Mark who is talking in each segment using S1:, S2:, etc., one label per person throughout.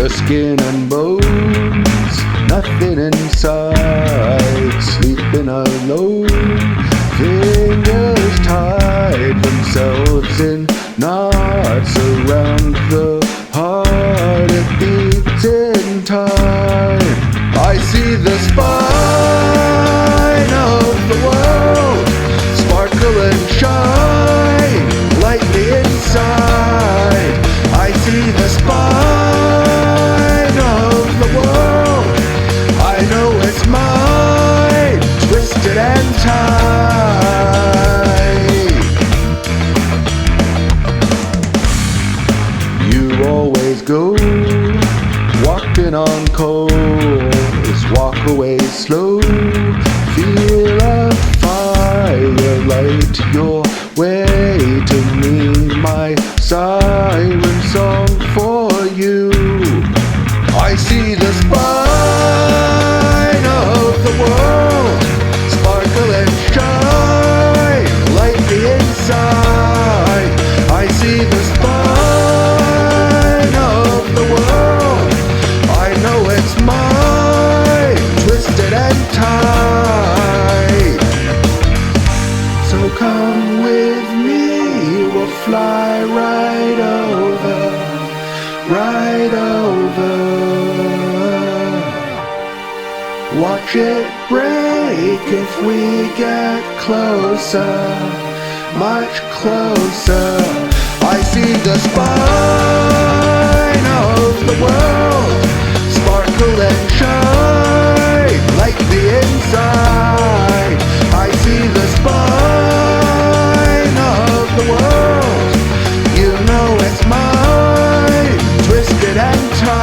S1: just skin and bones, nothing inside, sleeping alone, fingers tied themselves in knots around the heart, it beats in time. I see the spine of the world sparkle and shine lightly inside. I see the spine of the world, I know it's mine, twisted and tied. You always go walking on coals, walk away slow, feel a fire light your way to me, my siren song for you. I see the spine of the world sparkle and shine lightly inside. fly right over, right over. Watch it break if we get closer, much closer. I see the spine of the world sparkle and shine like the inside. I see the spine of the world. You know it's mine, twisted and tied.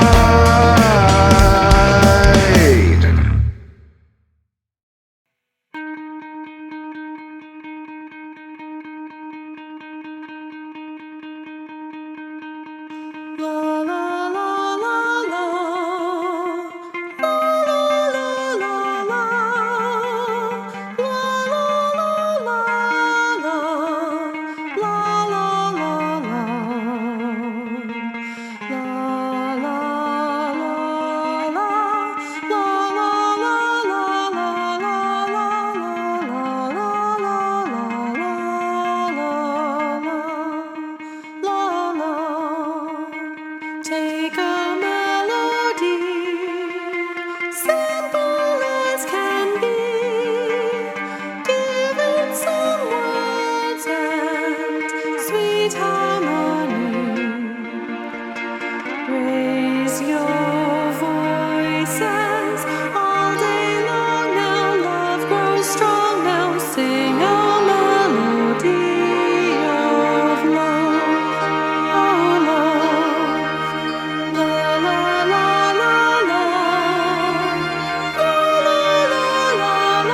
S2: Take a melody, simple as can be. Give it some words and sweet harmony. Raise your voices all day long now. Love grows strong now. Sing a melody of love. Oh, love. La la la la la, la la la la la,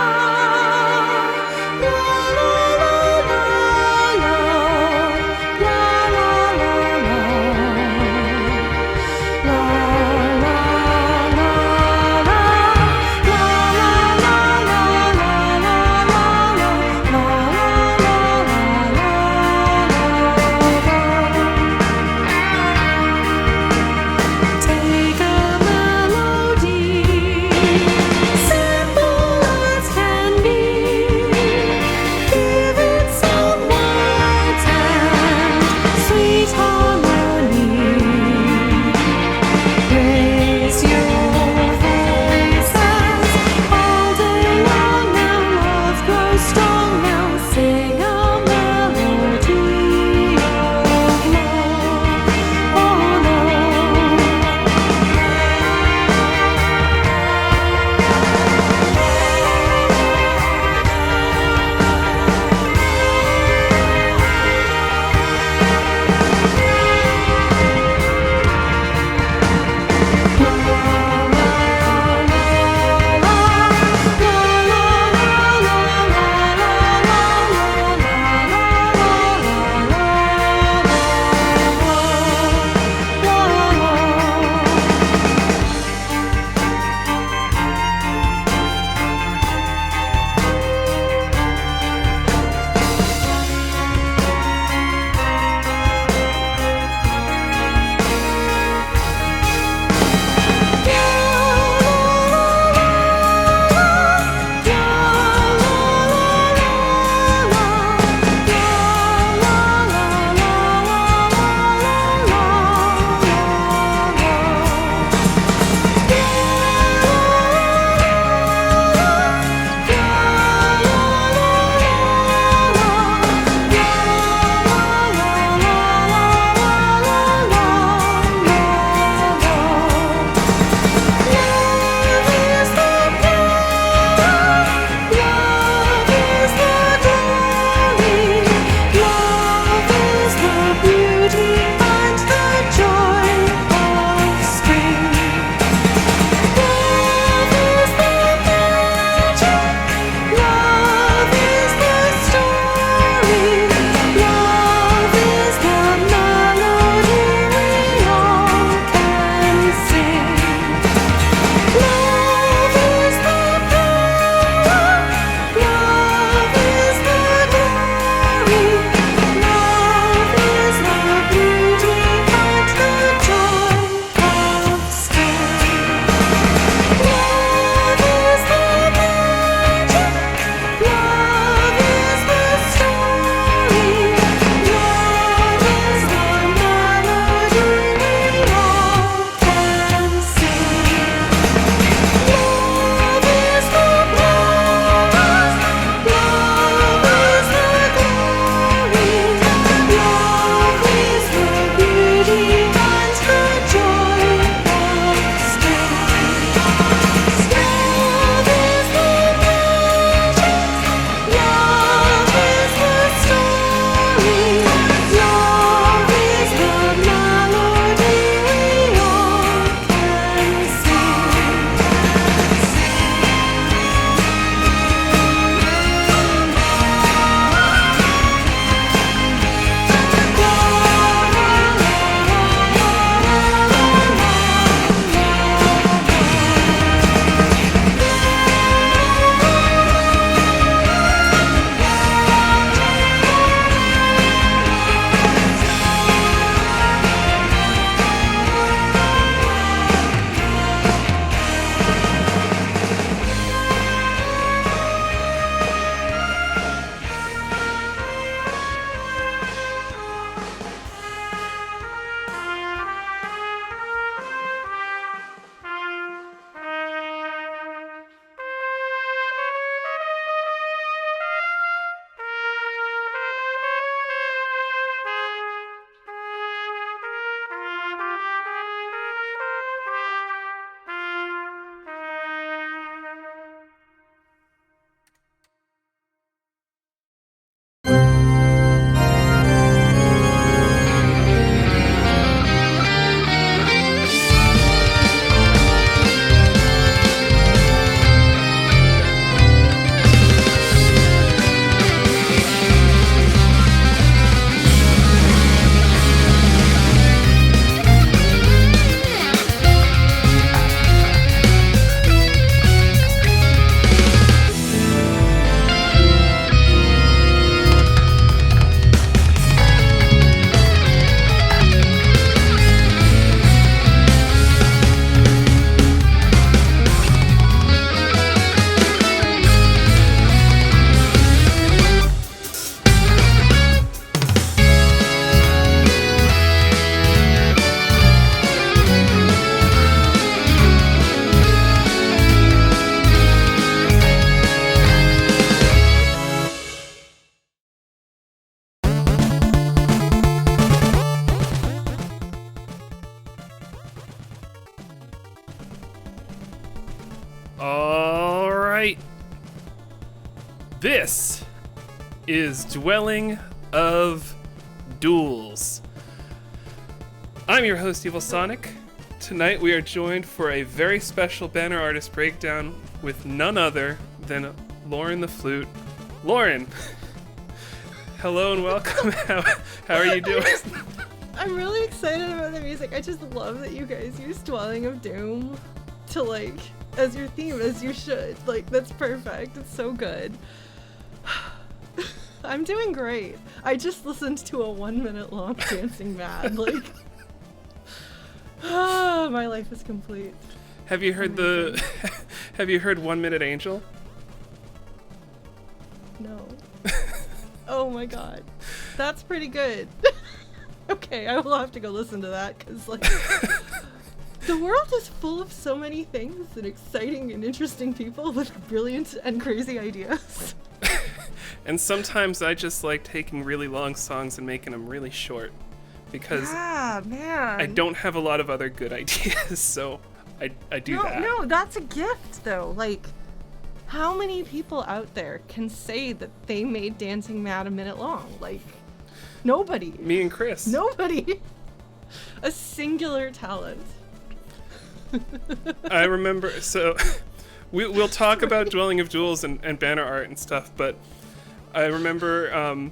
S2: la la la la la, la la la la, la la la la, la la Take a melody, simple as can be. Give it some words and sweet harmony. Raise your voices all day long now. Love grows strong now. Sing a melody of love. Oh, love.
S3: right. This is Dwelling of Duels. I'm your host, Evil Sonic. Tonight we are joined for a very special banner artist breakdown with none other than LaurenTheFlute. Lauren, hello and welcome. How are you doing?
S2: I'm really excited about the music. I just love that you guys use Dwelling of Doom to as your theme, as you should. That's perfect. It's so good. I'm doing great. I just listened to a 1 minute long Dancing Mad. My life is complete.
S3: Have you heard Have you heard 1 Minute Angel?
S2: No. Oh my god. That's pretty good. Okay, I will have to go listen to that because the world is full of so many things and exciting and interesting people with brilliant and crazy ideas.
S3: And sometimes I just like taking really long songs and making them really short because I don't have a lot of other good ideas, so I do that.
S2: No, that's a gift though. How many people out there can say that they made Dancing Mad a minute long? Nobody.
S3: Me and Chris.
S2: Nobody. A singular talent.
S3: I remember, so we'll talk about Dwelling of Duels and banner art and stuff, but I remember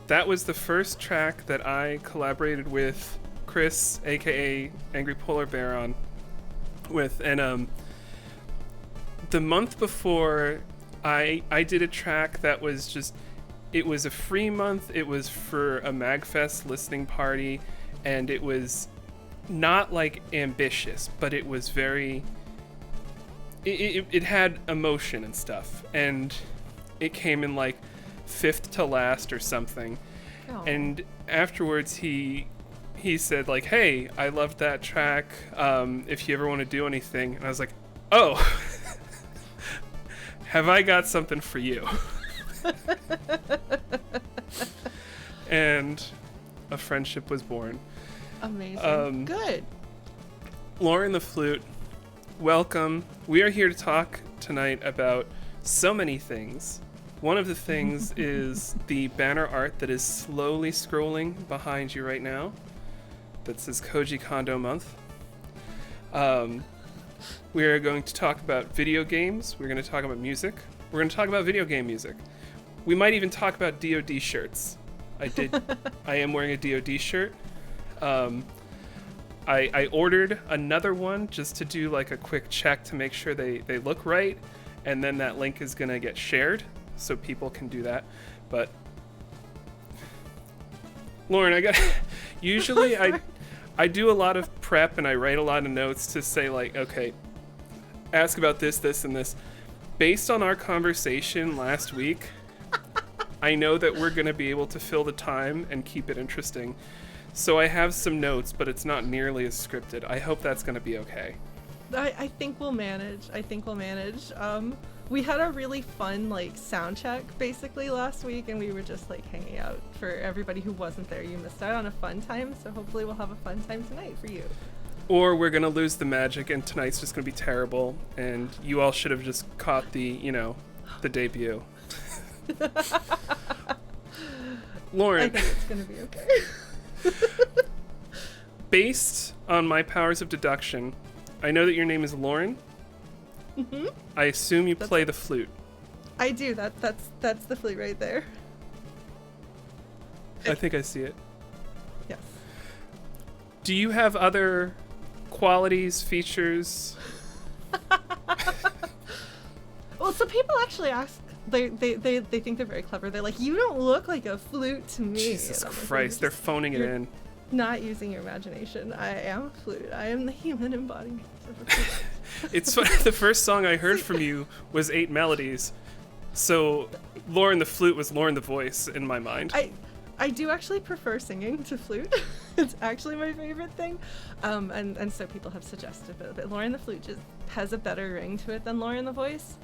S3: that was the first track that I collaborated with Chris, aka Angry Polar Bear, on with, and the month before I did a track that was just, it was a free month, it was for a MagFest listening party, and it was not ambitious, but it was very, it had emotion and stuff, and it came in fifth to last or something.
S2: Oh.
S3: And afterwards he said hey, I loved that track, if you ever want to do anything. And I was like, oh, have I got something for you? And a friendship was born.
S2: Amazing. Good.
S3: LaurenTheFlute, welcome. We are here to talk tonight about so many things. One of the things is the banner art that is slowly scrolling behind you right now that says Koji Kondo Month. We are going to talk about video games. We're going to talk about music. We're going to talk about video game music. We might even talk about DoD shirts. I am wearing a DoD shirt. I ordered another one just to do a quick check to make sure they look right, and then that link is going to get shared so people can do that. But Lauren, usually I do a lot of prep and I write a lot of notes to say okay, ask about this, and this. Based on our conversation last week, I know that we're going to be able to fill the time and keep it interesting. So I have some notes, but it's not nearly as scripted. I hope that's going to be okay.
S2: I think we'll manage. We had a really fun sound check basically last week, and we were just hanging out. For everybody who wasn't there, you missed out on a fun time, so hopefully we'll have a fun time tonight for you.
S3: Or we're going to lose the magic and tonight's just going to be terrible, and you all should have just caught the debut. Lauren,
S2: I think it's going to be okay.
S3: Based on my powers of deduction, I know that your name is Lauren.
S2: Mm-hmm.
S3: I assume you play the flute.
S2: I do. That's the flute right there.
S3: I think I see it.
S2: Yes.
S3: Do you have other qualities, features?
S2: Well, so people actually ask. They think they're very clever. They're like, you don't look like a flute to me.
S3: Jesus Christ, they're phoning it in.
S2: Not using your imagination. I am a flute. I am the human embodiment of a flute.
S3: It's funny, the first song I heard from you was 8 Melodies. So LaurenTheFlute was Lauren the voice in my mind.
S2: I do actually prefer singing to flute. It's actually my favorite thing. And so people have suggested it. But LaurenTheFlute just has a better ring to it than Lauren the voice.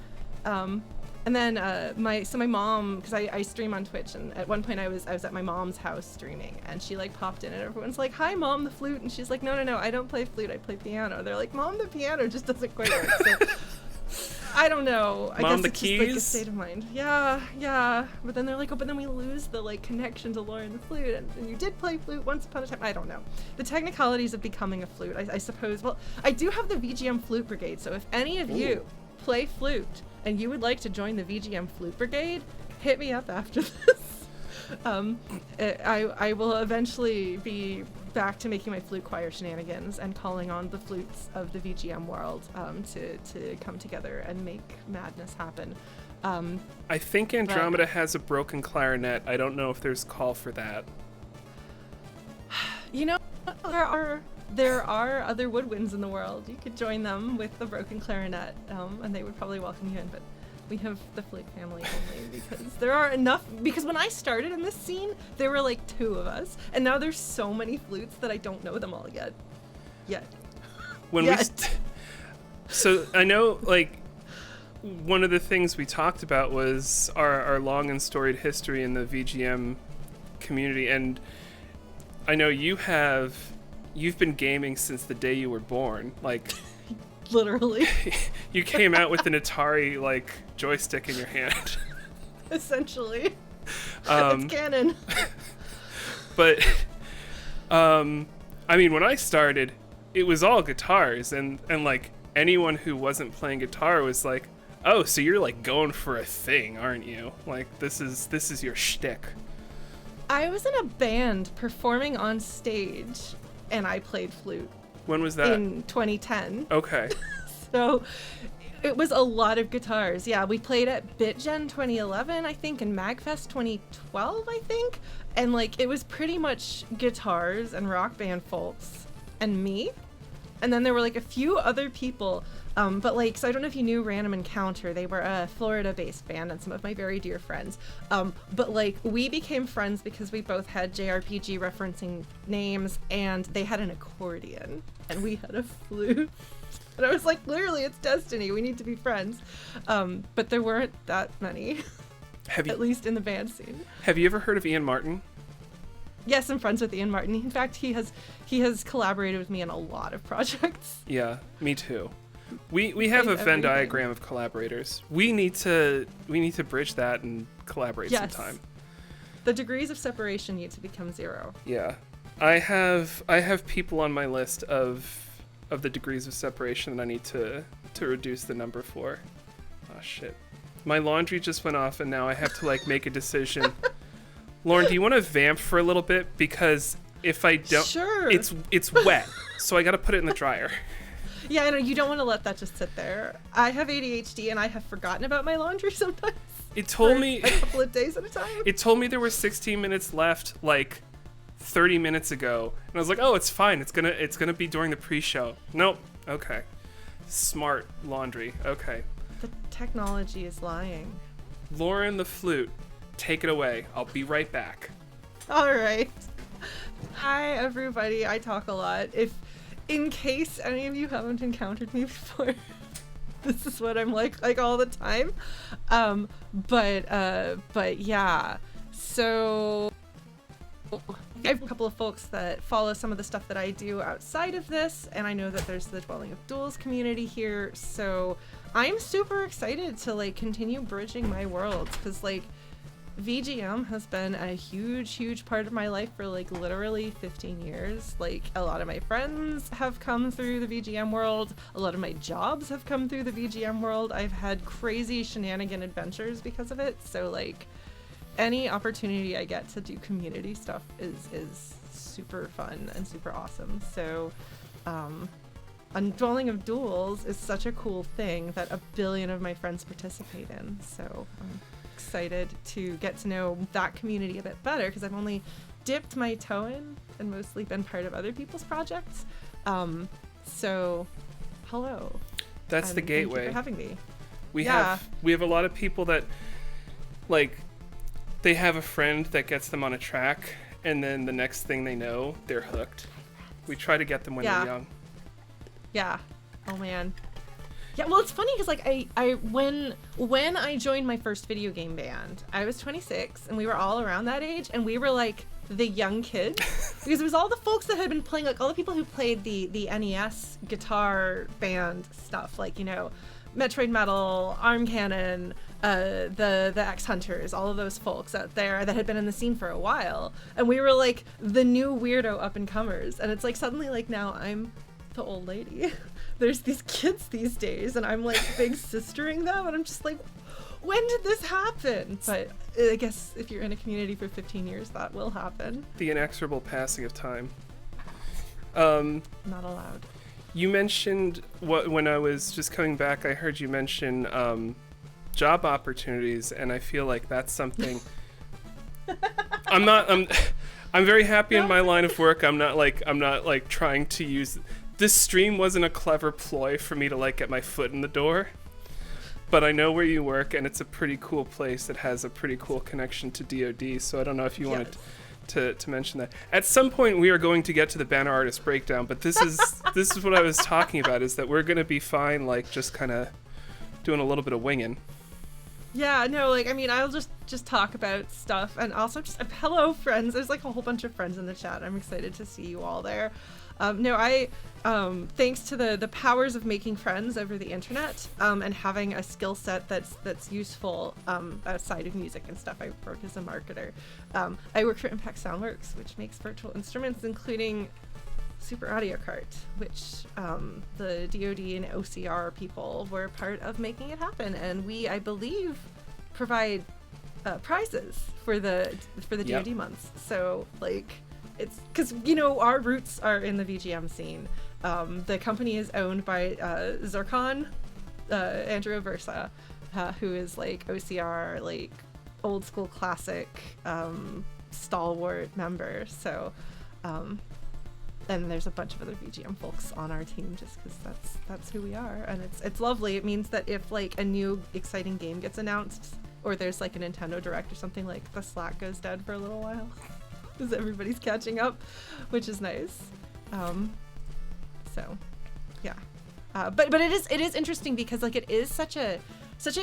S2: And then my mom, because I stream on Twitch, and at one point I was at my mom's house streaming, and she popped in and everyone's like, "Hi Mom, the flute," and she's like, No, I don't play flute, I play piano. They're like, "Mom, the piano just doesn't quite work." So I don't know. I
S3: Mom,
S2: guess
S3: the
S2: it's just like a
S3: keys?
S2: state of mind. Yeah, yeah. But then they're like, oh, but then we lose the like connection to Lauren the flute, and you did play flute once upon a time. I don't know. The technicalities of becoming a flute, I suppose. Well, I do have the VGM Flute Brigade, so if any of you play flute and you would like to join the VGM Flute Brigade, hit me up after this. I will eventually be back to making my flute choir shenanigans and calling on the flutes of the VGM world to come together and make madness happen.
S3: I think Andromeda has a broken clarinet. I don't know if there's call for that.
S2: You know, there are other woodwinds in the world. You could join them with the broken clarinet, and they would probably welcome you in. But we have the flute family only because there are enough. Because when I started in this scene, there were like 2 of us, and now there's so many flutes that I don't know them all yet.
S3: So I know, like, one of the things we talked about was our long and storied history in the VGM community, and I know you've been gaming since the day you were born. Like,
S2: Literally.
S3: you came out with an Atari like joystick in your hand.
S2: Essentially. It's canon.
S3: But I mean, when I started, it was all guitars, and like anyone who wasn't playing guitar was like, oh, so you're like going for a thing, aren't you? Like, this is your shtick.
S2: I was in a band performing on stage, and I played flute.
S3: When was that?
S2: In 2010.
S3: Okay.
S2: So it was a lot of guitars. Yeah, we played at BitGen 2011, I think, and MagFest 2012, I think. And like, it was pretty much guitars and Rock Band folks and me. And then there were like a few other people. But like, so I don't know if you knew Random Encounter. They were a Florida-based band and some of my very dear friends. But like, we became friends because we both had JRPG referencing names, and they had an accordion and we had a flute. And I was like, clearly it's destiny. We need to be friends. But there weren't that many, at least in the band scene.
S3: Have you ever heard of Ian Martin?
S2: Yes, I'm friends with Ian Martin. In fact, he has collaborated with me on a lot of projects.
S3: Yeah, me too. We have a Venn diagram of collaborators. We need to bridge that and collaborate sometime.
S2: The degrees of separation need to become 0.
S3: Yeah. I have people on my list of the degrees of separation that I need to reduce the number for. Oh shit. My laundry just went off and now I have to like make a decision. Lauren, do you want to vamp for a little bit? Because if I don't,
S2: sure.
S3: It's wet, so I got to put it in the dryer.
S2: Yeah, I know, you don't want to let that just sit there. I have ADHD and I have forgotten about my laundry sometimes.
S3: It told me
S2: a couple of days at a time.
S3: It told me there were 16 minutes left, like 30 minutes ago, and I was like, "Oh, it's fine. It's gonna be during the pre-show." Nope. Okay. Smart laundry. Okay.
S2: The technology is lying.
S3: Lauren the Flute, take it away. I'll be right back.
S2: All right. Hi, everybody. I talk a lot. In case any of you haven't encountered me before, this is what I'm like all the time. But yeah. So I have a couple of folks that follow some of the stuff that I do outside of this, and I know that there's the Dwelling of Duels community here. So I'm super excited to like continue bridging my worlds, because like VGM has been a huge part of my life for like literally 15 years. Like, a lot of my friends have come through the VGM world. A lot of my jobs have come through the VGM world. I've had crazy shenanigan adventures because of it. So like, any opportunity I get to do community stuff is super fun and super awesome. So Dwelling of Duels is such a cool thing that a billion of my friends participate in. So excited to get to know that community a bit better, because I've only dipped my toe in and mostly been part of other people's projects. So hello.
S3: That's the gateway.
S2: Thank you for having me.
S3: We have a lot of people that like, they have a friend that gets them on a track, and then the next thing they know, they're hooked. We try to get them when they're young.
S2: Yeah. Oh man. Yeah, well, it's funny because like when I joined my first video game band, I was 26 and we were all around that age, and we were like the young kids because it was all the folks that had been playing, like all the people who played the NES guitar band stuff, like, you know, Metroid Metal, Arm Cannon, the X Hunters, all of those folks out there that had been in the scene for a while, and we were like the new weirdo up and comers, and it's like suddenly like now I'm the old lady. There's these kids these days, and I'm like big sistering them, and I'm just like, when did this happen? But I guess if you're in a community for 15 years, that will happen.
S3: The inexorable passing of time.
S2: Not allowed.
S3: You mentioned when I was just coming back, I heard you mention job opportunities, and I feel like that's something. I'm very happy in my line of work. I'm not like trying to use this stream wasn't a clever ploy for me to like get my foot in the door. But I know where you work, and it's a pretty cool place that has a pretty cool connection to DoD. So I don't know if you wanted to mention that. At some point, we are going to get to the banner artist breakdown, but this is what I was talking about, is that we're going to be fine, like, just kind of doing a little bit of winging.
S2: Yeah, no, like, I mean, I'll just talk about stuff, and also just, hello, friends. There's, like, a whole bunch of friends in the chat. I'm excited to see you all there. Thanks to the powers of making friends over the internet, and having a skill set that's useful outside of music and stuff, I work as a marketer. I work for Impact Soundworks, which makes virtual instruments, including Super Audio Cart, which the DoD and OCR people were part of making it happen, and we, I believe, provide prizes for the DoD months. So like, it's because, you know, our roots are in the VGM scene. The company is owned by Zircon, Andrew Aversa, who is like OCR, like old school classic stalwart member. So and there's a bunch of other VGM folks on our team just because that's who we are, and it's lovely. It means that if like a new exciting game gets announced, or there's like a Nintendo Direct or something, like the Slack goes dead for a little while because everybody's catching up, which is nice. So yeah, but it is interesting because like it is such a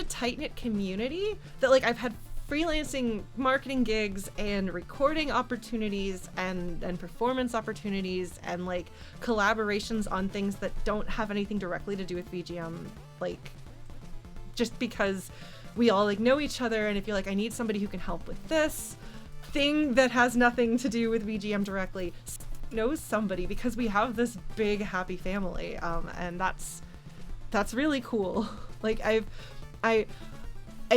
S2: tight-knit community that like I've had freelancing marketing gigs and recording opportunities and performance opportunities and like collaborations on things that don't have anything directly to do with VGM, like just because we all like know each other, and if you're like, I need somebody who can help with this thing that has nothing to do with VGM directly, knows somebody, because we have this big happy family, and that's really cool. Like I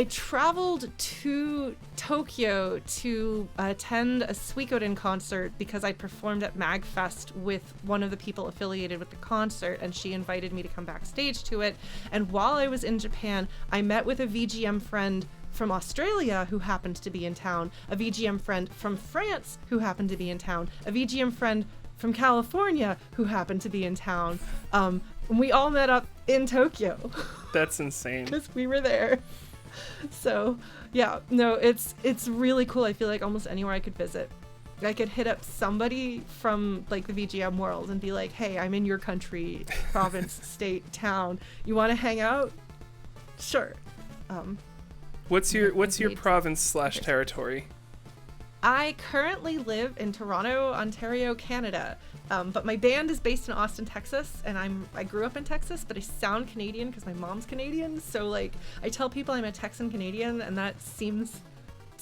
S2: traveled to Tokyo to attend a Suikoden concert because I performed at MagFest with one of the people affiliated with the concert, and she invited me to come backstage to it. And while I was in Japan, I met with a VGM friend from Australia who happened to be in town, a VGM friend from France who happened to be in town, a VGM friend from California who happened to be in town. And we all met up in Tokyo.
S3: That's insane.
S2: Because we were there. So yeah, no, it's really cool. I feel like almost anywhere I could visit, I could hit up somebody from like the VGM world and be like, hey, I'm in your country, province, state, town, you want to hang out? Sure.
S3: What's your province / territory?
S2: I currently live in Toronto, Ontario, Canada, but my band is based in Austin, Texas, and I grew up in Texas, but I sound Canadian because my mom's Canadian, so like I tell people I'm a Texan Canadian, and that seems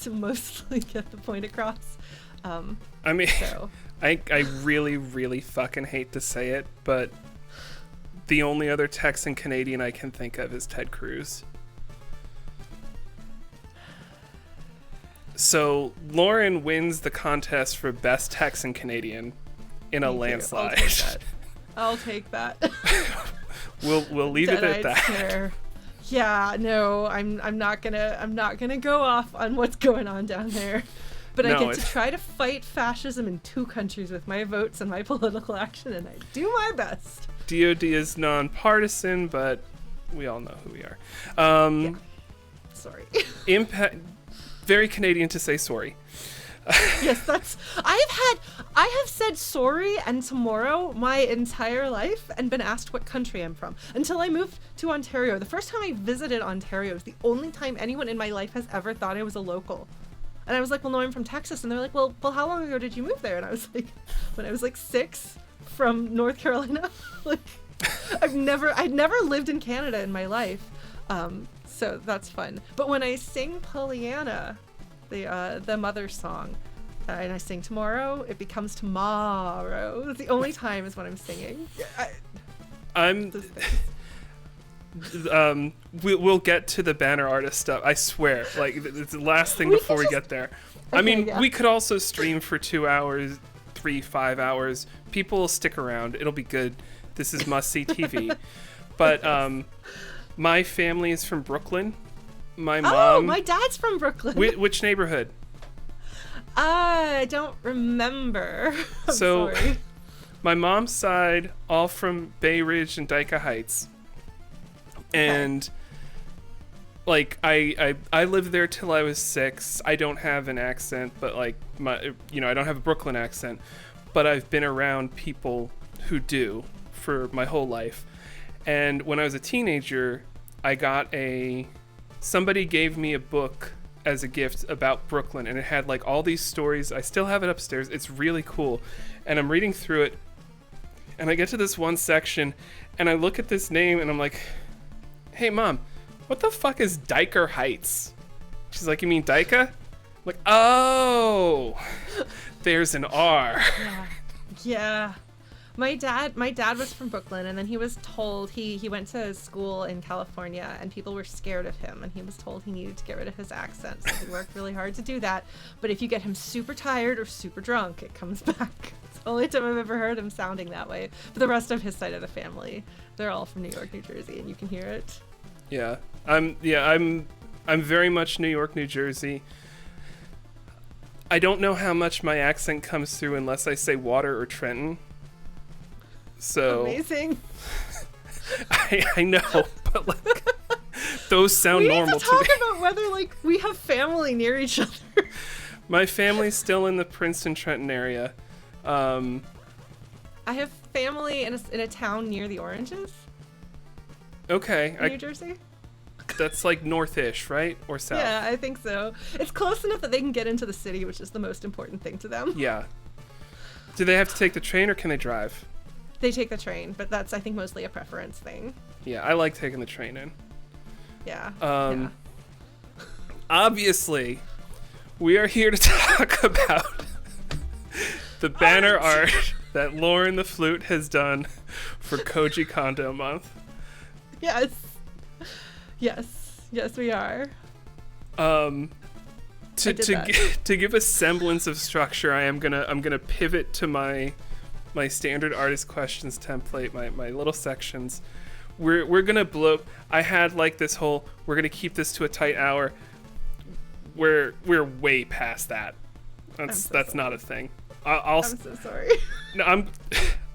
S2: to mostly get the point across.
S3: I mean,
S2: so.
S3: I really, really fucking hate to say it, but the only other Texan Canadian I can think of is Ted Cruz. So Lauren wins the contest for best Texan Canadian in a landslide.
S2: I'll take that.
S3: We'll leave it at that.
S2: Stare. Yeah, no, I'm not gonna go off on what's going on down there. But no, I get to try to fight fascism in 2 countries with my votes and my political action, and I do my best.
S3: DoD is nonpartisan, but we all know who we are.
S2: Yeah. Sorry.
S3: Impact. Very Canadian to say sorry.
S2: Yes, I have said sorry and tomorrow my entire life and been asked what country I'm from until I moved to Ontario. The first time I visited Ontario was the only time anyone in my life has ever thought I was a local. And I was like, well, no, I'm from Texas. And they're like, well, how long ago did you move there? And I was like, when I was like 6 from North Carolina. Like, I'd never lived in Canada in my life, so that's fun. But when I sing Pollyanna, the mother song, and I sing tomorrow, it becomes tomorrow. That's the only time is when I'm singing.
S3: We'll get to the banner artist stuff. I swear, like it's the last thing before we get there. I mean, we could also stream for 2 hours, 5 hours. People will stick around. It'll be good. This is must-see TV. But my family is from Brooklyn. My mom.
S2: Oh, my dad's from Brooklyn.
S3: Which neighborhood?
S2: I don't remember. I'm
S3: so,
S2: sorry.
S3: My mom's side, all from Bay Ridge and Dyke Heights. And like I lived there till I was 6. I don't have an accent, but like I don't have a Brooklyn accent, but I've been around people who do for my whole life. And when I was a teenager, somebody gave me a book as a gift about Brooklyn, and it had like all these stories. I still have it upstairs. It's really cool. And I'm reading through it, and I get to this one section, and I look at this name, and I'm like, hey mom, what the fuck is Dyker Heights? She's like, you mean Dyke? I'm like, oh, there's an R.
S2: Yeah. My dad was from Brooklyn, and then he was told he went to school in California, and people were scared of him, and he was told he needed to get rid of his accent. So he worked really hard to do that. But if you get him super tired or super drunk, it comes back. It's the only time I've ever heard him sounding that way. But the rest of his side of the family, they're all from New York, New Jersey, and you can hear it.
S3: Yeah. I'm very much New York, New Jersey. I don't know how much my accent comes through unless I say water or Trenton. So
S2: amazing.
S3: I know, but like those sound normal to me.
S2: We need to talk about whether like we have family near each other.
S3: My family's still in the Princeton, Trenton area.
S2: I have family in a town near the Oranges.
S3: Okay.
S2: New Jersey?
S3: That's like north-ish, right? Or south?
S2: Yeah, I think so. It's close enough that they can get into the city, which is the most important thing to them.
S3: Yeah. Do they have to take the train or can they drive?
S2: They take the train, but that's, I think, mostly a preference thing.
S3: Yeah, I like taking the train in.
S2: Yeah.
S3: Obviously, we are here to talk about the banner art that LaurenTheFlute has done for Koji Kondo month.
S2: Yes. Yes, we are.
S3: To give a semblance of structure, I'm gonna pivot to my standard artist questions template, my little sections. We're gonna blow. I had like this whole, we're gonna keep this to a tight hour. We're way past that. That's not a thing. I'm
S2: so sorry.
S3: No,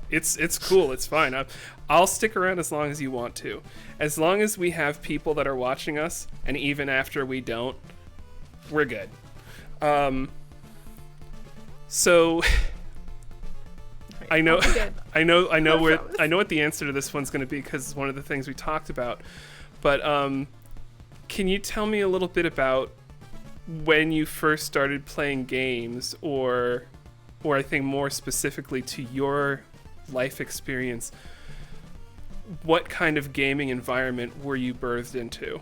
S3: it's cool. It's fine. I'll stick around as long as you want to. As long as we have people that are watching us, and even after we don't, we're good. So I know what the answer to this one's going to be because it's one of the things we talked about. But can you tell me a little bit about when you first started playing games, or I think more specifically to your life experience, what kind of gaming environment were you birthed into?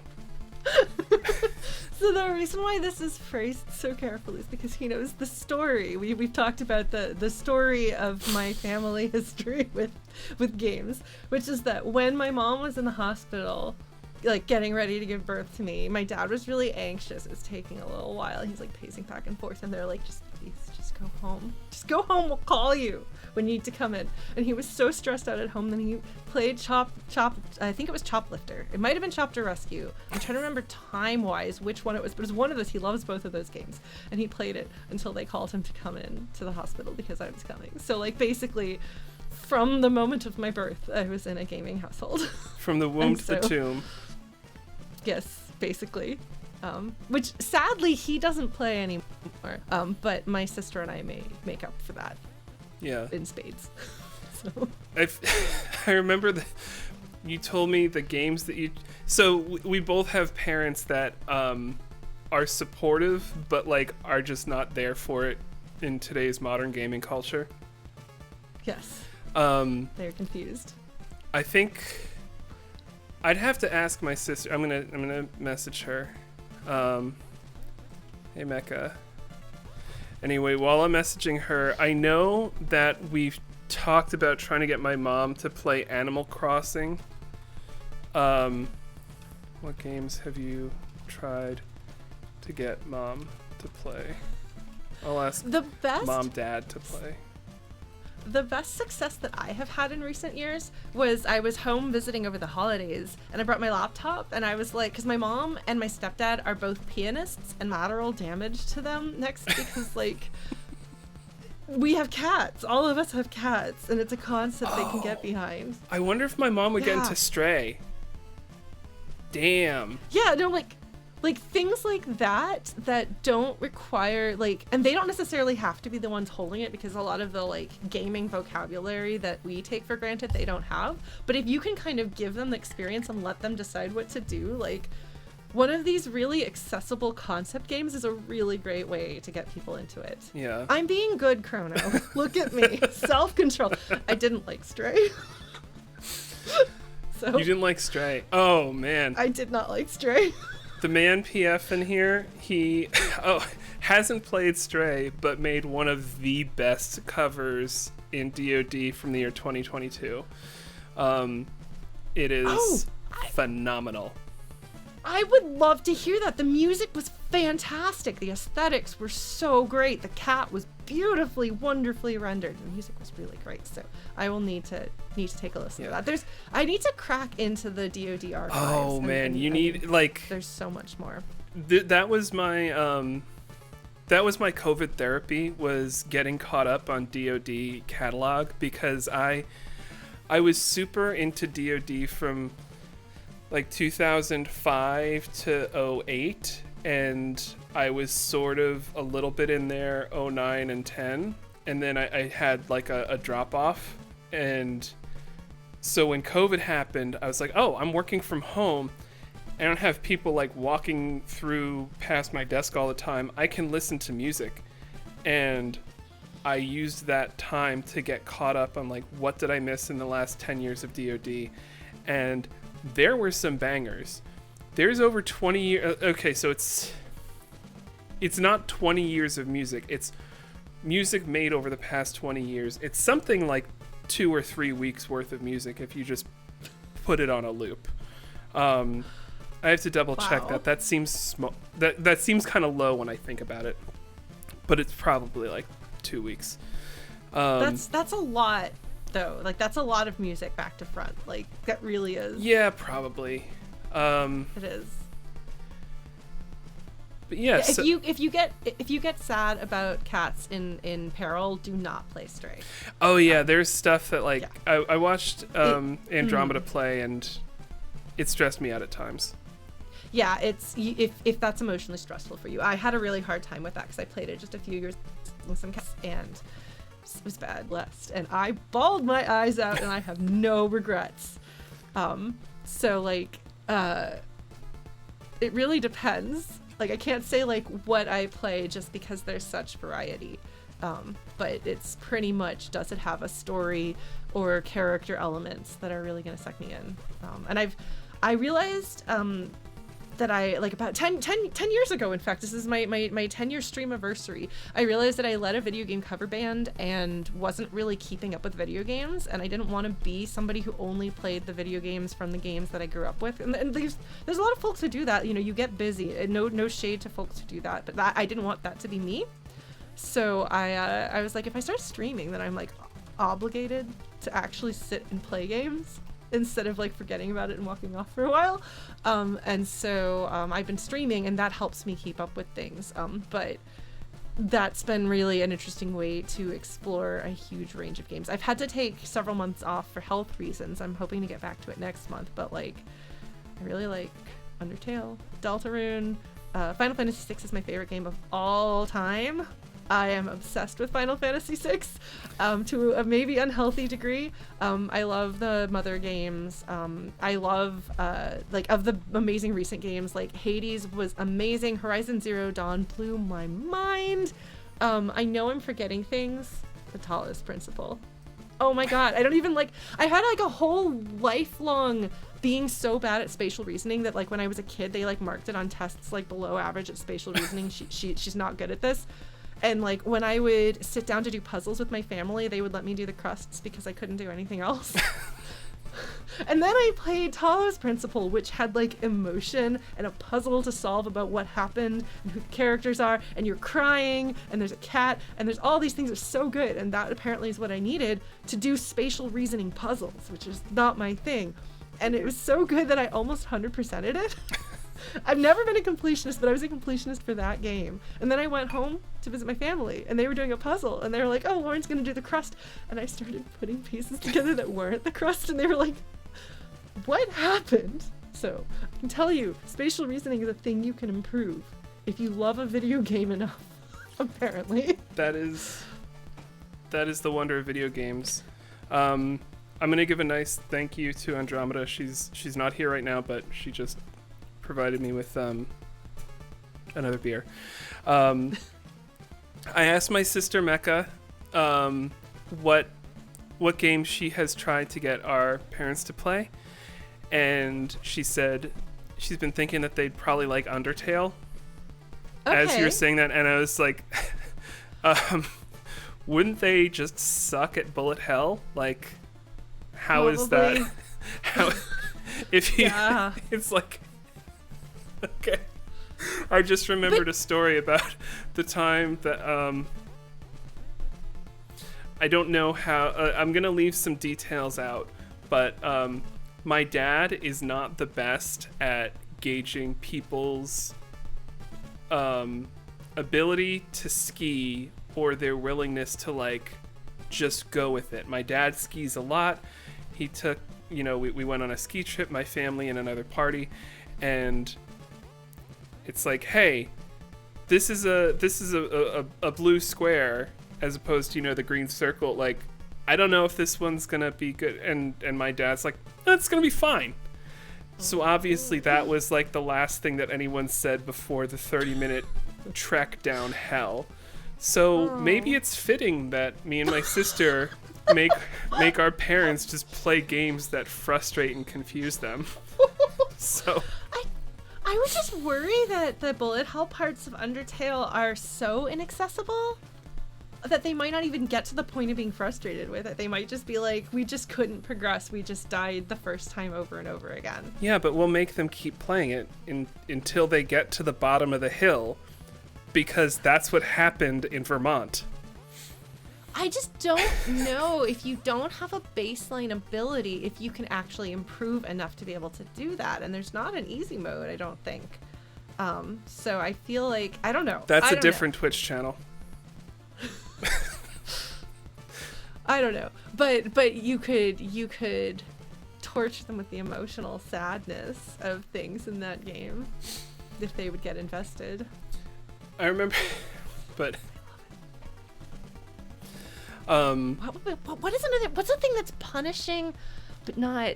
S2: So the reason why this is phrased so carefully is because he knows the story. We've talked about the story of my family history with games, which is that when my mom was in the hospital, like getting ready to give birth to me, my dad was really anxious. It was taking a little while. He's like pacing back and forth, and they're like, just go home. Just go home. We'll call you when you need to come in. And he was so stressed out at home that he played Chop. I think it was Choplifter. It might have been Chop to Rescue. I'm trying to remember time-wise which one it was, but it was one of those. He loves both of those games, and he played it until they called him to come in to the hospital because I was coming. So like basically, from the moment of my birth, I was in a gaming household. From
S3: the womb to the tomb.
S2: Yes, basically. Which sadly he doesn't play anymore. But my sister and I make up for that.
S3: Yeah.
S2: In spades. So.
S3: I remember that you told me the games that you. So we both have parents that are supportive, but like are just not there for it in today's modern gaming culture.
S2: Yes. They're confused.
S3: I think I'd have to ask my sister. I'm gonna message her. Hey Mecca. Anyway, while I'm messaging her, I know that we've talked about trying to get my mom to play Animal Crossing. What games have you tried to get mom to play? I'll ask mom, dad to play.
S2: The best success that I have had in recent years was I was home visiting over the holidays, and I brought my laptop, and I was like, because my mom and my stepdad are both pianists, and lateral damage to them next because like we have cats. All of us have cats, and it's a concept they can get behind.
S3: I wonder if my mom would get into Stray. Damn.
S2: Yeah, no, like things like that don't require and they don't necessarily have to be the ones holding it, because a lot of the like gaming vocabulary that we take for granted they don't have. But if you can kind of give them the experience and let them decide what to do, like one of these really accessible concept games is a really great way to get people into it.
S3: Yeah.
S2: I'm being good, Chrono. Look at me. Self-control. I didn't like Stray. So
S3: You didn't like Stray. Oh man.
S2: I did not like Stray.
S3: The man PF in here, he hasn't played Stray, but made one of the best covers in DoD from the year 2022. It is phenomenal.
S2: I would love to hear that. The music was fantastic. The aesthetics were so great. The cat was beautifully, wonderfully rendered. The music was really great. So I will need to take a listen to that. I need to crack into the DoD archives.
S3: Oh man, you need like.
S2: There's so much more.
S3: That was my COVID therapy, was getting caught up on DoD catalog, because I was super into DoD from like 2005 to 08, and I was sort of a little bit in there 09 and 10, and then I had like a drop off. And so when COVID happened, I was like, oh, I'm working from home. I don't have people like walking through past my desk all the time. I can listen to music. And I used that time to get caught up on like, what did I miss in the last 10 years of DoD? And there were some bangers. There's over 20 years. Okay, so it's not 20 years of music. It's music made over the past 20 years. It's something like 2 or 3 weeks worth of music if you just put it on a loop. I have to double check that. That seems that seems kind of low when I think about it, but it's probably like 2 weeks.
S2: That's a lot though. Like that's a lot of music back to front. Like that really is.
S3: Yeah, probably.
S2: It is.
S3: But yes.
S2: Yeah, if you get sad about cats in peril, do not play Stray.
S3: Oh yeah, there's stuff that like I watched Andromeda play, and it stressed me out at times.
S2: Yeah, it's if that's emotionally stressful for you. I had a really hard time with that because I played it just a few years with some cats, and it was bad blessed, and I bawled my eyes out, and I have no regrets. So like it really depends. Like I can't say like what I play just because there's such variety. But it's pretty much, does it have a story or character elements that are really going to suck me in? And I realized that I, like about 10 years ago, in fact, this is my 10-year streamiversary, I realized that I led a video game cover band and wasn't really keeping up with video games, and I didn't want to be somebody who only played the video games from the games that I grew up with. And there's a lot of folks who do that. You know, you get busy. No shade to folks who do that, but I didn't want that to be me. So I was like, if I start streaming, then I'm like obligated to actually sit and play games instead of like forgetting about it and walking off for a while. And so I've been streaming, and that helps me keep up with things. But that's been really an interesting way to explore a huge range of games. I've had to take several months off for health reasons. I'm hoping to get back to it next month, but like I really like Undertale, Deltarune. Final Fantasy VI is my favorite game of all time. I am obsessed with Final Fantasy VI to a maybe unhealthy degree. I love the Mother games. I love, like, of the amazing recent games, like, Hades was amazing. Horizon Zero Dawn blew my mind. I know I'm forgetting things. The Tallest Principle. Oh my god, I don't even like. I had like a whole lifelong being so bad at spatial reasoning that like when I was a kid, they like marked it on tests like below average at spatial reasoning. She's not good at this. And like when I would sit down to do puzzles with my family, they would let me do the crusts because I couldn't do anything else. And then I played Talos Principle, which had like emotion and a puzzle to solve about what happened and who the characters are, and you're crying, and there's a cat, and there's all these things that are so good, and that apparently is what I needed to do spatial reasoning puzzles, which is not my thing. And it was so good that I almost 100%ed it. I've never been a completionist, but I was a completionist for that game. And then I went home to visit my family, and they were doing a puzzle, and they were like, oh, Lauren's gonna do the crust. And I started putting pieces together that weren't the crust, and they were like, what happened? So I can tell you, spatial reasoning is a thing you can improve if you love a video game enough, apparently.
S3: That is the wonder of video games. I'm gonna give a nice thank you to Andromeda. She's not here right now, but she just provided me with another beer. I asked my sister Mecca what games she has tried to get our parents to play, and she said she's been thinking that they'd probably like Undertale.
S2: Okay.
S3: As you were saying that, and I was like, wouldn't they just suck at bullet hell? Like, how is that?
S2: Probably.
S3: How if you?
S2: Yeah.
S3: It's like, okay. I just remembered a story about the time that I don't know how. I'm gonna leave some details out, but my dad is not the best at gauging people's ability to ski or their willingness to like just go with it. My dad skis a lot. He took, we went on a ski trip, my family and another party, and it's like, hey, this is a blue square as opposed to, the green circle. Like, I don't know if this one's gonna be good. And my dad's like, it's gonna be fine. So obviously that was like the last thing that anyone said before the 30-minute trek down hell. So maybe it's fitting that me and my sister make our parents just play games that frustrate and confuse them. So
S2: I would just worry that the bullet hell parts of Undertale are so inaccessible that they might not even get to the point of being frustrated with it. They might just be like, we just couldn't progress. We just died the first time over and over again.
S3: Yeah, but we'll make them keep playing it until they get to the bottom of the hill, because that's what happened in Vermont.
S2: I just don't know if you don't have a baseline ability, if you can actually improve enough to be able to do that. And there's not an easy mode, I don't think. So I feel like, I don't know.
S3: That's a different Twitch channel.
S2: I don't know, but you could torture them with the emotional sadness of things in that game if they would get invested.
S3: I remember, but
S2: what's the thing that's punishing but not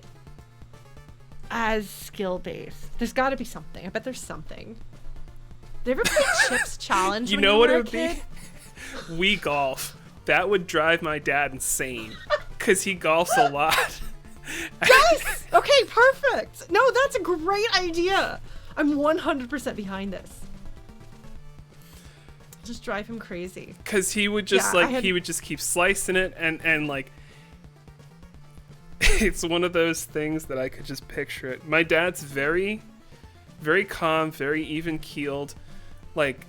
S2: as skill based? There's got to be something. I bet there's something. Did you ever play Chips Challenge?
S3: You
S2: when
S3: know
S2: you
S3: what
S2: were
S3: it
S2: a
S3: would
S2: kid?
S3: be? Wii golf. That would drive my dad insane because he golfs a lot.
S2: Yes! Okay, perfect. No, that's a great idea. I'm 100% behind this. Just drive him crazy.
S3: Because he would just he would just keep slicing it and like it's one of those things that I could just picture it. My dad's very, very calm, very even keeled. Like,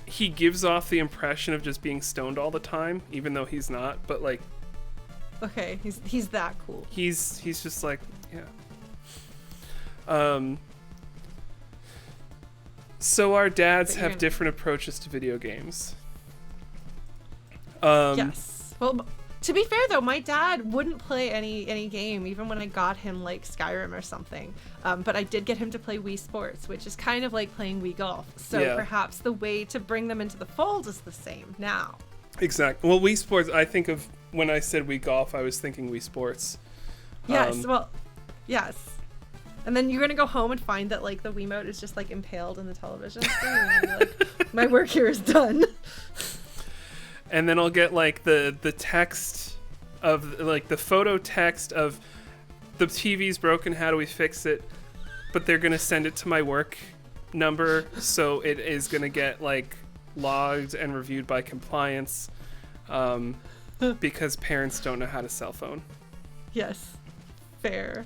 S3: he gives off the impression of just being stoned all the time, even though he's not. But like,
S2: okay, he's that cool.
S3: He's just like, yeah. So our dads have different approaches to video games.
S2: Yes. Well, to be fair though, my dad wouldn't play any game, even when I got him like Skyrim or something. But I did get him to play Wii Sports, which is kind of like playing Wii Golf. So perhaps the way to bring them into the fold is the same now.
S3: Exactly. Well, Wii Sports, I think of when I said Wii Golf, I was thinking Wii Sports.
S2: Yes. Yes. And then you're gonna go home and find that like the Wiimote is just like impaled in the television screen, and you're like, my work here is done.
S3: And then I'll get like the text of like the photo text of the TV's broken, how do we fix it? But they're gonna send it to my work number, so it is gonna get like logged and reviewed by compliance, because parents don't know how to cell phone.
S2: Yes. Fair.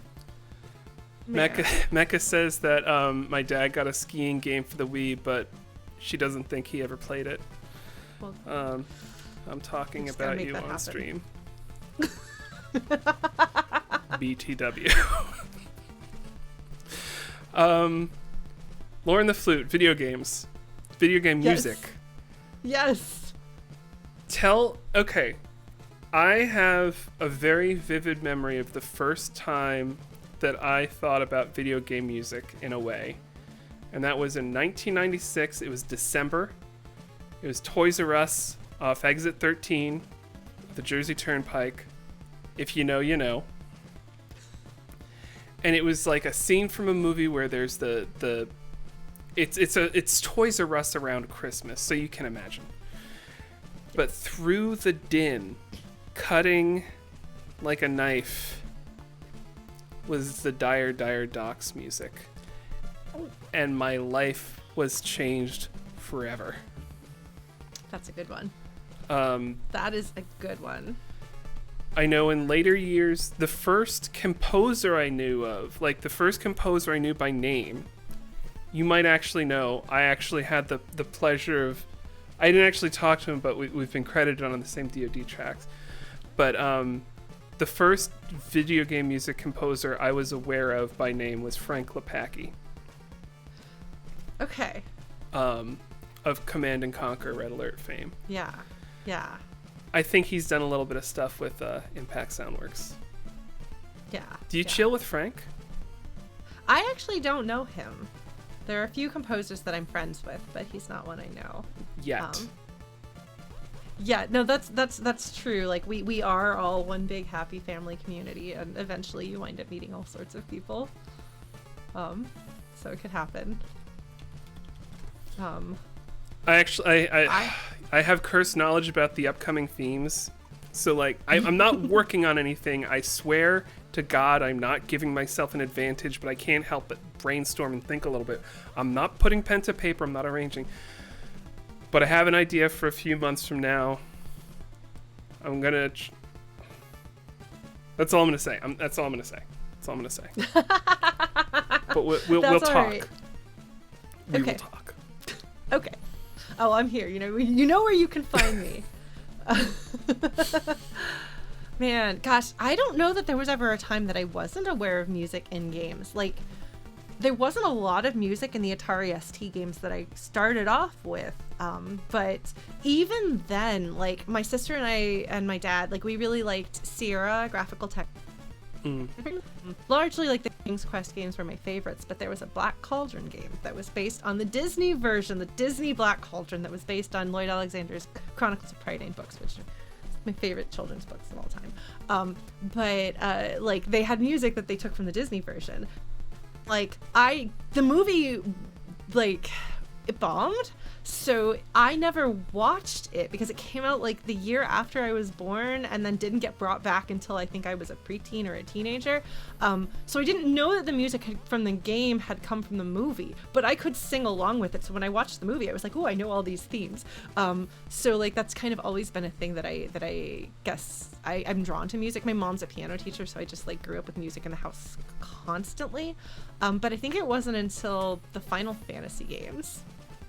S3: Mecca says that my dad got a skiing game for the Wii, but she doesn't think he ever played it.
S2: Well,
S3: I'm talking
S2: just gotta
S3: about
S2: make
S3: you
S2: that
S3: on
S2: happen.
S3: stream. BTW. Lauren the Flute, video games. Video game
S2: Yes.
S3: music.
S2: Yes.
S3: Okay. I have a very vivid memory of the first time that I thought about video game music in a way. And that was in 1996. It was December. It was Toys R Us off Exit 13, the Jersey Turnpike. If you know, you know. And it was like a scene from a movie where there's it's Toys R Us around Christmas, so you can imagine. But through the din, cutting like a knife, was the Dire Dire Docks music. And my life was changed forever.
S2: That's a good one.
S3: Um,
S2: That is a good one.
S3: I know in later years, the first composer I knew of, like the first composer I knew by name, you might actually know, I actually had the pleasure of, I didn't actually talk to him, but we've been credited on the same DoD tracks. But the first video game music composer I was aware of by name was Frank Lepacki.
S2: Okay.
S3: Of Command and Conquer Red Alert fame.
S2: Yeah. Yeah.
S3: I think he's done a little bit of stuff with Impact Soundworks.
S2: Yeah.
S3: Do you
S2: yeah.
S3: chill with Frank?
S2: I actually don't know him. There are a few composers that I'm friends with, but he's not one I know.
S3: Yet.
S2: Yeah, no, that's true. Like we are all one big happy family community, and eventually you wind up meeting all sorts of people. So it could happen.
S3: I have cursed knowledge about the upcoming themes. So like I'm not working on anything. I swear to God I'm not giving myself an advantage, but I can't help but brainstorm and think a little bit. I'm not putting pen to paper, I'm not arranging. But I have an idea for a few months from now. I'm gonna that's all I'm gonna say. That's all I'm gonna say. That's all I'm gonna say. But we'll
S2: That's
S3: talk.
S2: all right.
S3: We
S2: Okay.
S3: will talk.
S2: Okay. Oh, I'm here. You know where you can find me. Man, gosh, I don't know that there was ever a time that I wasn't aware of music in games. Like, there wasn't a lot of music in the Atari ST games that I started off with. But even then, like, my sister and I and my dad, like, we really liked Sierra graphical tech. Largely, like, the King's Quest games were my favorites, but there was a Black Cauldron game that was based on the Disney version, the Disney Black Cauldron, that was based on Lloyd Alexander's Chronicles of Prydain books, which are my favorite children's books of all time. But like, they had music that they took from the Disney version. Like, the movie, like, it bombed, so I never watched it because it came out like the year after I was born and then didn't get brought back until I think I was a preteen or a teenager. So I didn't know that the music from the game had come from the movie, but I could sing along with it. So when I watched the movie, I was like, oh, I know all these themes. So like, that's kind of always been a thing that I guess I'm drawn to music. My mom's a piano teacher, so I just like grew up with music in the house constantly. But I think it wasn't until the Final Fantasy games.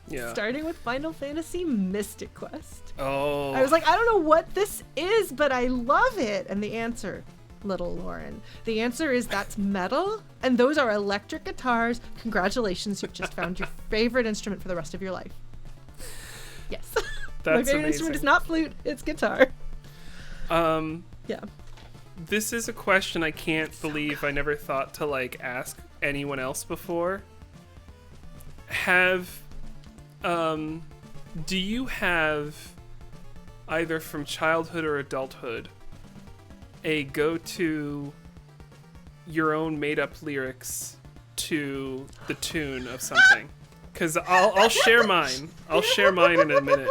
S3: Yeah.
S2: Starting with Final Fantasy Mystic Quest.
S3: Oh.
S2: I was like, I don't know what this is, but I love it. And the answer, little Lauren, the answer is that's metal, and those are electric guitars. Congratulations, you've just found your favorite instrument for the rest of your life. Yes. My
S3: That's
S2: favorite instrument
S3: amazing.
S2: is not flute, it's guitar. Yeah.
S3: This is a question I can't believe I never thought to like ask anyone else before. Do you have, either from childhood or adulthood, a go-to, your own made-up lyrics to the tune of something? Because I'll share mine. I'll share mine in a minute.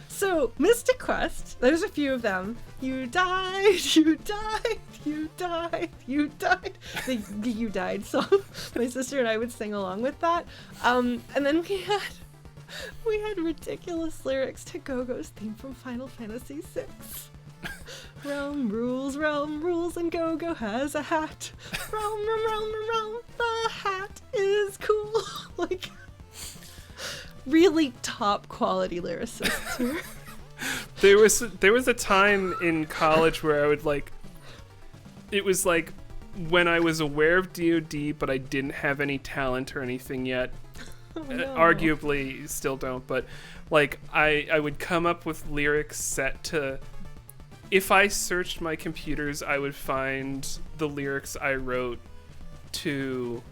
S2: So So, Mystic Quest, there's a few of them. You died, you died, you died, you died. The You Died song. My sister and I would sing along with that. And then we had ridiculous lyrics to Go-Go's theme from Final Fantasy VI. Realm rules, and Go-Go has a hat. Realm, the hat is cool. Like, really top quality lyricists here.
S3: There was a time in college where I would like, it was like when I was aware of DoD, but I didn't have any talent or anything yet.
S2: Oh, no.
S3: Arguably still don't, but like I would come up with lyrics set to, if I searched my computers, I would find the lyrics I wrote to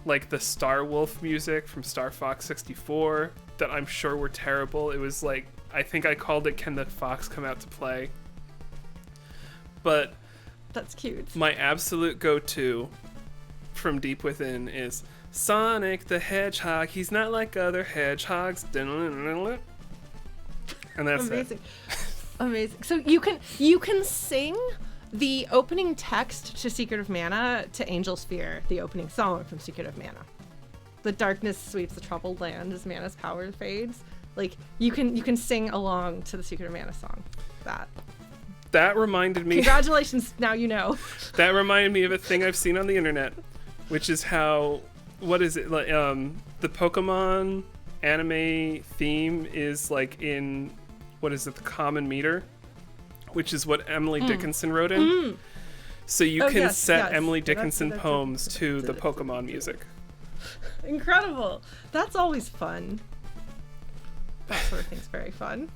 S3: like the Star Wolf music from Star Fox 64 that I'm sure were terrible. It was like, I think I called it "Can the Fox Come Out to Play?" But
S2: That's cute.
S3: my absolute go-to from deep within is Sonic the Hedgehog. He's not like other hedgehogs. And that's
S2: Amazing.
S3: it.
S2: Amazing. So you can sing the opening text to Secret of Mana to Angel Sphere, the opening song from Secret of Mana. The darkness sweeps the troubled land as Mana's power fades. Like, you can sing along to the Secret of Mana song.
S3: That reminded me.
S2: Congratulations, now you know.
S3: That reminded me of a thing I've seen on the internet, which is how, what is it, like, the Pokemon anime theme is like in, what is it, the common meter, which is what Emily Dickinson wrote in. So you can set Emily Dickinson poems to the Pokemon music.
S2: Incredible. That's always fun. That sort of thing's very fun.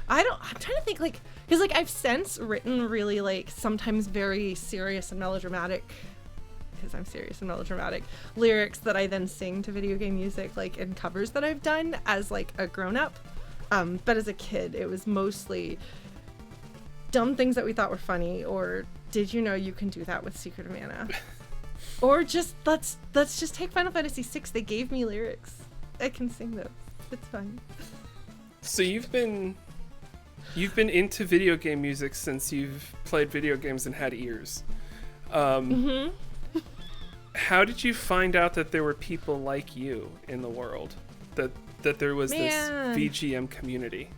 S2: I'm trying to think, like, because like I've since written really like sometimes very serious and melodramatic, because I'm serious and melodramatic, lyrics that I then sing to video game music, like in covers that I've done as like a grown-up. But as a kid, it was mostly dumb things that we thought were funny, or did you know you can do that with Secret of Mana? Or just let's just take Final Fantasy VI. They gave me lyrics. I can sing those. It's fine.
S3: So you've been into video game music since you've played video games and had ears. How did you find out that there were people like you in the world? That there was this VGM community?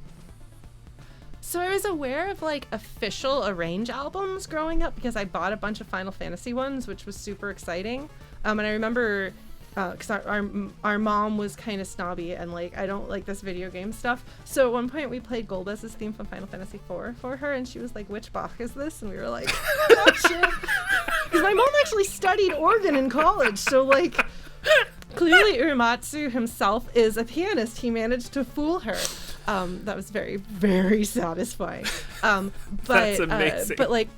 S2: So I was aware of like official Arrange albums growing up because I bought a bunch of Final Fantasy ones, which was super exciting. And I remember because our mom was kind of snobby and like, I don't like this video game stuff. So at one point we played Golbez's theme from Final Fantasy IV for her, and she was like, "Which Bach is this?" And we were like, "Oh shit," because my mom actually studied organ in college. So like, clearly Uematsu himself is a pianist. He managed to fool her. That was very, very satisfying. But
S3: That's amazing.
S2: But like,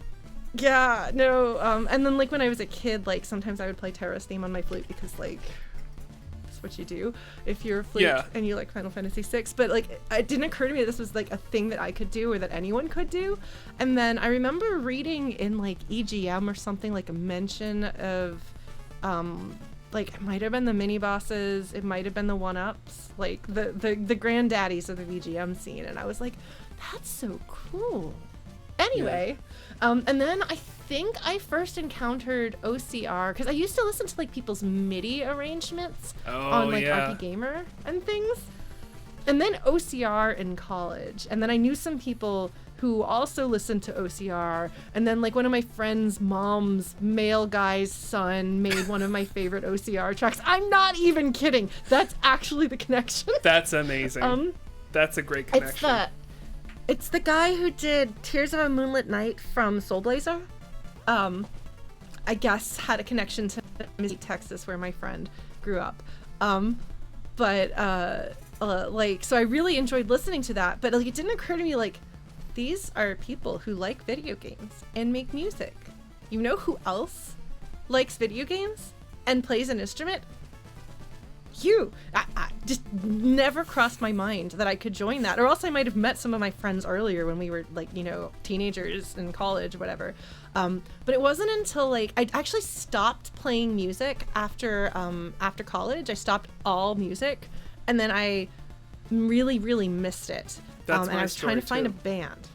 S2: yeah, no. And then like when I was a kid, like sometimes I would play Terra's theme on my flute because like that's what you do if you're a flute and you like Final Fantasy VI. But like it didn't occur to me that this was like a thing that I could do or that anyone could do. And then I remember reading in like EGM or something, like a mention of like it might have been the mini bosses, it might have been the one-ups, like the granddaddies of the VGM scene, and I was like, that's so cool. Anyway, and then I think I first encountered OCR because I used to listen to like people's MIDI arrangements on like RP Gamer and things, and then OCR in college, and then I knew some people who also listened to OCR, and then like one of my friend's mom's male guy's son made one of my favorite OCR tracks. I'm not even kidding. That's actually the connection.
S3: That's amazing. That's a great connection.
S2: It's the guy who did Tears of a Moonlit Night from Soul Blazer. I guess had a connection to Mesquite, Texas, where my friend grew up. Like, so I really enjoyed listening to that, but like it didn't occur to me like, these are people who like video games and make music. You know who else likes video games and plays an instrument? You. I just never crossed my mind that I could join that, or else I might have met some of my friends earlier when we were like, you know, teenagers in college or whatever. But it wasn't until like I actually stopped playing music after college. I stopped all music, and then I really, really missed it.
S3: That's
S2: and
S3: my
S2: I was trying to
S3: story,
S2: find a
S3: too.
S2: band.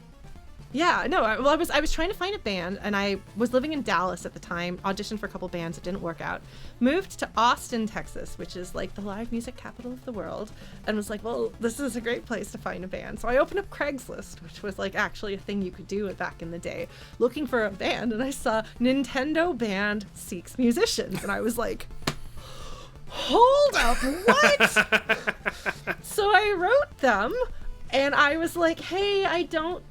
S2: Yeah, no, I was trying to find a band, and I was living in Dallas at the time, auditioned for a couple bands, it didn't work out. Moved to Austin, Texas, which is like the live music capital of the world, and was like, well, this is a great place to find a band. So I opened up Craigslist, which was like actually a thing you could do back in the day, looking for a band, and I saw Nintendo band seeks musicians, and I was like, hold up, what? So I wrote them, and I was like, hey, I don't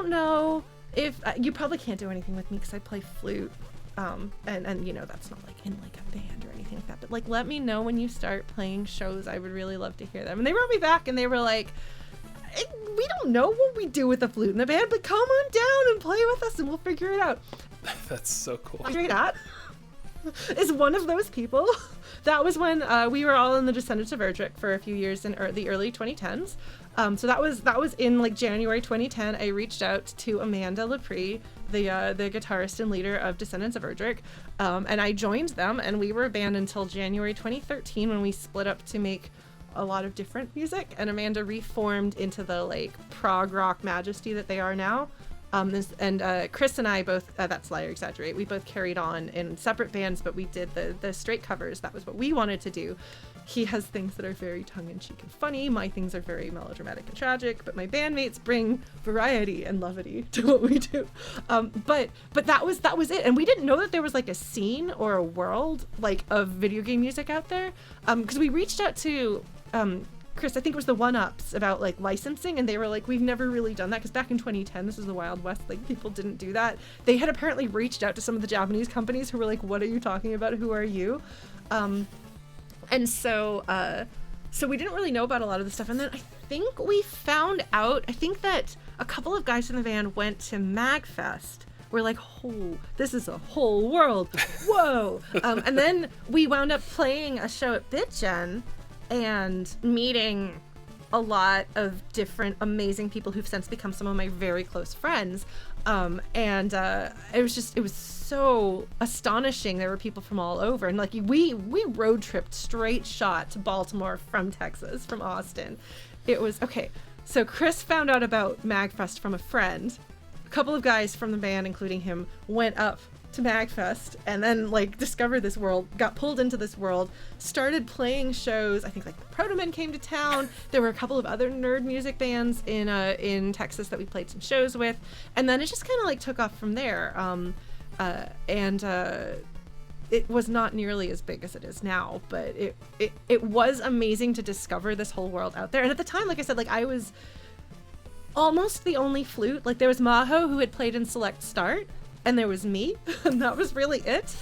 S2: know if you probably can't do anything with me because I play flute, and you know that's not like in like a band or anything like that. But like, let me know when you start playing shows. I would really love to hear them. And they wrote me back and they were like, we don't know what we do with the flute in the band, but come on down and play with us and we'll figure it out.
S3: That's so cool.
S2: Straight at is one of those people. That was when we were all in the Descendants of Erdrick for a few years in the early 2010s. So that was in like January 2010. I reached out to Amanda Lepre, the guitarist and leader of Descendants of Erdrick, and I joined them, and we were a band until January 2013 when we split up to make a lot of different music, and Amanda reformed into the like prog rock majesty that they are now. Chris and I both, that's Liar Exaggerate, we both carried on in separate bands, but we did the straight covers. That was what we wanted to do. He has things that are very tongue-in-cheek and funny. My things are very melodramatic and tragic, but my bandmates bring variety and levity to what we do. But that was it. And we didn't know that there was like a scene or a world like of video game music out there. Because we reached out to Chris, I think it was the One-Ups about like licensing, and they were like, we've never really done that because back in 2010, this is the Wild West, like people didn't do that. They had apparently reached out to some of the Japanese companies who were like, what are you talking about? Who are you? And so we didn't really know about a lot of the stuff. And then I think we found out, I think that a couple of guys in the band went to MagFest. We're like, oh, this is a whole world. Whoa. And then we wound up playing a show at BitGen and meeting a lot of different amazing people who've since become some of my very close friends. It was so astonishing. There were people from all over, and like we road tripped straight shot to Baltimore from Texas, from Austin. It was okay. So Chris found out about MagFest from a friend. A couple of guys from the band, including him, went up to MagFest and then like discovered this world, got pulled into this world, started playing shows. I think like the Protomen came to town. There were a couple of other nerd music bands in Texas that we played some shows with, and then it just kind of like took off from there. It was not nearly as big as it is now, but it was amazing to discover this whole world out there. And at the time, like I said, like I was almost the only flute. Like there was Maho, who had played in Select Start, and there was me, and that was really it.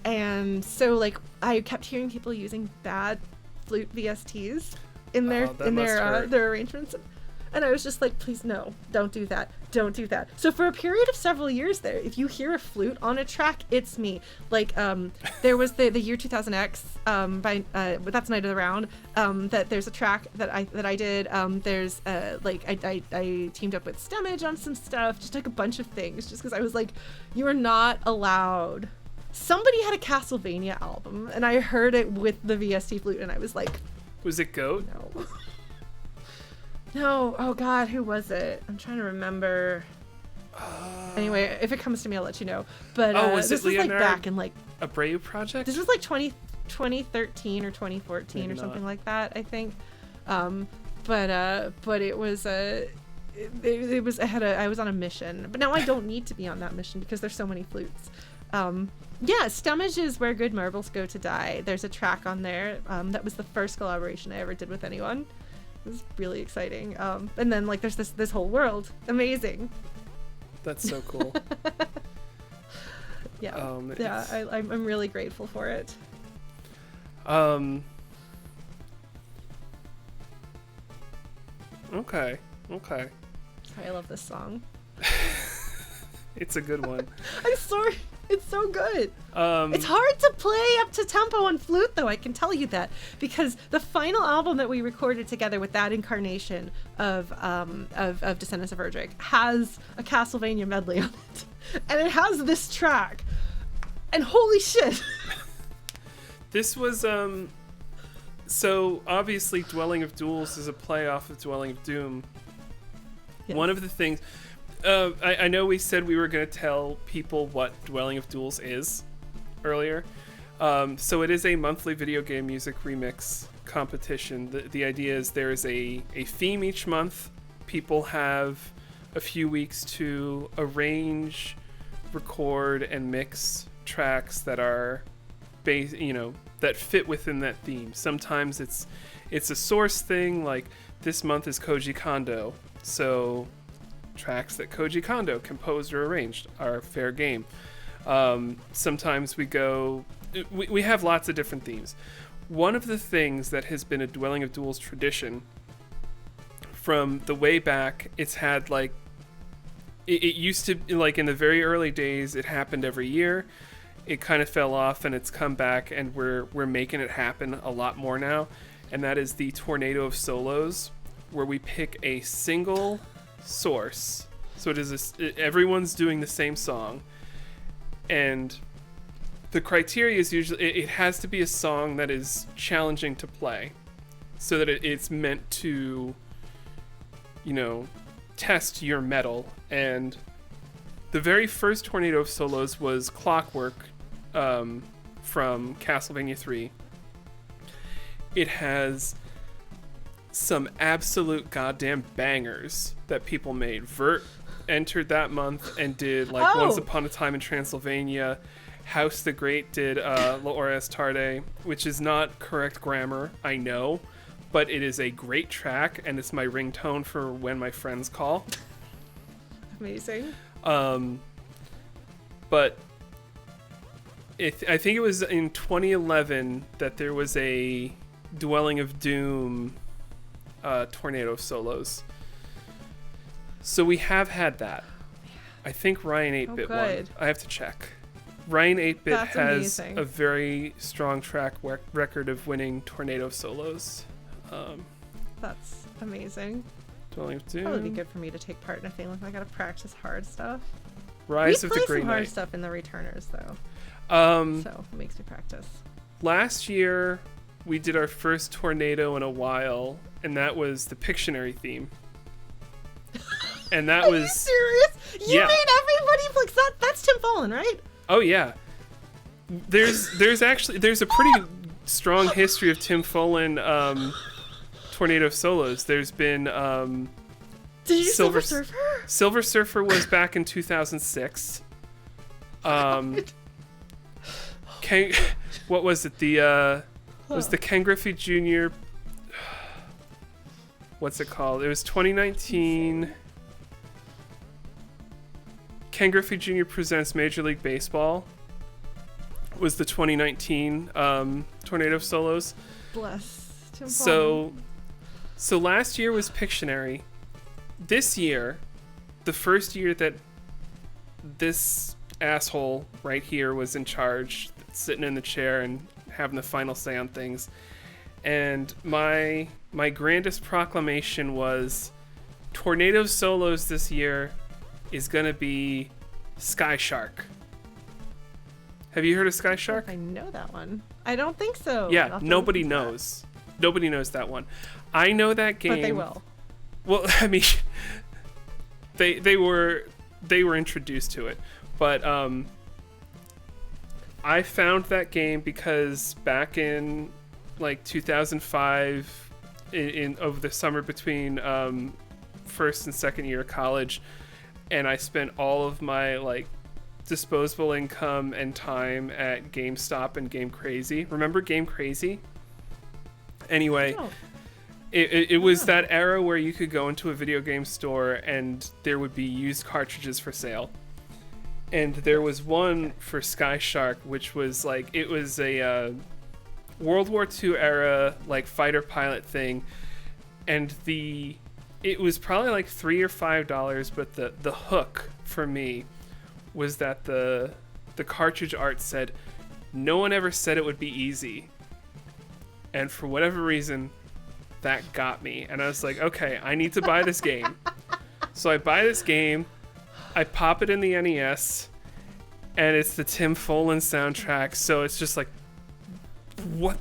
S2: And so like I kept hearing people using bad flute VSTs in their arrangements, and I was just like, please no, don't do that. So for a period of several years there, if you hear a flute on a track, it's me. Like there was the Year 2000X by that's Night of the Round, that there's a track that I did. There's like I teamed up with Stemage on some stuff, just like a bunch of things, just because I was like, you are not allowed. Somebody had a Castlevania album, and I heard it with the VST flute, and I was like,
S3: was it Goat?
S2: no. No, oh god, who was it? I'm trying to remember. Anyway, if it comes to me, I'll let you know. But
S3: was
S2: this
S3: it
S2: was like
S3: Leonard
S2: back in like
S3: Abreu project?
S2: this was like 2013 or 2014
S3: Maybe
S2: or something
S3: not.
S2: like that, I think. But it was it was I was on a mission, but now I don't need to be on that mission because there's so many flutes. Yeah, Stemage is Where Good Marbles Go to Die. There's a track on there that was the first collaboration I ever did with anyone. It was really exciting. And then like there's this whole world. Amazing.
S3: That's so cool.
S2: Yeah.
S3: It's-
S2: I'm really grateful for it.
S3: Okay.
S2: Sorry, I love this song.
S3: It's a good one.
S2: I'm sorry. It's so good.
S3: Um,
S2: It's hard to play up to tempo on flute, though, I can tell you that, because the final album that we recorded together with that incarnation of Descendants of Erdrick has a Castlevania medley on it, and it has this track, and holy shit!
S3: This was So obviously, Dwelling of Duels is a play off of Dwelling of Doom.
S2: Yes.
S3: One of the things, I know we said we were going to tell people what Dwelling of Duels is earlier. So it is a monthly video game music remix competition. The idea is there is a theme each month. People have a few weeks to arrange, record, and mix tracks that are that fit within that theme. Sometimes it's a source thing, like this month is Koji Kondo, so tracks that Koji Kondo composed or arranged are fair game. Sometimes we have lots of different themes. One of the things that has been a Dwelling of Duels tradition from the way back, it's had like it used to, like in the very early days, it happened every year. It kind of fell off, and it's come back, and we're making it happen a lot more now. And that is the Tornado of Solos, where we pick a single source. So it is everyone's doing the same song, and the criteria is usually it has to be a song that is challenging to play, so that it's meant to, test your mettle. And the very first Tornado of Solos was Clockwork from Castlevania 3. It has some absolute goddamn bangers that people made. Vert entered that month and did like Once Upon a Time in Transylvania. House the Great did L'Ores Tarde, which is not correct grammar, I know, but it is a great track, and it's my ringtone for when my friends call.
S2: Amazing.
S3: But I think it was in 2011 that there was a Dwelling of Doom Tornado of Solos. So we have had that. I think Ryan 8-Bit won. I have to check. Ryan 8-Bit
S2: That's
S3: has
S2: amazing.
S3: a very strong track record of winning Tornado Solos.
S2: That's amazing.
S3: Dwelling of Doom.
S2: Probably be good for me to take part in a thing like I gotta practice hard stuff.
S3: Rise
S2: we
S3: of
S2: play
S3: the Grey
S2: some hard
S3: Knight.
S2: stuff in the returners though, so it makes me practice.
S3: Last year we did our first tornado in a while, and that was the Pictionary theme. And that
S2: Are
S3: was
S2: you serious? You
S3: yeah.
S2: made everybody like that. That's Tim Fallen, right?
S3: Oh yeah. There's a pretty strong history of Tim Follin Tornado Solos. There's been
S2: Did you do Silver Surfer?
S3: Silver Surfer was back in 2006. What was it? It was the Ken Griffey Jr. What's it called? It was 2019. Ken Griffey Jr. Presents Major League Baseball was the 2019 Tornado Solos.
S2: Bless Tim Fallen.
S3: So last year was Pictionary. This year, the first year that this asshole right here was in charge, sitting in the chair and having the final say on things, and my grandest proclamation was Tornado Solos this year is gonna be Sky Shark. Have you heard of Sky Shark?
S2: I know that one. I don't think so.
S3: Yeah, nobody knows. Nobody knows that one. I know that game.
S2: But they will.
S3: Well, I mean, they were introduced to it, but I found that game because back in like 2005, in over the summer between first and second year of college, and I spent all of my like disposable income and time at GameStop and Game Crazy. Remember Game Crazy? Anyway, it was that era where you could go into a video game store and there would be used cartridges for sale. And there was one for Sky Shark, which was like, it was a World War II era like fighter pilot thing, and it was probably like $3 or $5, but the hook for me was that the cartridge art said, "No one ever said it would be easy," and for whatever reason, that got me, and I was like, okay, I need to buy this game. So I buy this game, I pop it in the NES, and it's the Tim Follin soundtrack, so it's just like, what?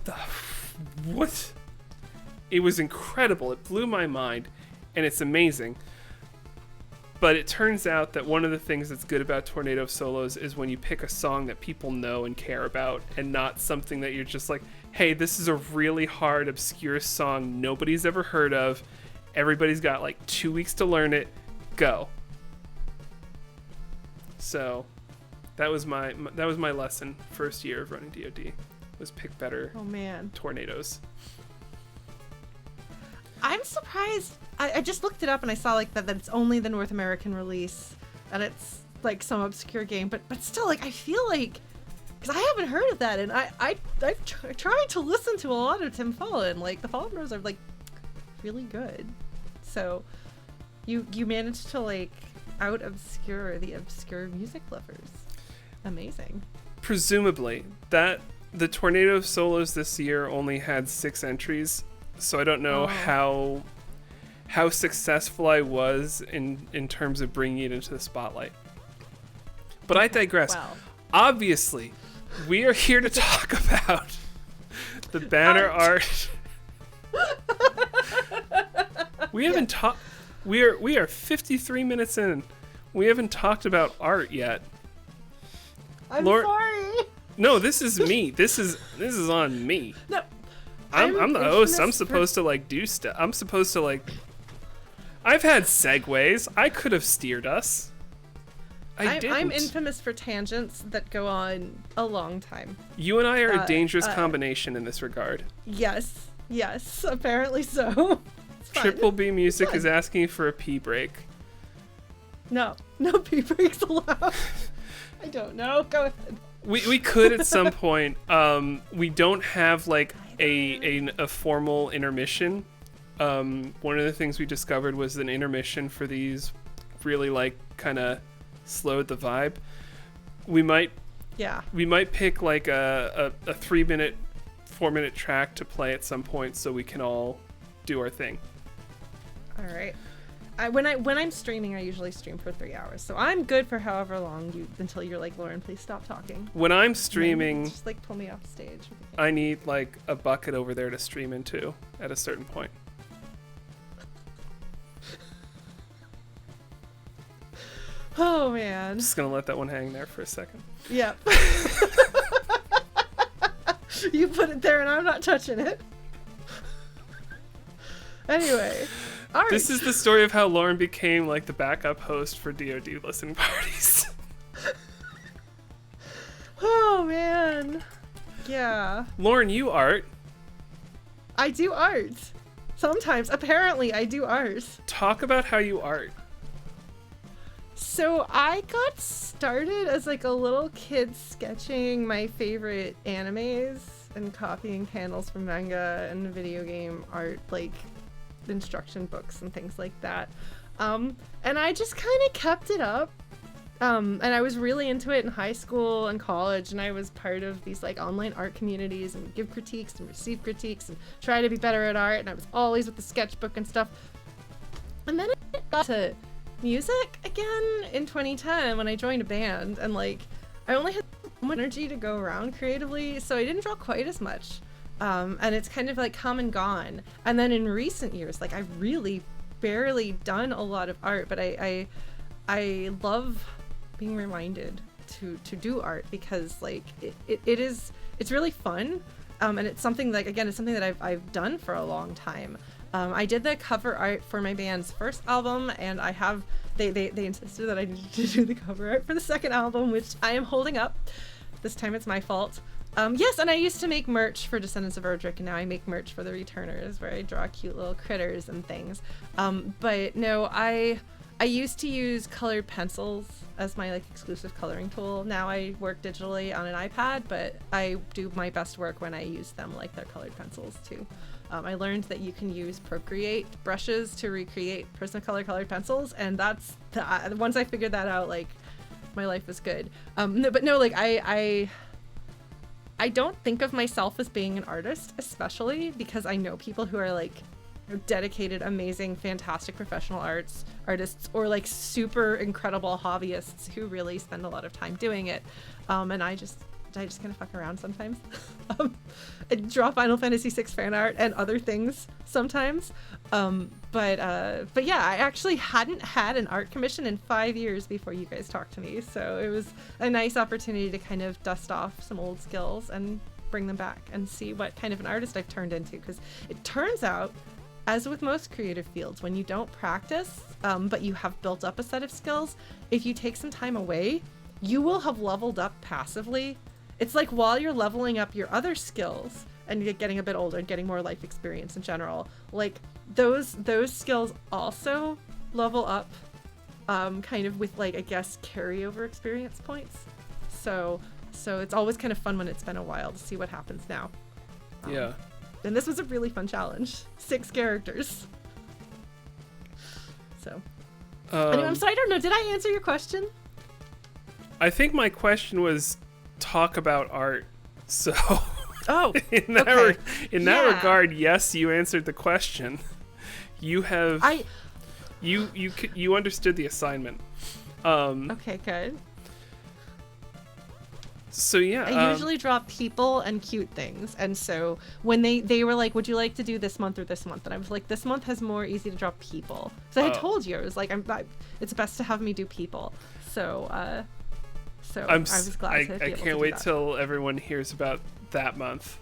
S3: It was incredible. It blew my mind, and it's amazing. But it turns out that one of the things that's good about Tornado Solos is when you pick a song that people know and care about, and not something that you're just like, hey, this is a really hard, obscure song nobody's ever heard of. Everybody's got like 2 weeks to learn it. Go. So that was my lesson first year of running DoD, was pick better tornadoes.
S2: I'm surprised. I just looked it up and I saw like that it's only the North American release, and it's like some obscure game, but still, like, I feel like, because I haven't heard of that, and I've tried to listen to a lot of Tim Fallen. Like, the Fallen Bros are like really good. So you managed to like out obscure the obscure music lovers. Amazing.
S3: Presumably that the Tornado Solos this year only had 6 entries, so I don't know how successful I was in terms of bringing it into the spotlight. But I digress.
S2: Wow.
S3: Obviously, we are here to talk about the banner art. We haven't talked. We are 53 minutes in. We haven't talked about art yet.
S2: I'm sorry.
S3: No, this is me. This is on me.
S2: No.
S3: I'm the host. I'm supposed to like do stuff. I'm supposed to like. I've had segues. I could have steered us.
S2: I'm infamous for tangents that go on a long time.
S3: You and I are a dangerous combination in this regard.
S2: Yes, apparently so.
S3: Triple B Music is asking for a pee break.
S2: No pee breaks allowed. I don't know. Go ahead.
S3: We could at some point. We don't have like a formal intermission. One of the things we discovered was an intermission for these really like kind of slowed the vibe. We might pick like a 3-minute, 4-minute track to play at some point so we can all do our thing.
S2: All right. When I'm streaming, I usually stream for 3 hours, so I'm good for however long until you're like, Lauren, please stop talking.
S3: When I'm streaming,
S2: just like pull me off stage.
S3: I need like a bucket over there to stream into at a certain point.
S2: Oh man.
S3: I'm just gonna let that one hang there for a second.
S2: Yep. You put it there and I'm not touching it. Anyway. All right.
S3: This is the story of how Lauren became like the backup host for DoD listening parties.
S2: Oh man. Yeah.
S3: Lauren, you art.
S2: I do art. Sometimes. Apparently I do art.
S3: Talk about how you art.
S2: So I got started as like a little kid sketching my favorite animes and copying panels from manga and video game art, like instruction books and things like that. And I just kind of kept it up. And I was really into it in high school and college, and I was part of these like online art communities and give critiques and receive critiques and try to be better at art, and I was always with the sketchbook and stuff. And then I got to music again in 2010 when I joined a band, and like I only had so much energy to go around creatively, so I didn't draw quite as much. And it's kind of like come and gone. And then in recent years, like I've really barely done a lot of art, but I love being reminded to do art because like it's really fun. And it's something like, again, it's something that I've done for a long time. I did the cover art for my band's first album, and I have they insisted that I needed to do the cover art for the second album, which I am holding up. This time it's my fault. Yes, and I used to make merch for Descendants of Erdrick, and now I make merch for the Returners, where I draw cute little critters and things. But no, I used to use colored pencils as my like exclusive coloring tool. Now I work digitally on an iPad, but I do my best work when I use them like they're colored pencils too. I learned that you can use Procreate brushes to recreate Prismacolor colored pencils, and that's once I figured that out, like my life was good. But no, like I don't think of myself as being an artist, especially because I know people who are like dedicated, amazing, fantastic professional artists, or like super incredible hobbyists who really spend a lot of time doing it. And I just I just kind of fuck around sometimes. I draw Final Fantasy VI fan art and other things sometimes. But yeah, I actually hadn't had an art commission in 5 years before you guys talked to me. So it was a nice opportunity to kind of dust off some old skills and bring them back and see what kind of an artist I've turned into. Because it turns out, as with most creative fields, when you don't practice, but you have built up a set of skills, if you take some time away, you will have leveled up passively. It's like while you're leveling up your other skills and you're getting a bit older and getting more life experience in general, like those skills also level up, kind of with, like, I guess, carryover experience points. So it's always kind of fun when it's been a while to see what happens now.
S3: Yeah.
S2: And this was a really fun challenge. 6 characters. So. Anyway, I'm sorry, I don't know. Did I answer your question?
S3: I think my question was talk about art. So
S2: Oh,
S3: in that regard, yes, you answered the question. You have you understood the assignment.
S2: Okay, good.
S3: So yeah,
S2: I usually draw people and cute things, and so when they were like, "Would you like to do this month or this month?" and I was like, "This month has more easy to draw people." So I had told you, I was like, "It's best to have me do people." So I was glad to be able
S3: I can't
S2: to
S3: wait
S2: do that.
S3: till everyone hears about that month.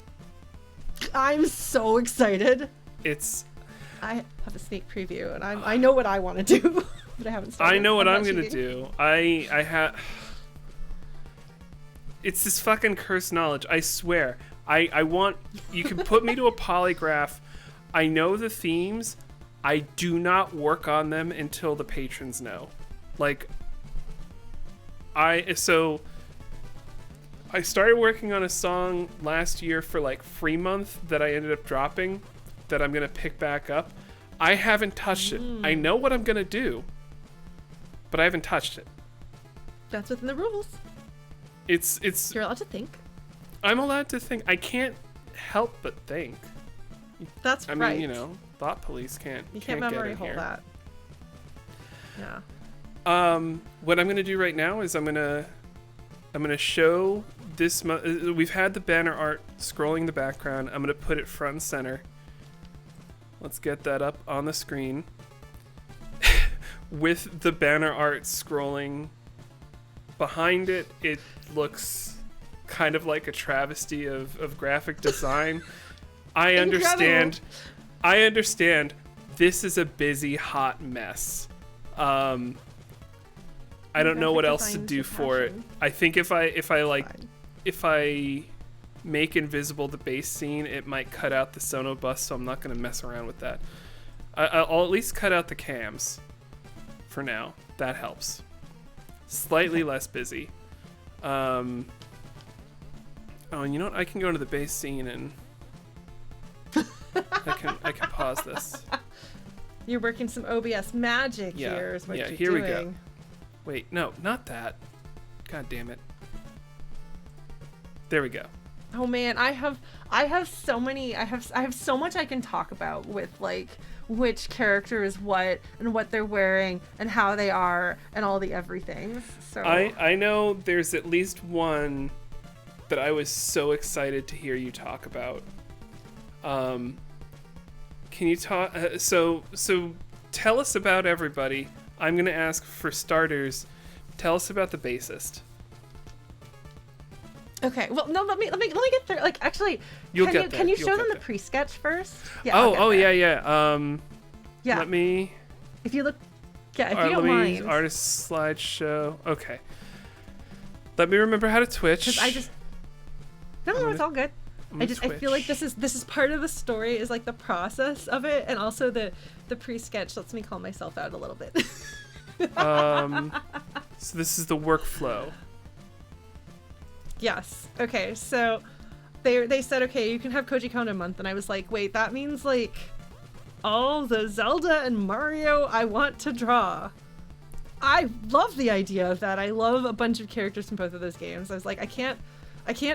S2: I'm so excited. I have a sneak preview, and I know what I want to do, but I haven't started.
S3: I know what I'm
S2: not
S3: gonna
S2: cheating.
S3: do. I have. It's this fucking cursed knowledge. I swear. I want. You can put me to a polygraph. I know the themes. I do not work on them until the patrons know. Like. I started working on a song last year for like free month that I ended up dropping, that I'm gonna pick back up. I haven't touched it. I know what I'm gonna do, but I haven't touched it.
S2: That's within the rules.
S3: It's
S2: You're allowed to think.
S3: I'm allowed to think. I can't help but think.
S2: That's
S3: I
S2: right.
S3: mean, thought police can't.
S2: You can't
S3: get
S2: memory
S3: in
S2: hold
S3: here.
S2: that. Yeah.
S3: What I'm gonna do right now is I'm gonna show this. We've had the banner art scrolling the background. I'm gonna put it front and center. Let's get that up on the screen. With the banner art scrolling behind it, it looks kind of like a travesty of graphic design. I understand. This is a busy, hot mess. I don't know what else to do for it. I think if I make invisible the base scene, it might cut out the sono bus, so I'm not going to mess around with that. I'll at least cut out the cams for now. That helps. Slightly less busy. Oh, and you know what? I can go into the base scene and I can pause this.
S2: You're working some OBS magic here is what you're
S3: here
S2: doing.
S3: we go. Wait, no, not that. God damn it. There we go.
S2: Oh man, I have so many. I have so much I can talk about with, like, which character is what and what they're wearing and how they are and all the everythings. So
S3: I know there's at least one that I was so excited to hear you talk about. Can you talk? So tell us about everybody. I'm gonna ask for starters. Tell us about the bassist.
S2: Okay. Well, no. Let me get through. Like, actually, can you show them the pre-sketch first? Yeah.
S3: Yeah.
S2: Yeah.
S3: Let me.
S2: If you look, if you don't mind.
S3: Artist slideshow. Okay. Let me remember how to Twitch.
S2: Because I just. No, it's all good. I feel like this is part of the story, is like the process of it, and also the pre-sketch lets me call myself out a little bit.
S3: So this is the workflow.
S2: Yes. Okay. So they said, okay, you can have Koji Kondo month, and I was like, wait, that means like all the Zelda and Mario I want to draw. I love the idea of that. I love a bunch of characters from both of those games. I was like, I can't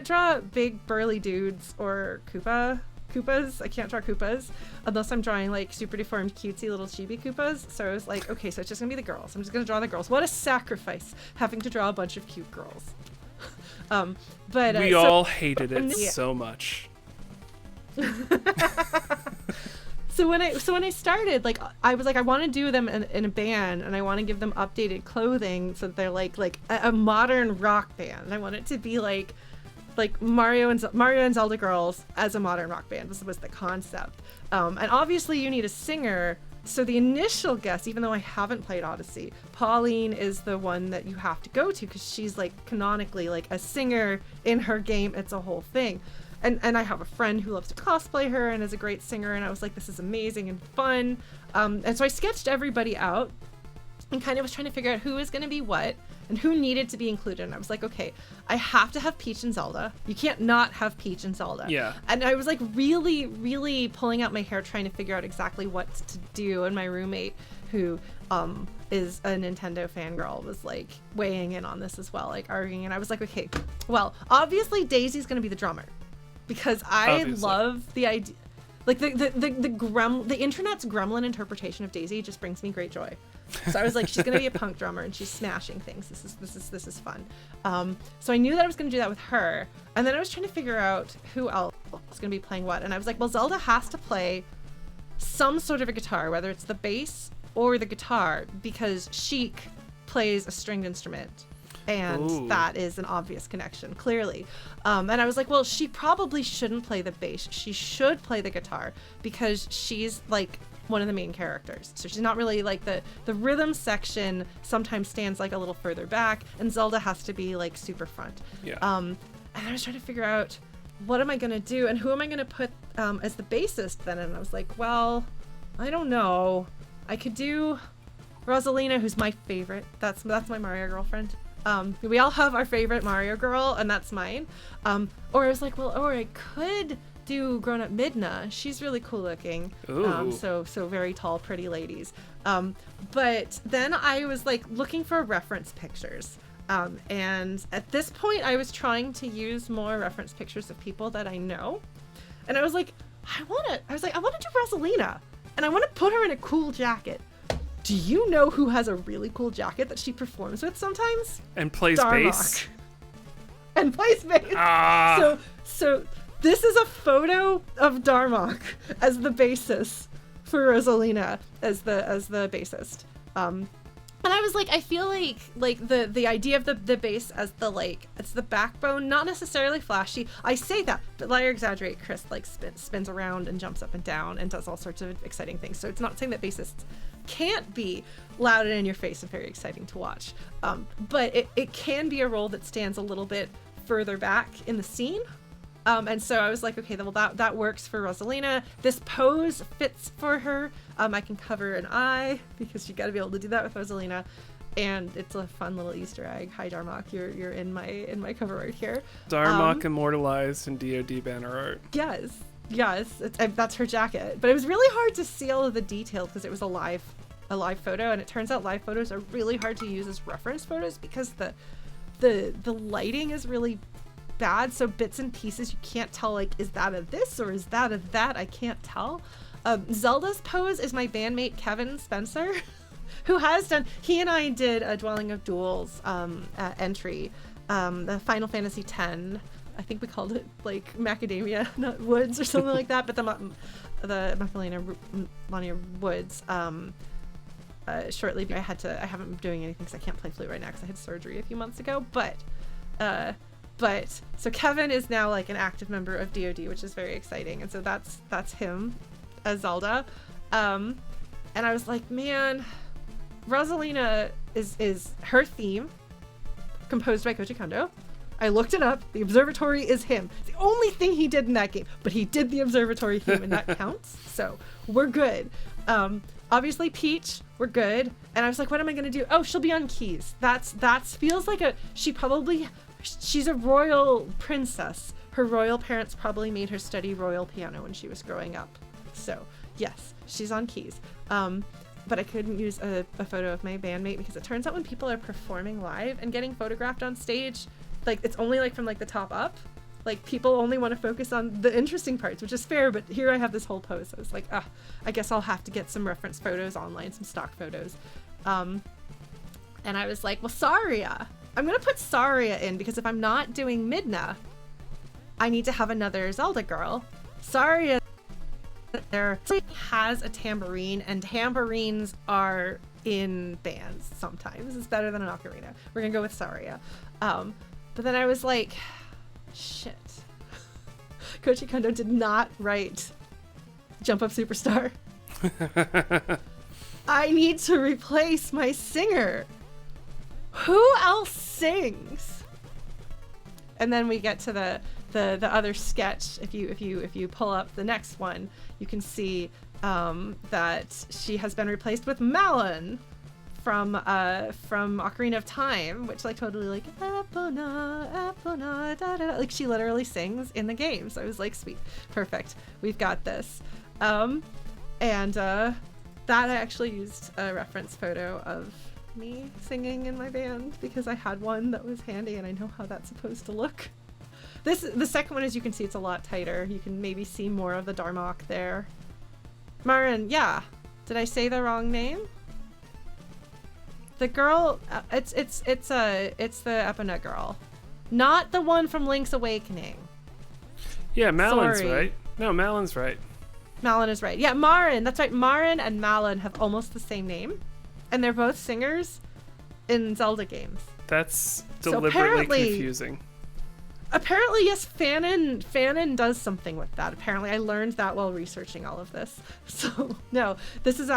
S2: draw big burly dudes or Koopas. I can't draw Koopas unless I'm drawing like super deformed cutesy little chibi Koopas. So I was like, okay, so it's just gonna be the girls. I'm just gonna draw the girls. What a sacrifice having to draw a bunch of cute girls. But
S3: we all hated it
S2: yeah.
S3: so much.
S2: So when I started, like, I was like, I want to do them in a band, and I want to give them updated clothing so that they're like a modern rock band. I want it to be like Mario and Zelda girls as a modern rock band. This was the concept. And obviously you need a singer. So the initial guess, even though I haven't played Odyssey, Pauline is the one that you have to go to because she's like canonically like a singer in her game. It's a whole thing. And I have a friend who loves to cosplay her and is a great singer, and I was like, this is amazing and fun. And so I sketched everybody out and kind of was trying to figure out who is going to be what and who needed to be included. And I was like, okay, I have to have Peach and Zelda. You can't not have Peach and Zelda.
S3: Yeah.
S2: And I was like really, really pulling out my hair trying to figure out exactly what to do. And my roommate, who is a Nintendo fangirl, was like weighing in on this as well, like arguing. And I was like, okay, well, obviously Daisy's going to be the drummer. Because I love the idea, like the internet's gremlin interpretation of Daisy just brings me great joy. So I was like, she's gonna be a punk drummer and she's smashing things. This is fun. So I knew that I was gonna do that with her, and then I was trying to figure out who else was gonna be playing what, and I was like, well, Zelda has to play some sort of a guitar, whether it's the bass or the guitar, because Sheik plays a stringed instrument. And
S3: Ooh.
S2: That is an obvious connection, clearly. And I was like, well, she probably shouldn't play the bass. She should play the guitar because she's like one of the main characters. So she's not really like the rhythm section sometimes stands like a little further back, and Zelda has to be like super front.
S3: Yeah.
S2: And I was trying to figure out what am I going to do and who am I going to put as the bassist then? And I was like, well, I don't know. I could do Rosalina, who's my favorite. That's my Mario girlfriend. We all have our favorite Mario girl, and that's mine. Or I was like, well, or I could do grown-up Midna. She's really cool looking. So very tall, pretty ladies. But then I was like looking for reference pictures. And at this point, I was trying to use more reference pictures of people that I know. And I was like, I want to do Rosalina, and I want to put her in a cool jacket. Do you know who has a really cool jacket that she performs with sometimes?
S3: And plays
S2: Darmok.
S3: bass.
S2: And plays bass.
S3: Ah.
S2: So this is a photo of Darmok as the bassist for Rosalina as the bassist. And I was like, I feel like the idea of the bass as the like it's the backbone, not necessarily flashy. I say that, but I exaggerate. Chris like spins around and jumps up and down and does all sorts of exciting things. So it's not saying that bassists can't be loud and in your face and very exciting to watch, but it can be a role that stands a little bit further back in the scene. And so I was like, okay, well that works for Rosalina. This pose fits for her. I can cover an eye because you got to be able to do that with Rosalina, and it's a fun little Easter egg. Hi Darmok, you're in my cover art here.
S3: Darmok immortalized in DoD banner art.
S2: Yes, that's her jacket. But it was really hard to see all of the details because it was a live photo, and it turns out live photos are really hard to use as reference photos because the lighting is really bad, so bits and pieces you can't tell, like, is that of this or is that of that? I can't tell. Zelda's pose is my bandmate Kevin Spencer, who he and I did a Dwelling of Duels entry, the Final Fantasy X. I think we called it like Macadamia Nut Woods or something like that, but the Macadamia Woods. Shortly, I haven't been doing anything because I can't play flute right now because I had surgery a few months ago. But so Kevin is now like an active member of DoD, which is very exciting, and so that's him as Zelda. And I was like, man, Rosalina is her theme, composed by Koji Kondo. I looked it up. The observatory is him. It's the only thing he did in that game, but he did the observatory theme, and that counts. So we're good. Obviously Peach, we're good. And I was like, what am I gonna do? Oh, she'll be on keys. That feels like she's a royal princess. Her royal parents probably made her study royal piano when she was growing up. So yes, she's on keys. But I couldn't use a photo of my bandmate because it turns out when people are performing live and getting photographed on stage, like it's only like from like the top up. Like people only want to focus on the interesting parts, which is fair, but here I have this whole pose. So I was like, I guess I'll have to get some reference photos online, some stock photos. And I was like, well, Saria, I'm gonna put Saria in because if I'm not doing Midna, I need to have another Zelda girl. Saria there has a tambourine, and tambourines are in bands sometimes. It's better than an ocarina. We're gonna go with Saria. But then I was like, shit. Koji Kondo did not write Jump Up Superstar. I need to replace my singer. Who else sings? And then we get to the other sketch. If you pull up the next one, you can see that she has been replaced with Malon from Ocarina of Time, which like totally like Epona, Epona, da, da, da. Like she literally sings in the game. So I was like, sweet, perfect, we've got this. That I actually used a reference photo of me singing in my band because I had one that was handy and I know how that's supposed to look. The second one, as you can see, it's a lot tighter. You can maybe see more of the Darmok there. Marin, yeah. Did I say the wrong name? The girl, it's the Epona girl, not the one from Link's Awakening.
S3: Yeah, Malon's
S2: Sorry.
S3: right. No, Malon's right.
S2: Malon is right. Yeah, Marin. That's right. Marin and Malon have almost the same name, and they're both singers in Zelda games.
S3: That's
S2: So
S3: deliberately confusing.
S2: Apparently, yes, Fanon does something with that. Apparently, I learned that while researching all of this. So, no, this is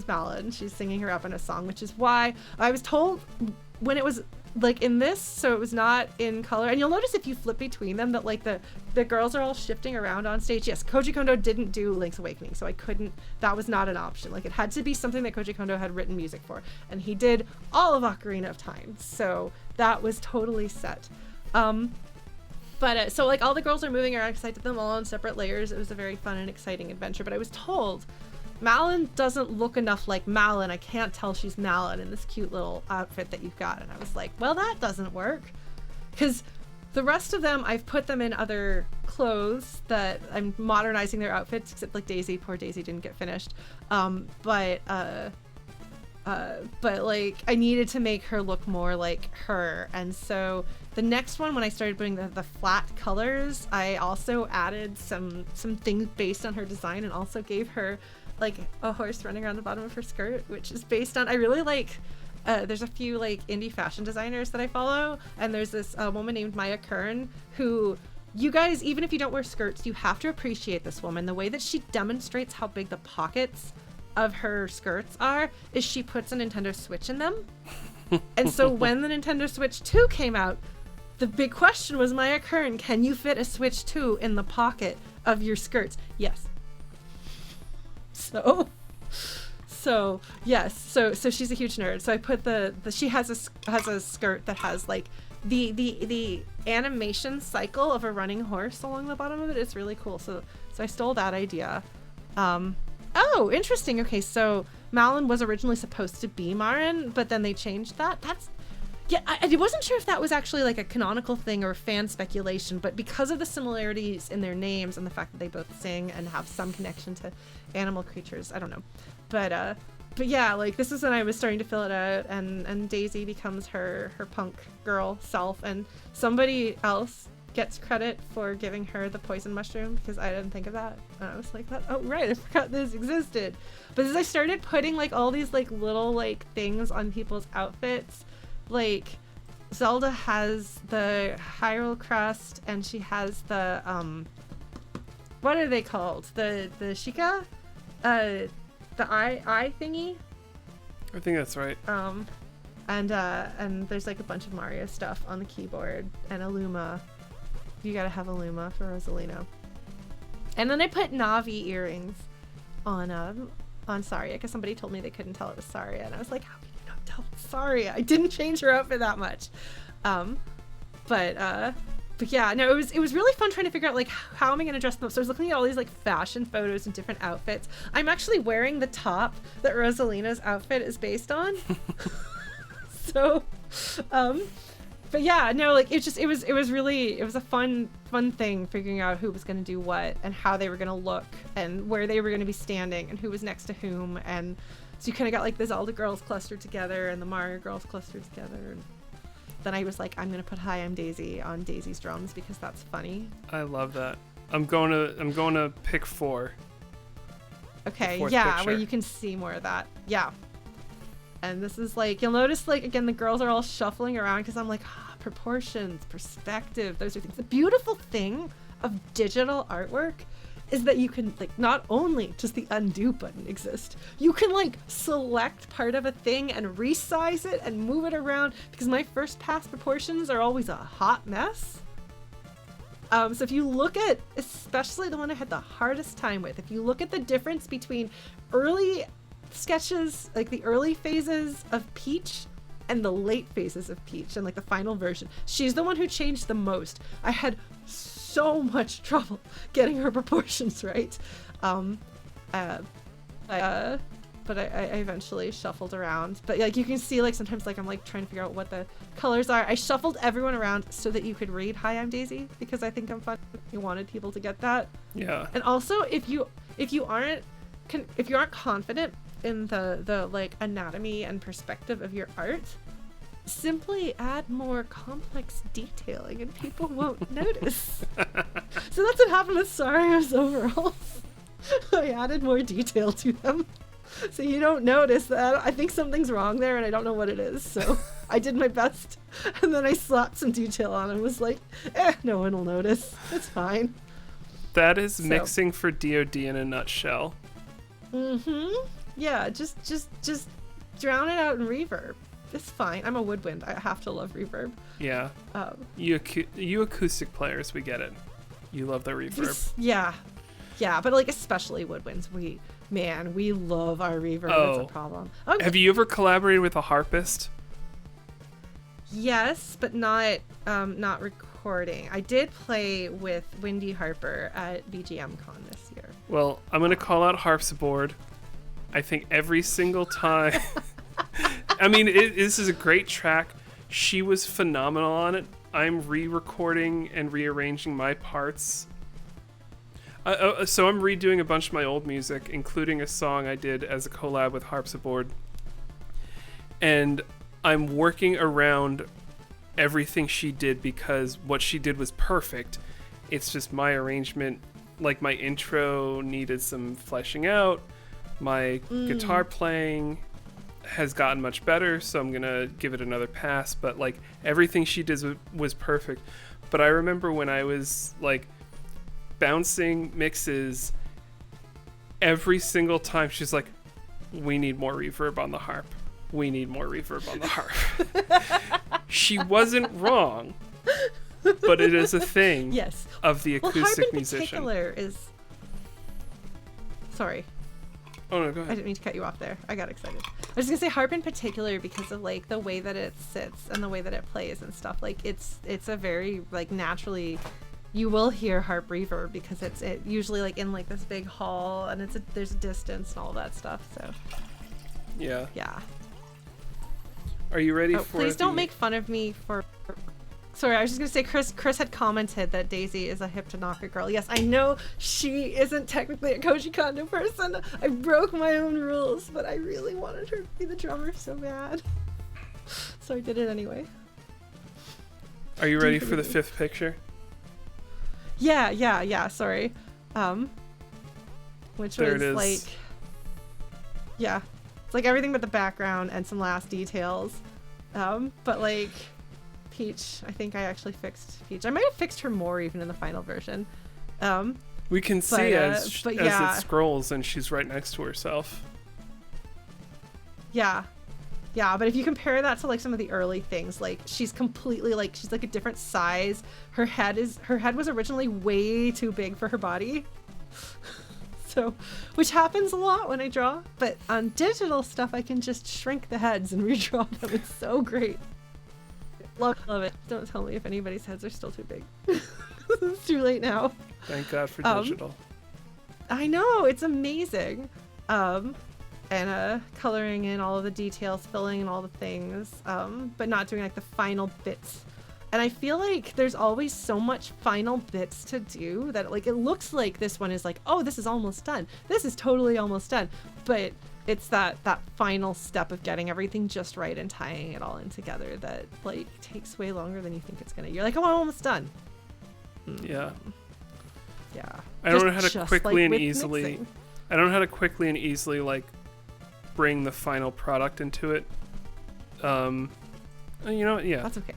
S2: Malon. She's singing her Epona song, which is why I was told when it was like in this, so it was not in color. And you'll notice if you flip between them that like the girls are all shifting around on stage. Yes, Koji Kondo didn't do Link's Awakening, so that was not an option. Like it had to be something that Koji Kondo had written music for. And he did all of Ocarina of Time. So that was totally set. But so like all the girls are moving around because I did them all on separate layers. It was a very fun and exciting adventure. But I was told Malon doesn't look enough like Malon. I can't tell she's Malon in this cute little outfit that you've got. And I was like, well, that doesn't work. Because the rest of them, I've put them in other clothes that I'm modernizing their outfits, except like Daisy. Poor Daisy didn't get finished. But like I needed to make her look more like her. And so the next one, when I started putting the flat colors, I also added some things based on her design and also gave her like a horse running around the bottom of her skirt, which is based on, I really like, there's a few like indie fashion designers that I follow, and there's this woman named Maya Kern who, you guys, even if you don't wear skirts, you have to appreciate this woman. The way that she demonstrates how big the pockets of her skirts are is she puts a Nintendo Switch in them. And so when the Nintendo Switch 2 came out, the big question was, Maya Kern, can you fit a Switch 2 in the pocket of your skirts? Yes. So yes, so she's a huge nerd. So I put she has a skirt that has like the animation cycle of a running horse along the bottom of it. It's really cool. So I stole that idea. Oh, interesting. Okay, so Malon was originally supposed to be Marin, but then they changed that. I wasn't sure if that was actually like a canonical thing or fan speculation, but because of the similarities in their names and the fact that they both sing and have some connection to animal creatures, I don't know. But yeah, like this is when I was starting to fill it out, and Daisy becomes her punk girl self, and somebody else gets credit for giving her the poison mushroom because I didn't think of that. And I was like, oh right, I forgot this existed. But as I started putting like all these like little like things on people's outfits, like Zelda has the Hyrule crest, and she has the what are they called? The Sheikah? The eye thingy?
S3: I think that's right.
S2: And there's like a bunch of Mario stuff on the keyboard, and a Luma. You gotta have a Luma for Rosalina. And then I put Navi earrings on Saria because somebody told me they couldn't tell it was Saria, and I was like, how can you not tell it's Saria? I didn't change her outfit that much. But yeah, no, it was really fun trying to figure out like how am I gonna dress them up. So I was looking at all these like fashion photos and different outfits. I'm actually wearing the top that Rosalina's outfit is based on. So, but yeah, no, like it was a fun thing figuring out who was gonna do what and how they were gonna look and where they were gonna be standing and who was next to whom. And so you kind of got like the Zelda girls clustered together and the Mario girls clustered together. And then I was like, I'm gonna put Hi, I'm Daisy on Daisy's drums because that's funny.
S3: I love that. I'm going to pick 4.
S2: Okay,
S3: fourth
S2: yeah,
S3: picture.
S2: where you can see more of that. Yeah. And this is like, you'll notice like, again, the girls are all shuffling around because I'm like, proportions, perspective, those are things. The beautiful thing of digital artwork is that you can like, not only does the undo button exist, you can like select part of a thing and resize it and move it around, because my first pass proportions are always a hot mess. So if you look at, especially the one I had the hardest time with, if you look at the difference between early sketches, like the early phases of Peach and the late phases of Peach and like the final version, she's the one who changed the most. I had so much trouble getting her proportions right. But I eventually shuffled around. But like you can see, like sometimes like I'm like trying to figure out what the colors are. I shuffled everyone around so that you could read Hi, I'm Daisy, because I think I'm fun. You wanted people to get that.
S3: Yeah.
S2: And also if you aren't confident in the like anatomy and perspective of your art, simply add more complex detailing and people won't notice. So that's what happened with Sario's overalls. I added more detail to them. So you don't notice that. I think something's wrong there and I don't know what it is. So I did my best. And then I slapped some detail on and was like, no one will notice. It's fine.
S3: That is mixing for DoD in a nutshell.
S2: Mm-hmm. Yeah, just drown it out in reverb. It's fine. I'm a woodwind. I have to love reverb.
S3: Yeah. You acoustic players, we get it. You love the reverb.
S2: Yeah, but like especially woodwinds, we love our reverb.
S3: Oh.
S2: That's a problem. Okay.
S3: Have you ever collaborated with a harpist?
S2: Yes, but not recording. I did play with Wendy Harper at BGM Con this year.
S3: Well, I'm going to call out Harpsiboard. I think every single time. I mean, this is a great track. She was phenomenal on it. I'm re-recording and rearranging my parts. So I'm redoing a bunch of my old music, including a song I did as a collab with Harpsiboard. And I'm working around everything she did because what she did was perfect. It's just my arrangement, like my intro needed some fleshing out. My guitar playing has gotten much better, so I'm gonna give it another pass. But like everything she did was perfect. But I remember when I was like bouncing mixes, every single time she's like, we need more reverb on the harp. We need more reverb on the harp. She wasn't wrong, but it is a thing.
S2: Yes.
S3: Of the acoustic
S2: harp in
S3: musician.
S2: Particular is. Sorry.
S3: Oh no, go ahead.
S2: I didn't mean to cut you off there. I got excited. I was gonna say harp in particular because of like the way that it sits and the way that it plays and stuff. Like it's a very like naturally, you will hear harp reverb because it's usually like in like this big hall and there's a distance and all that stuff. So
S3: Yeah.
S2: yeah.
S3: Are you ready for?
S2: Please don't make fun of me for. Sorry, I was just gonna say Chris had commented that Daisy is a hip to knocker girl. Yes, I know she isn't technically a Koji Kondo person. I broke my own rules, but I really wanted her to be the drummer so bad. So I did it anyway.
S3: Are you ready for the 5th picture?
S2: Yeah, sorry. Which
S3: there
S2: was
S3: it is.
S2: like, yeah, it's like everything but the background and some last details. But like Peach, I think I actually fixed Peach. I might have fixed her more even in the final version.
S3: We can see as
S2: yeah.
S3: it scrolls and she's right next to herself.
S2: Yeah, but if you compare that to like some of the early things, like she's completely like she's like a different size. Her head was originally way too big for her body. So, which happens a lot when I draw, but on digital stuff I can just shrink the heads and redraw them. It's so great. Love it. Don't tell me if anybody's heads are still too big. It's too late now.
S3: Thank God for digital.
S2: I know, it's amazing. And coloring in all of the details, filling in all the things, but not doing like the final bits. And I feel like there's always so much final bits to do that like it looks like this one is like, oh, this is almost done. This is totally almost done. But it's that final step of getting everything just right and tying it all in together that like takes way longer than you think it's gonna. You're like, oh, I'm almost done.
S3: Yeah.
S2: Yeah.
S3: I don't know how to
S2: Just
S3: quickly
S2: like
S3: and
S2: with
S3: easily.
S2: mixing.
S3: I don't know how to quickly and easily like bring the final product into it. You know what? Yeah.
S2: That's okay.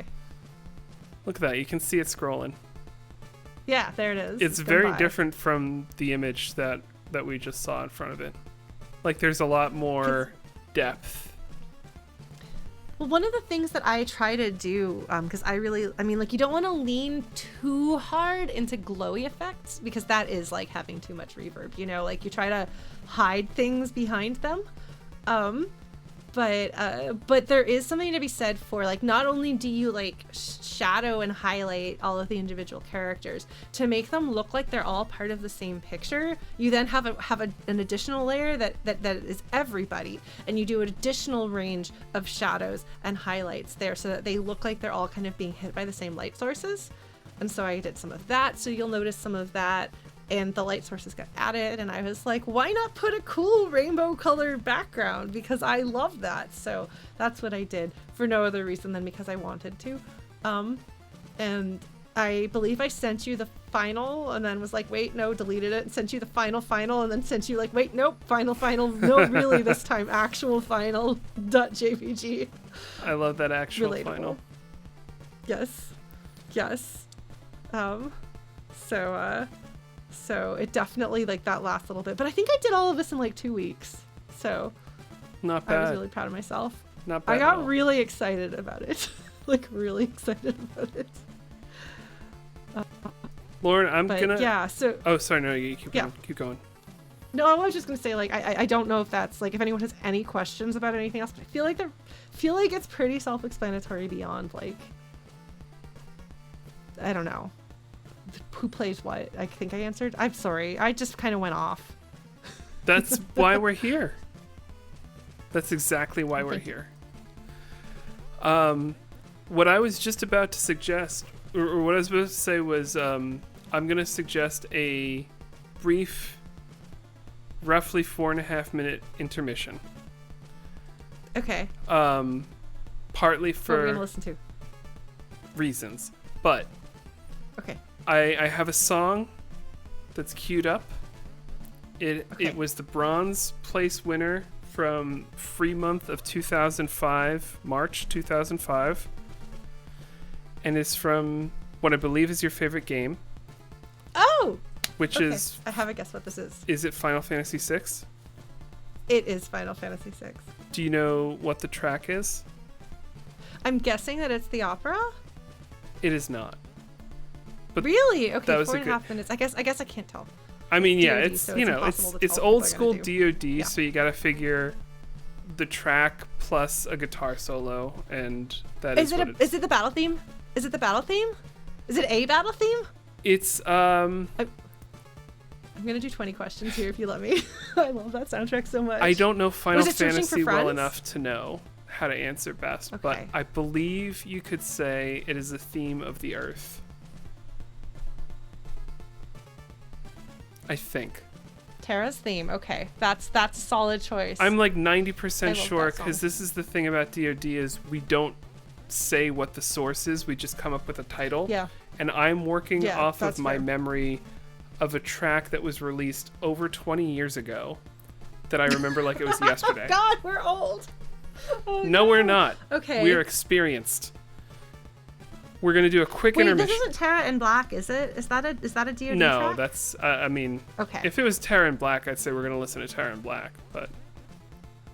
S3: Look at that. You can see it scrolling.
S2: Yeah, there it is.
S3: It's
S2: gone
S3: very
S2: by.
S3: different from the image that we just saw in front of it. Like there's a lot more depth.
S2: Well, one of the things that I try to do, because I mean, like, you don't want to lean too hard into glowy effects because that is like having too much reverb, you know, like you try to hide things behind them. But there is something to be said for like, not only do you like shadow and highlight all of the individual characters to make them look like they're all part of the same picture, you then have an additional layer that is everybody, and you do an additional range of shadows and highlights there so that they look like they're all kind of being hit by the same light sources. And so I did some of that, so you'll notice some of that. And the light sources got added, and I was like, why not put a cool rainbow color background? Because I love that. So that's what I did for no other reason than because I wanted to. And I believe I sent you the final and then was like, wait, no, deleted it, and sent you the final and then sent you like, wait, nope, final, no, really this time, actual final .jpg.
S3: I love that actual
S2: Relatable.
S3: final.
S2: Yes. So it definitely, like, that last little bit. But I think I did all of this in like 2 weeks. So
S3: Not
S2: I was
S3: bad.
S2: really proud of myself.
S3: Not bad.
S2: I
S3: at
S2: got
S3: all.
S2: really excited about it. Like, really excited about it.
S3: Lauren, I'm
S2: But
S3: gonna.
S2: yeah, so
S3: Oh, sorry. No, you keep
S2: Yeah.
S3: going. Keep going.
S2: no, I was just gonna say, like, I don't know if that's like, if anyone has any questions about anything else, but I feel like it's pretty self-explanatory beyond like, I don't know, who plays what. I think I answered. I'm sorry, I just kind of went off.
S3: That's why we're here. That's exactly why we're
S2: Thank you.
S3: here. What I was just about to suggest, or what I was about to say was, I'm going to suggest a brief, roughly 4.5 minute intermission.
S2: Okay,
S3: Partly
S2: what are we gonna
S3: for
S2: listen to?
S3: reasons, but
S2: Okay.
S3: I have a song that's queued up.
S2: Okay.
S3: It was the bronze place winner from Free Month of 2005, March 2005. And it's from what I believe is your favorite game,
S2: Oh!
S3: which
S2: Okay.
S3: is
S2: I have a guess what this is.
S3: it Final Fantasy VI?
S2: It is Final Fantasy VI.
S3: Do you know what the track is?
S2: I'm guessing that it's the opera?
S3: It is not. But
S2: Really? Okay,
S3: that was a
S2: 4.5 minutes. I guess I can't tell.
S3: I mean, yeah,
S2: DoD,
S3: it's,
S2: so
S3: you
S2: it's
S3: know,
S2: impossible to
S3: it's
S2: tell
S3: old
S2: what
S3: school
S2: they're
S3: DoD,
S2: Yeah.
S3: so you gotta figure the track plus a guitar solo, and that is what
S2: Is it the battle theme? Is it the battle theme? Is it a battle theme?
S3: it's
S2: I'm gonna do 20 questions here if you let me. I love that soundtrack so much.
S3: I don't know Final
S2: Was it Searching for
S3: Fantasy well
S2: Friends?
S3: enough to know how to answer best, but
S2: Okay.
S3: I believe you could say it is the theme of the Earth. I think.
S2: Terra's theme. Okay, that's a solid choice.
S3: I'm like
S2: I
S3: 90%
S2: love
S3: sure,
S2: that song.
S3: because this is the thing about DoD is we don't say what the source is, we just come up with a title.
S2: Yeah.
S3: And I'm working
S2: Yeah,
S3: off of
S2: that's
S3: my
S2: fair.
S3: memory of a track that was released over 20 years ago that I remember like it was yesterday.
S2: God, we're old. Oh,
S3: No, we're not.
S2: Okay.
S3: We are experienced. We're gonna do a quick
S2: Wait,
S3: intermission.
S2: this isn't Terra in Black, is it? Is that a DoD
S3: No,
S2: track?
S3: that's. I mean,
S2: Okay.
S3: if it was Terra in Black, I'd say we're gonna listen to Terra in Black. But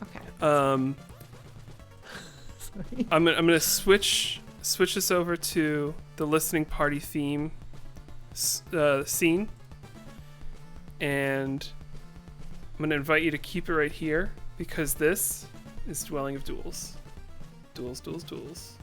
S2: Okay.
S3: um,
S2: Sorry.
S3: I'm gonna switch this over to the listening party theme scene, and I'm gonna invite you to keep it right here because this is Dwelling of Duels. Duels, duels, duels.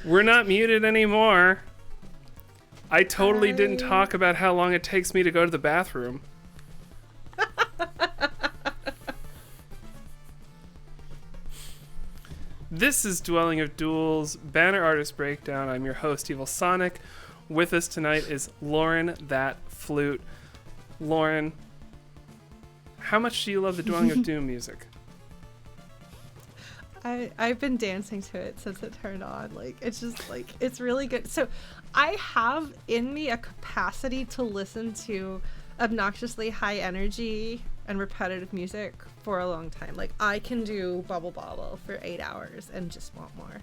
S3: We're not muted anymore. I totally didn't talk about how long it takes me to go to the bathroom. This is Dwelling of Duels, Banner Artist Breakdown. I'm your host, Evil Sonic. With us tonight is LaurenTheFlute. Lauren, how much do you love the Dwelling of Doom music?
S2: I've been dancing to it since it turned on. Like, it's just, like, it's really good. So I have in me a capacity to listen to obnoxiously high energy and repetitive music for a long time. Like, I can do Bubble Bobble for 8 hours and just want more.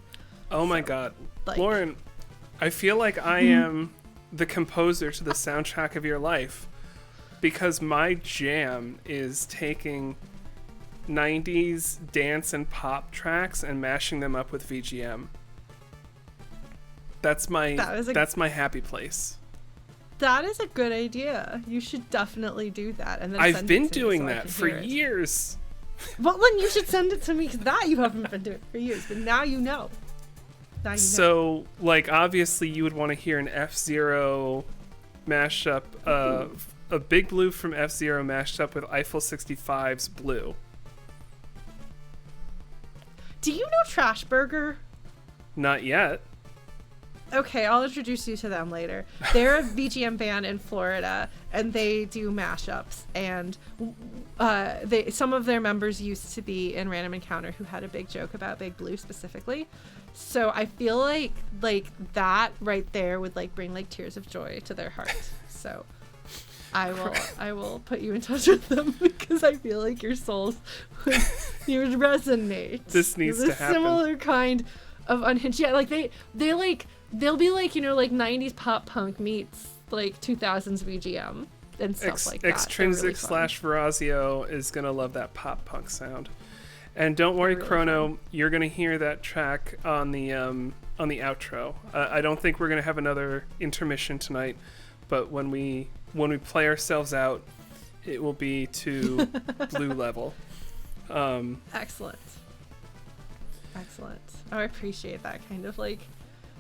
S3: Oh my god.
S2: Like,
S3: Lauren, I feel like I am the composer to the soundtrack of your life, because my jam is taking 90s dance and pop tracks and mashing them up with VGM. That's my happy place.
S2: That is a good idea. You should definitely do that. And then
S3: I've been doing that for years.
S2: Well, then you should send it to me, because that you haven't been doing for years. But now you know.
S3: So, like, obviously you would want to hear an F-Zero mashup of a Big Blue from F-Zero mashed up with Eiffel 65's Blue.
S2: Do you know Trash Burger?
S3: Not yet.
S2: Okay, I'll introduce you to them later. They're a VGM band in Florida, and they do mashups. And some of their members used to be in Random Encounter, who had a big joke about Big Blue specifically. So I feel like that right there would like bring like tears of joy to their heart. So I will put you in touch with them, because I feel like your souls would resonate.
S3: This needs to happen.
S2: Similar kind of unhinged. Yeah, like they'll be like, you know, like 90s pop punk meets like 2000s VGM and stuff like that.
S3: Extrinsic / Verazio is gonna love that pop punk sound. And don't worry, really Chrono, fun. You're gonna hear that track on the outro. I don't think we're gonna have another intermission tonight, but when we play ourselves out, it will be to Blue level.
S2: Excellent. Oh, I appreciate that kind of like,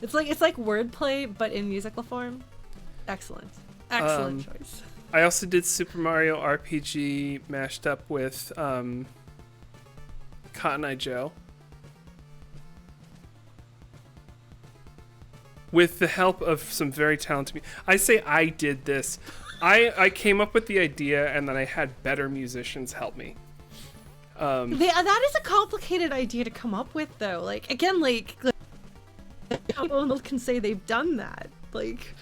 S2: it's like wordplay but in musical form. Excellent choice.
S3: I also did Super Mario RPG mashed up with Cotton Eye Joe, with the help of some very talented I say I did this. I came up with the idea, and then I had better musicians help me.
S2: That is a complicated idea to come up with, though. Like, again, like people can say they've done that. Like,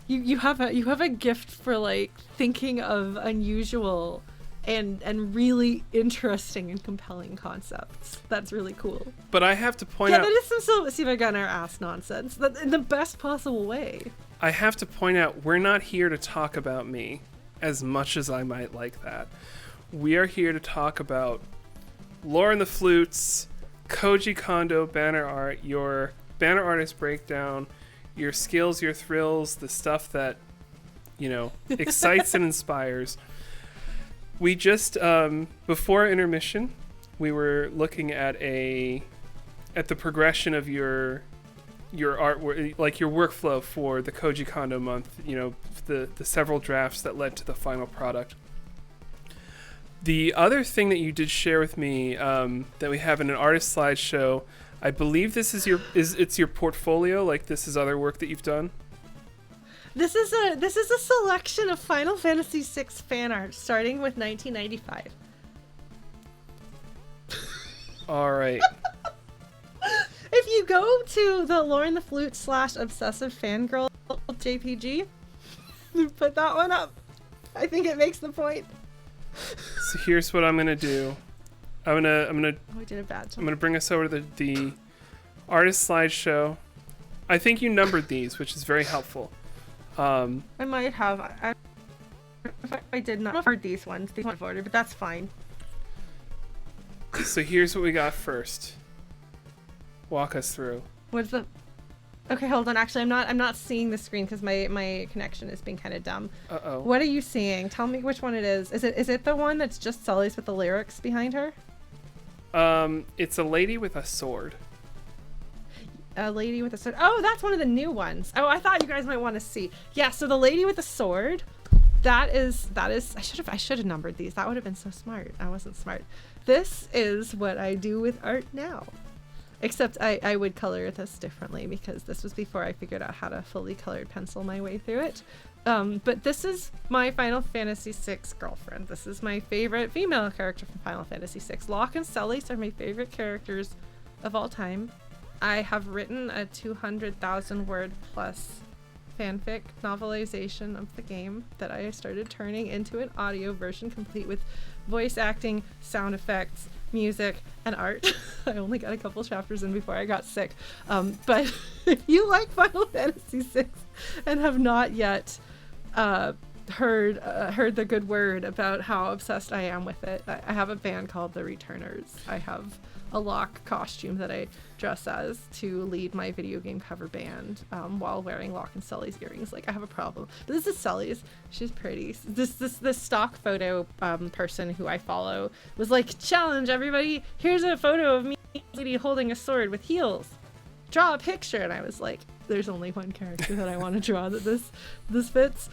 S2: you have a gift for like thinking of unusual and really interesting and compelling concepts. That's really cool.
S3: But I have to point out...
S2: Yeah, that is some see if I got our ass nonsense. That in the best possible way.
S3: I have to point out, we're not here to talk about me, as much as I might like that. We are here to talk about LaurenTheFlute's Koji Kondo banner art, your banner artist breakdown, your skills, your thrills, the stuff that, you know, excites and inspires. We just, before intermission, we were looking at the progression of your art, like your workflow for the Koji Kondo month, you know, the several drafts that led to the final product. The other thing that you did share with me, that we have in an artist slideshow, I believe this is it's your portfolio, like this is other work that you've done?
S2: This is a selection of Final Fantasy VI fan art starting with 1995.
S3: All right.
S2: If you go to the LaurenTheFlute / obsessive fangirl JPG, put that one up. I think it makes the point.
S3: So here's what I'm gonna do. I'm gonna.
S2: Oh, I did a bad job.
S3: I'm gonna bring us over to the artist slideshow. I think you numbered these, which is very helpful.
S2: I might have. I did not number these ones. These ones ordered, but that's fine.
S3: So here's what we got first. Walk us through.
S2: What's the? Okay, hold on. Actually, I'm not seeing the screen because my connection is being kind of dumb.
S3: Uh-oh.
S2: What are you seeing? Tell me which one it is. Is it the one that's just Sully's with the lyrics behind her?
S3: It's a lady with a sword.
S2: a lady with a sword. Oh, that's one of the new ones. Oh, I thought you guys might want to see. Yeah, so the lady with the sword, that is I should have numbered these. That would have been so smart. I wasn't smart. This is what I do with art now. Except I would color this differently because this was before I figured out how to fully colored pencil my way through it. But this is my Final Fantasy VI girlfriend. This is my favorite female character from Final Fantasy VI. Locke and Celes are my favorite characters of all time. I have written a 200,000 word plus fanfic novelization of the game that I started turning into an audio version complete with voice acting, sound effects, music, and art. I only got a couple chapters in before I got sick. But if you like Final Fantasy VI and have not yet heard the good word about how obsessed I am with it, I have a band called The Returners. I have a Locke costume that I dress as to lead my video game cover band while wearing Locke and Sully's earrings. Like, I have a problem. But this is Sully's. She's pretty. This stock photo person who I follow was like, challenge everybody. Here's a photo of me lady holding a sword with heels. Draw a picture. And I was like, there's only one character that I want to draw that this fits.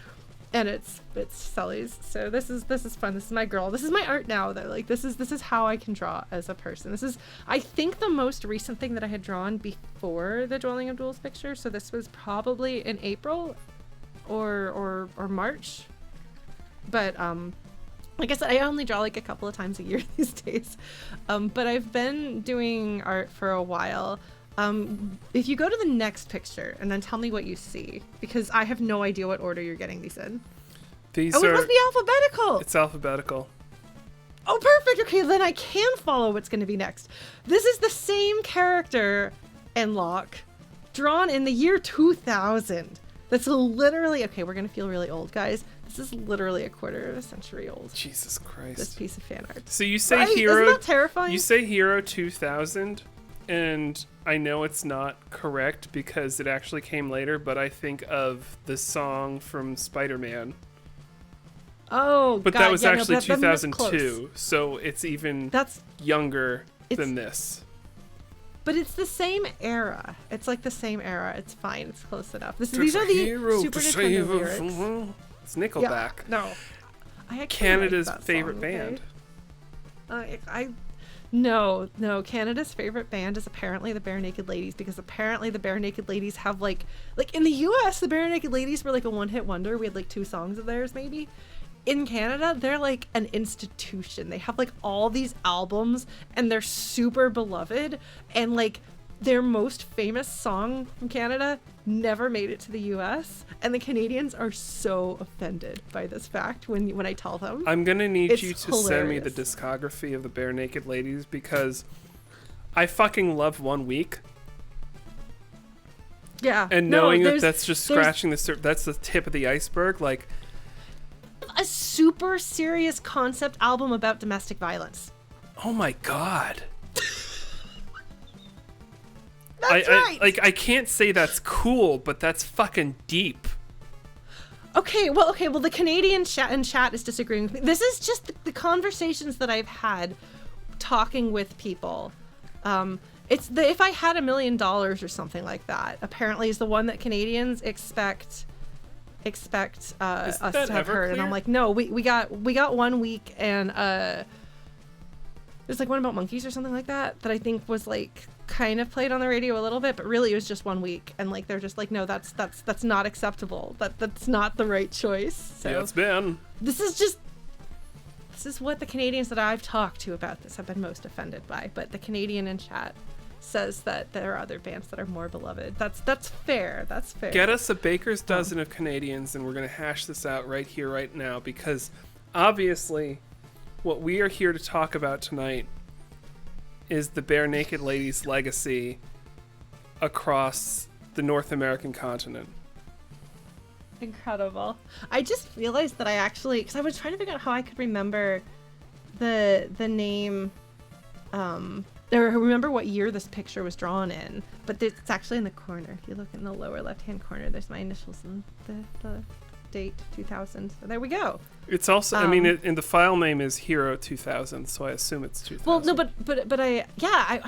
S2: And it's Sully's. So this is fun. This is my girl. This is my art now though. Like this is how I can draw as a person. This is, I think, the most recent thing that I had drawn before the Dwelling of Duels picture. So this was probably in April or March. But like I said, I only draw like a couple of times a year these days. But I've been doing art for a while. If you go to the next picture and then tell me what you see, because I have no idea what order you're getting these in.
S3: It
S2: must be alphabetical.
S3: It's alphabetical.
S2: Oh, perfect. Okay, then I can follow what's going to be next. This is the same character in Locke, drawn in the year 2000. That's literally, okay, we're going to feel really old, guys. This is literally a quarter of a century old.
S3: Jesus Christ.
S2: This piece of fan art.
S3: So you say
S2: right?
S3: Hero.
S2: Isn't that terrifying?
S3: You say Hero 2000, and I know it's not correct because it actually came later, but I think of the song from Spider-Man.
S2: Oh,
S3: but
S2: God,
S3: that was
S2: yeah,
S3: actually
S2: no, that's
S3: 2002, so it's even younger than this.
S2: But it's the same era. It's like the same era. It's fine. It's close enough. These are the Super Nintendo lyrics.
S3: It's Nickelback.
S2: Yeah, no. I actually
S3: Canada's
S2: like that
S3: favorite
S2: song,
S3: band.
S2: Okay? No. Canada's favorite band is apparently the Bare Naked Ladies, because apparently the Bare Naked Ladies have like in the US, the Bare Naked Ladies were like a one-hit wonder. We had like 2 songs of theirs maybe. In Canada, they're like an institution. They have like all these albums and they're super beloved, and like their most famous song from Canada never made it to the US, and the Canadians are so offended by this fact when I tell them.
S3: I'm gonna need
S2: it's
S3: you to
S2: hilarious.
S3: send me the discography of the Bare Naked Ladies, because I fucking love 1 Week.
S2: Yeah.
S3: And knowing that that's just scratching that's the tip of the iceberg, like
S2: a super serious concept album about domestic violence.
S3: oh my God.
S2: That's right.
S3: I can't say that's cool, but that's fucking deep.
S2: Okay, well, the Canadian chat is disagreeing with me. This is just the conversations that I've had talking with people. It's the If I Had $1 Million or something like that, apparently is the one that Canadians expect us to have heard. And I'm like, no, we got 1 week, and there's like one about monkeys or something like that I think was like kind of played on the radio a little bit, but really it was just 1 week, and like they're just like, no, that's not acceptable. That's not the right choice. So
S3: Yeah, it's been.
S2: this is what the Canadians that I've talked to about this have been most offended by. But the Canadian in chat says that there are other bands that are more beloved. That's fair. That's fair.
S3: Get us a baker's dozen of Canadians, and we're going to hash this out right here, right now, because obviously what we are here to talk about tonight is the Bare Naked Ladies' legacy across the North American continent.
S2: Incredible. I just realized that I actually, because I was trying to figure out how I could remember the name, or remember what year this picture was drawn in, but it's actually in the corner. If you look in the lower left-hand corner, there's my initials and the date 2000. So there we go.
S3: It's also, I mean, in the file name is Hero 2000, so I assume it's 2000.
S2: Well, no, but I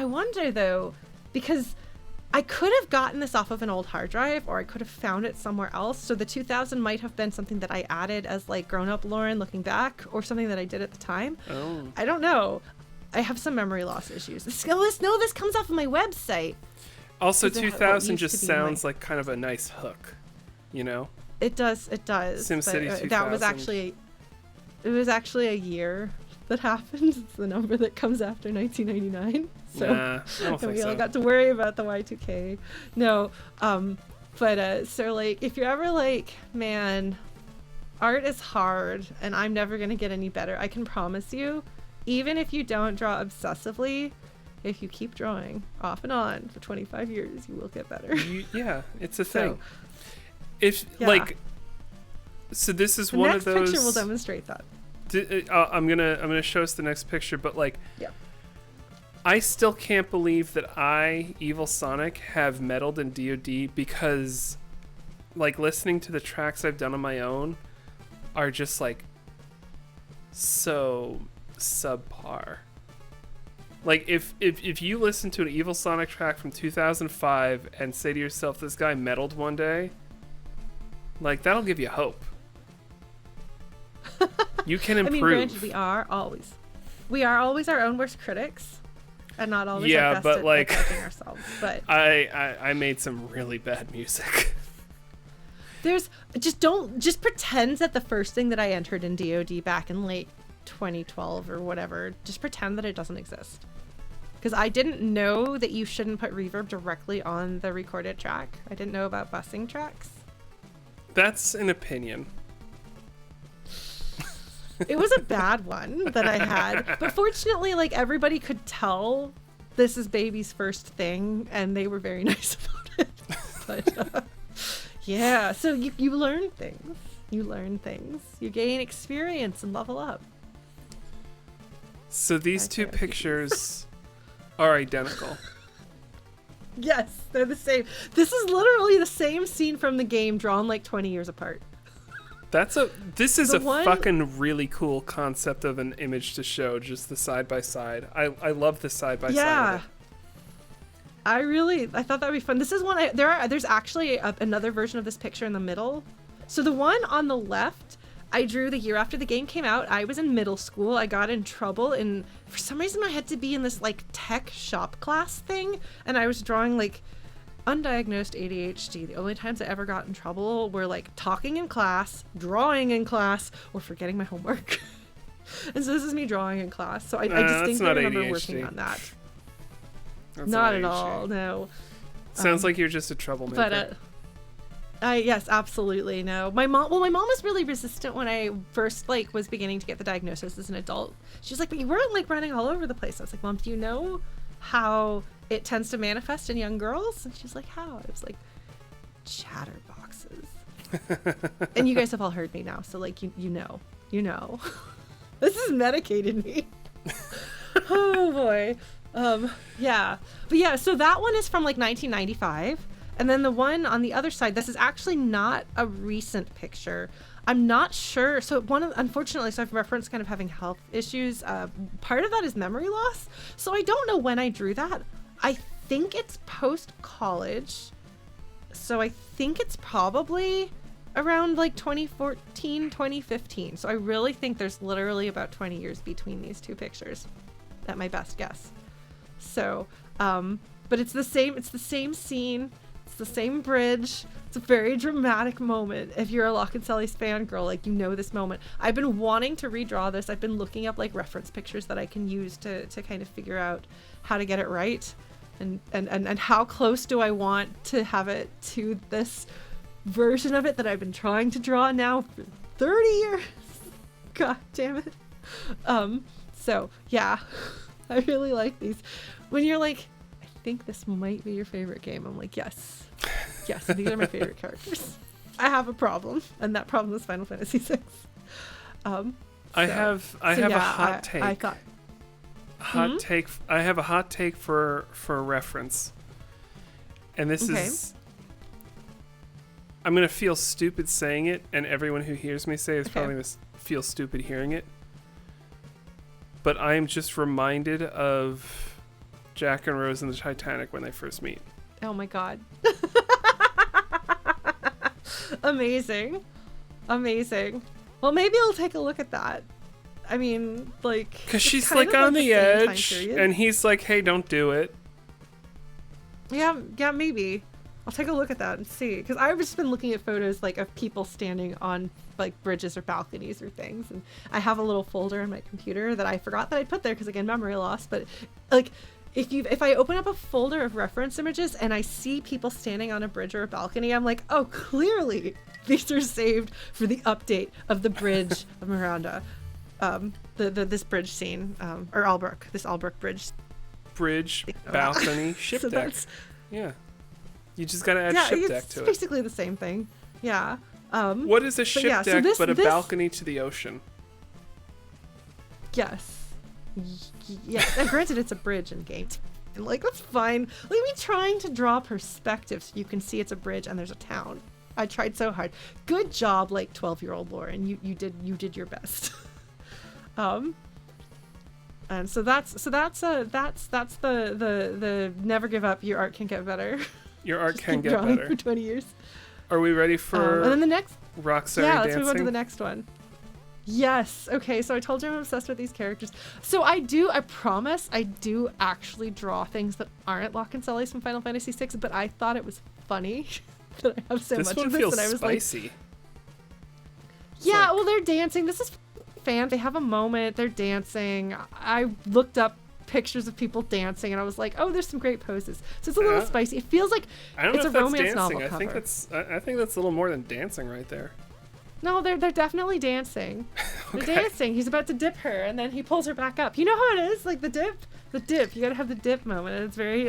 S2: wonder though, because I could have gotten this off of an old hard drive, or I could have found it somewhere else. So the 2000 might have been something that I added as like grown-up Lauren looking back, or something that I did at the time.
S3: Oh.
S2: I don't know. I have some memory loss issues. This comes off of my website.
S3: Also,
S2: Is it what
S3: 2000
S2: used
S3: just
S2: to be my-
S3: sounds like kind of a nice hook, you know?
S2: It does.
S3: SimCity
S2: But,
S3: 2000.
S2: that was actually, it was actually a year that happened. It's the number that comes after 1999. So
S3: Nah, I don't
S2: and
S3: think
S2: we all
S3: so.
S2: got to worry about the Y2K. No, but so like, if you're ever like, man, art is hard and I'm never gonna get any better, I can promise you, even if you don't draw obsessively, if you keep drawing off and on for 25 years, you will get better.
S3: Yeah, it's a
S2: So,
S3: thing. If
S2: yeah.
S3: like, so this is
S2: The
S3: one
S2: next
S3: of those.
S2: picture will demonstrate that.
S3: I'm gonna show us the next picture, but like,
S2: Yeah.
S3: I still can't believe that Evil Sonic, have meddled in DoD, because like listening to the tracks I've done on my own are just like so subpar. Like if you listen to an Evil Sonic track from 2005 and say to yourself, this guy meddled one day, like that'll give you hope. You can improve.
S2: I mean, granted, we are always our own worst critics, and not always
S3: Yeah,
S2: our best
S3: but,
S2: at
S3: like,
S2: helping ourselves. But
S3: I made some really bad music.
S2: there's just pretend that the first thing that I entered in DoD back in late 2012 or whatever, just pretend that it doesn't exist. Because I didn't know that you shouldn't put reverb directly on the recorded track. I didn't know about busing tracks.
S3: That's an opinion.
S2: It was a bad one that I had, but fortunately, like, everybody could tell this is baby's first thing, and they were very nice about it. But yeah, so you learn things. You gain experience and level up.
S3: So these
S2: That's
S3: two
S2: right.
S3: pictures are identical.
S2: Yes, they're the same. This is literally the same scene from the game drawn like 20 years apart.
S3: This is
S2: The
S3: a
S2: one-
S3: fucking really cool concept of an image to show, just the side by side. I love the side by side.
S2: Yeah. I thought that'd be fun. This is one there's actually another version of this picture in the middle. So the one on the left, I drew the year after the game came out. I was in middle school. I got in trouble, and for some reason I had to be in this like tech shop class thing, and I was drawing like undiagnosed ADHD. The only times I ever got in trouble were like talking in class, drawing in class, or forgetting my homework. And so this is me drawing in class. So I
S3: that's
S2: distinctly
S3: not
S2: remember
S3: ADHD.
S2: working on that.
S3: That's
S2: Not at
S3: ADHD.
S2: all, no.
S3: Sounds like you're just a troublemaker.
S2: But yes, absolutely no. My mom was really resistant when I first like was beginning to get the diagnosis as an adult. She's like, but you weren't like running all over the place. I was like, Mom, do you know how it tends to manifest in young girls? And she's like, how? I was like, chatterboxes. And you guys have all heard me now, so like you know. This has medicated me. Oh boy. Yeah. But yeah, so that one is from like 1995. And then the one on the other side, this is actually not a recent picture. I'm not sure. So unfortunately, so I've referenced kind of having health issues. Part of that is memory loss. So I don't know when I drew that. I think it's post-college. So I think it's probably around like 2014, 2015. So I really think there's literally about 20 years between these two pictures, at my best guess. So, but it's the same scene. It's the same bridge. It's a very dramatic moment. If you're a Lock and Sally's fangirl, like, you know this moment. I've been wanting to redraw this. I've been looking up like reference pictures that I can use to kind of figure out how to get it right. And how close do I want to have it to this version of it that I've been trying to draw now for 30 years. God damn it. So yeah, I really like these. When you're like, I think this might be your favorite game, I'm like, yes, these are my favorite characters. I have a problem, and that problem is Final Fantasy VI.
S3: I have a hot take.
S2: I thought
S3: take. I have a hot take for reference, and this
S2: Okay.
S3: is. I'm gonna feel stupid saying it, and everyone who hears me say is probably gonna feel stupid hearing it. But I am just reminded of Jack and Rose in the Titanic when they first meet.
S2: Oh my god. Amazing. Amazing. Well, maybe I'll take a look at that. I mean, like...
S3: Because
S2: it's
S3: she's,
S2: kind
S3: like,
S2: of,
S3: on
S2: the
S3: the
S2: same time
S3: edge,
S2: period.
S3: and he's like, hey, don't do it.
S2: Yeah, maybe. I'll take a look at that and see. Because I've just been looking at photos, like, of people standing on, like, bridges or balconies or things. And I have a little folder in my computer that I forgot that I'd put there because, again, memory loss. But, like, if I open up a folder of reference images and I see people standing on a bridge or a balcony, I'm like, oh, clearly these are saved for the update of the bridge of Miranda. This bridge scene, or Albrook, this Albrook bridge.
S3: Bridge, balcony, ship
S2: So
S3: deck.
S2: that's-
S3: Yeah. You just gotta add
S2: Yeah,
S3: ship
S2: it's
S3: deck to it.
S2: basically the same thing. Yeah.
S3: What is a ship
S2: yeah, so
S3: deck but a
S2: this-
S3: balcony to the ocean?
S2: Yes. Yeah. And granted, it's a bridge in game. And like, that's fine. Like, me trying to draw perspective so you can see it's a bridge and there's a town. I tried so hard. Good job, like 12-year-old Lauren. You did your best. And so that's the never give up. Your art can get better.
S3: Your art
S2: Just
S3: can
S2: keep
S3: get
S2: drawing
S3: better.
S2: for 20 years.
S3: Are we ready for
S2: And then the next.
S3: Rockstar
S2: Yeah,
S3: dancing?
S2: let's move on to the next one. Yes. Okay, so I told you I'm obsessed with these characters. So I promise, I do actually draw things that aren't Locke and Sully's from Final Fantasy VI, but I thought it was funny that I have so
S3: This
S2: much
S3: one
S2: of this
S3: feels
S2: that I was
S3: spicy.
S2: like, yeah,
S3: like-
S2: well, they're dancing. This is fan. They have a moment. They're dancing. I looked up pictures of people dancing and I was like, oh, there's some great poses. So it's a little
S3: Yeah.
S2: spicy. It feels like
S3: I don't
S2: it's
S3: know
S2: a
S3: if that's
S2: romance
S3: dancing.
S2: novel
S3: I think
S2: cover.
S3: I think that's a little more than dancing right there.
S2: No, they're definitely dancing. They're
S3: Okay.
S2: dancing. He's about to dip her, and then he pulls her back up. You know how it is, like the dip. You gotta have the dip moment, and it's very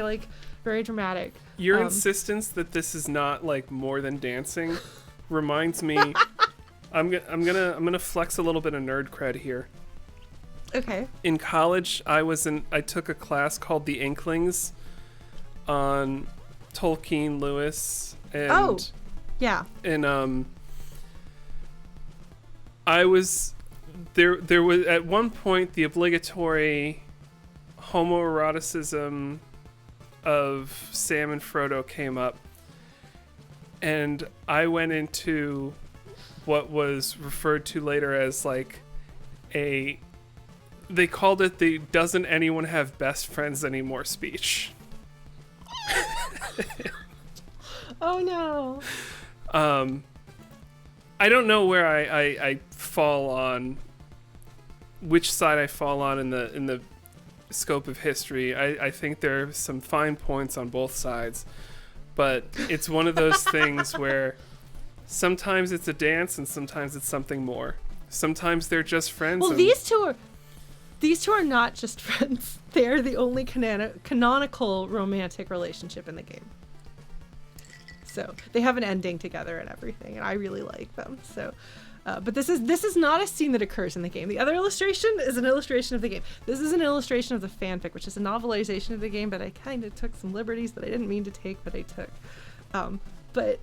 S2: very dramatic.
S3: Your insistence that this is not like more than dancing reminds me. I'm gonna flex a little bit of nerd cred here.
S2: Okay.
S3: In college, I took a class called The Inklings on Tolkien, Lewis, and
S2: Oh, yeah.
S3: and I was there was at one point the obligatory homoeroticism of Sam and Frodo came up, and I went into what was referred to later as like they called it the "doesn't anyone have best friends anymore" speech.
S2: Oh no.
S3: I don't know where I fall on, which side I fall on in the scope of history. I think there are some fine points on both sides, but it's one of those things where sometimes it's a dance and sometimes it's something more. Sometimes they're just friends.
S2: Well,
S3: and
S2: these two are not just friends. They are the only canonical romantic relationship in the game. So they have an ending together and everything, and I really like them. So, but this is not a scene that occurs in the game. The other illustration is an illustration of the game. This is an illustration of the fanfic, which is a novelization of the game, but I kind of took some liberties that I didn't mean to take, but I took. But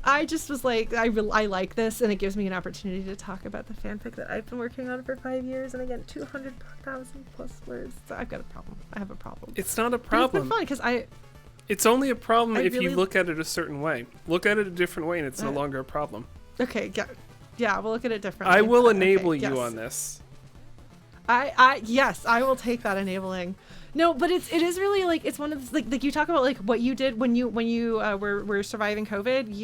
S2: I just was like, I like this, and it gives me an opportunity to talk about the fanfic that I've been working on for 5 years, and again, 200,000 plus words. So I've got a problem. I have a problem.
S3: it's not a
S2: But it's
S3: problem.
S2: been fun because
S3: It's only a problem
S2: I
S3: if you
S2: really-
S3: look at it a certain way. Look at it a different way, and it's no longer a problem.
S2: Okay, yeah, we'll look at it differently.
S3: I will
S2: but,
S3: enable
S2: okay,
S3: you
S2: yes.
S3: on this.
S2: Yes, I will take that enabling. No, but it is really like it's one of the, like you talk about like what you did when you were surviving COVID.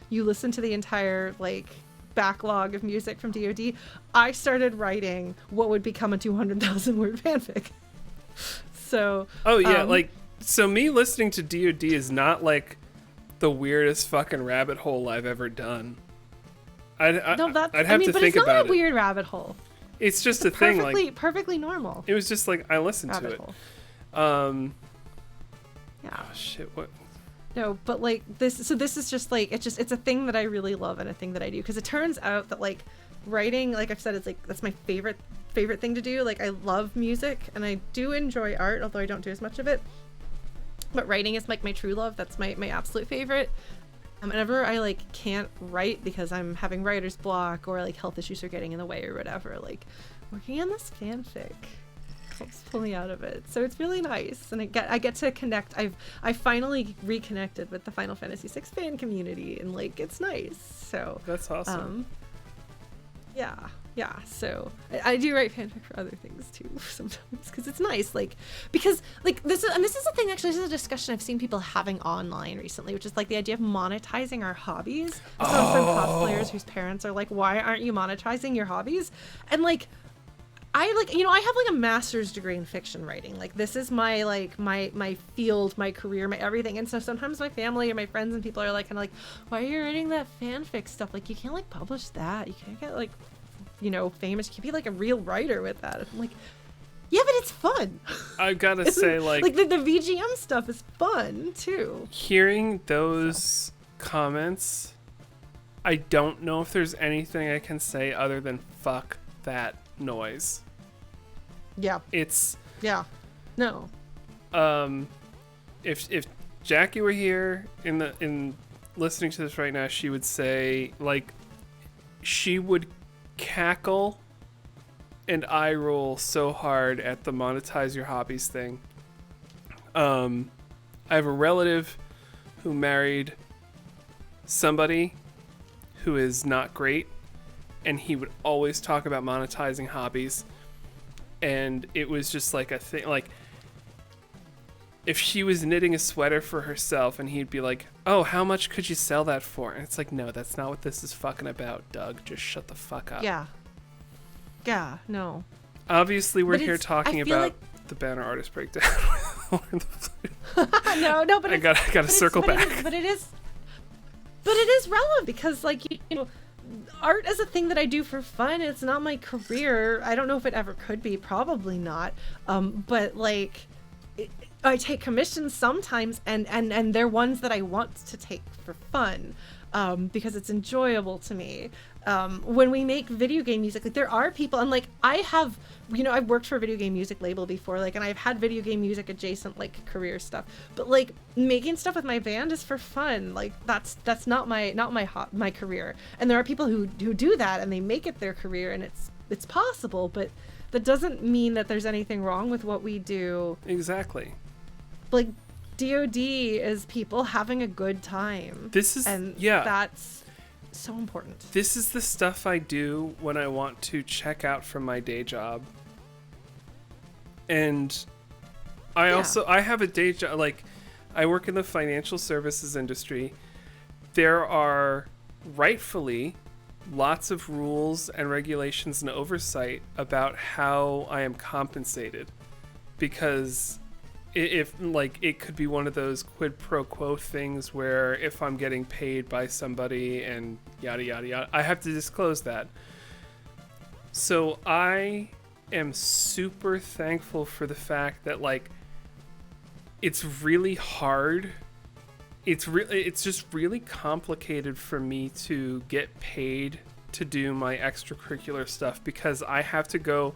S2: You listened to the entire like backlog of music from DoD. I started writing what would become a 200,000 word fanfic. So.
S3: Oh yeah, so me listening to DoD is not like the weirdest fucking rabbit hole I've ever done. I'd have
S2: but
S3: to
S2: it's
S3: think
S2: not
S3: about
S2: a
S3: it.
S2: weird rabbit hole.
S3: It's just a thing, like
S2: Perfectly normal
S3: it was just like I listened to
S2: rabbit
S3: it.
S2: hole. Yeah.
S3: Oh shit! What?
S2: No, but like this. So this is just like it's a thing that I really love and a thing that I do because it turns out that like writing, like I've said, it's like that's my favorite thing to do. Like I love music and I do enjoy art, although I don't do as much of it. But writing is like my true love. That's my absolute favorite. Whenever I like can't write because I'm having writer's block or like health issues are getting in the way or whatever, like working on this fanfic helps pull me out of it. So it's really nice, and I get to connect. I finally reconnected with the Final Fantasy VI fan community, and like it's nice. So
S3: That's awesome.
S2: Yeah. So I do write fanfic for other things too sometimes because it's nice. Because this is a thing. Actually, this is a discussion I've seen people having online recently, which is like the idea of monetizing our hobbies. So some cosplayers whose parents are like, "Why aren't you monetizing your hobbies?" And like, I have like a master's degree in fiction writing. Like this is my field, my career, my everything. And so sometimes my family or my friends and people are like kind of like, "Why are you writing that fanfic stuff? Like you can't like publish that. You can't get like." Famous. You can be like a real writer with that. I'm like, yeah, but it's fun.
S3: I've got to say, like
S2: the VGM stuff is fun too.
S3: Hearing those comments, I don't know if there's anything I can say other than fuck that noise.
S2: Yeah. No.
S3: If Jackie were here in listening to this right now, she would say like she would cackle and eye roll so hard at the monetize your hobbies thing. I have a relative who married somebody who is not great, and he would always talk about monetizing hobbies, and it was just like a thing. Like if she was knitting a sweater for herself and he'd be like, "Oh, how much could you sell that for?" And it's like, no, that's not what this is fucking about, Doug. Just shut the fuck up.
S2: Yeah, no.
S3: Obviously, we're here talking about
S2: like...
S3: the banner artist breakdown.
S2: no, but
S3: I gotta circle back.
S2: But it is relevant because, like, art is a thing that I do for fun. It's not my career. I don't know if it ever could be. Probably not. But like. I take commissions sometimes, and they're ones that I want to take for fun, because it's enjoyable to me. When we make video game music, like there are people, and like I have, I've worked for a video game music label before, like, and I've had video game music adjacent like career stuff. But like making stuff with my band is for fun. Like that's not my career. And there are people who do that and they make it their career, and it's possible, but that doesn't mean that there's anything wrong with what we do.
S3: Exactly.
S2: Like DoD is people having a good time. That's so important.
S3: This is the stuff I do when I want to check out from my day job. And I have a day job, like I work in the financial services industry. There are rightfully lots of rules and regulations and oversight about how I am compensated, because if like it could be one of those quid pro quo things where if I'm getting paid by somebody and yada yada yada, I have to disclose that. So I am super thankful for the fact that like it's really hard. It's just really complicated for me to get paid to do my extracurricular stuff, because I have to go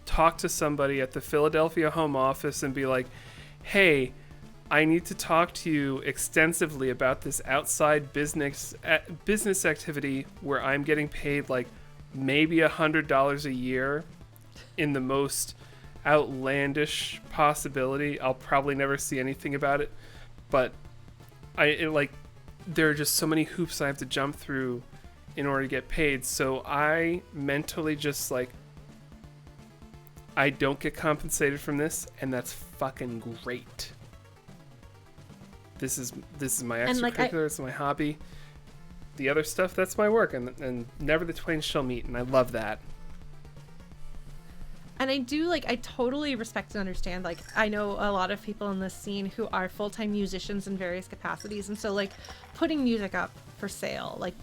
S3: talk to somebody at the Philadelphia home office and be like, "Hey, I need to talk to you extensively about this outside business activity where I'm getting paid like maybe $100 a year in the most outlandish possibility. I'll probably never see anything about it, but there are just so many hoops I have to jump through in order to get paid. So I mentally just like, I don't get compensated from this, and that's fucking great. This is my extracurricular, it's my hobby. The other stuff, that's my work, and never the twain shall meet, and I love that.
S2: And I do, like, I totally respect and understand, like, I know a lot of people in this scene who are full-time musicians in various capacities, and so, like, putting music up for sale, like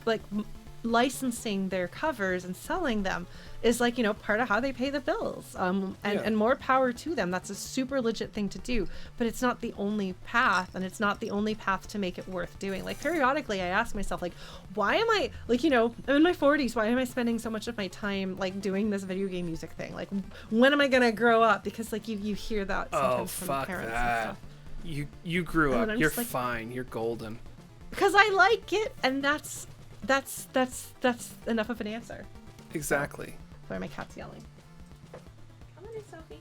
S2: licensing their covers and selling them is, like, you know, part of how they pay the bills, and more power to them. That's a super legit thing to do, but it's not the only path, and it's not the only path to make it worth doing. Like, periodically I ask myself, like, why am I, like, you know, I'm in my 40s, why am I spending so much of my time, like, doing this video game music thing? Like, when am I gonna grow up? Because, like, you hear that sometimes from parents and stuff.
S3: You grew up, you're
S2: like,
S3: fine, you're golden.
S2: Because I like it, and that's enough of an answer.
S3: Exactly.
S2: Sorry, my cat's yelling. Come on in, Sophie.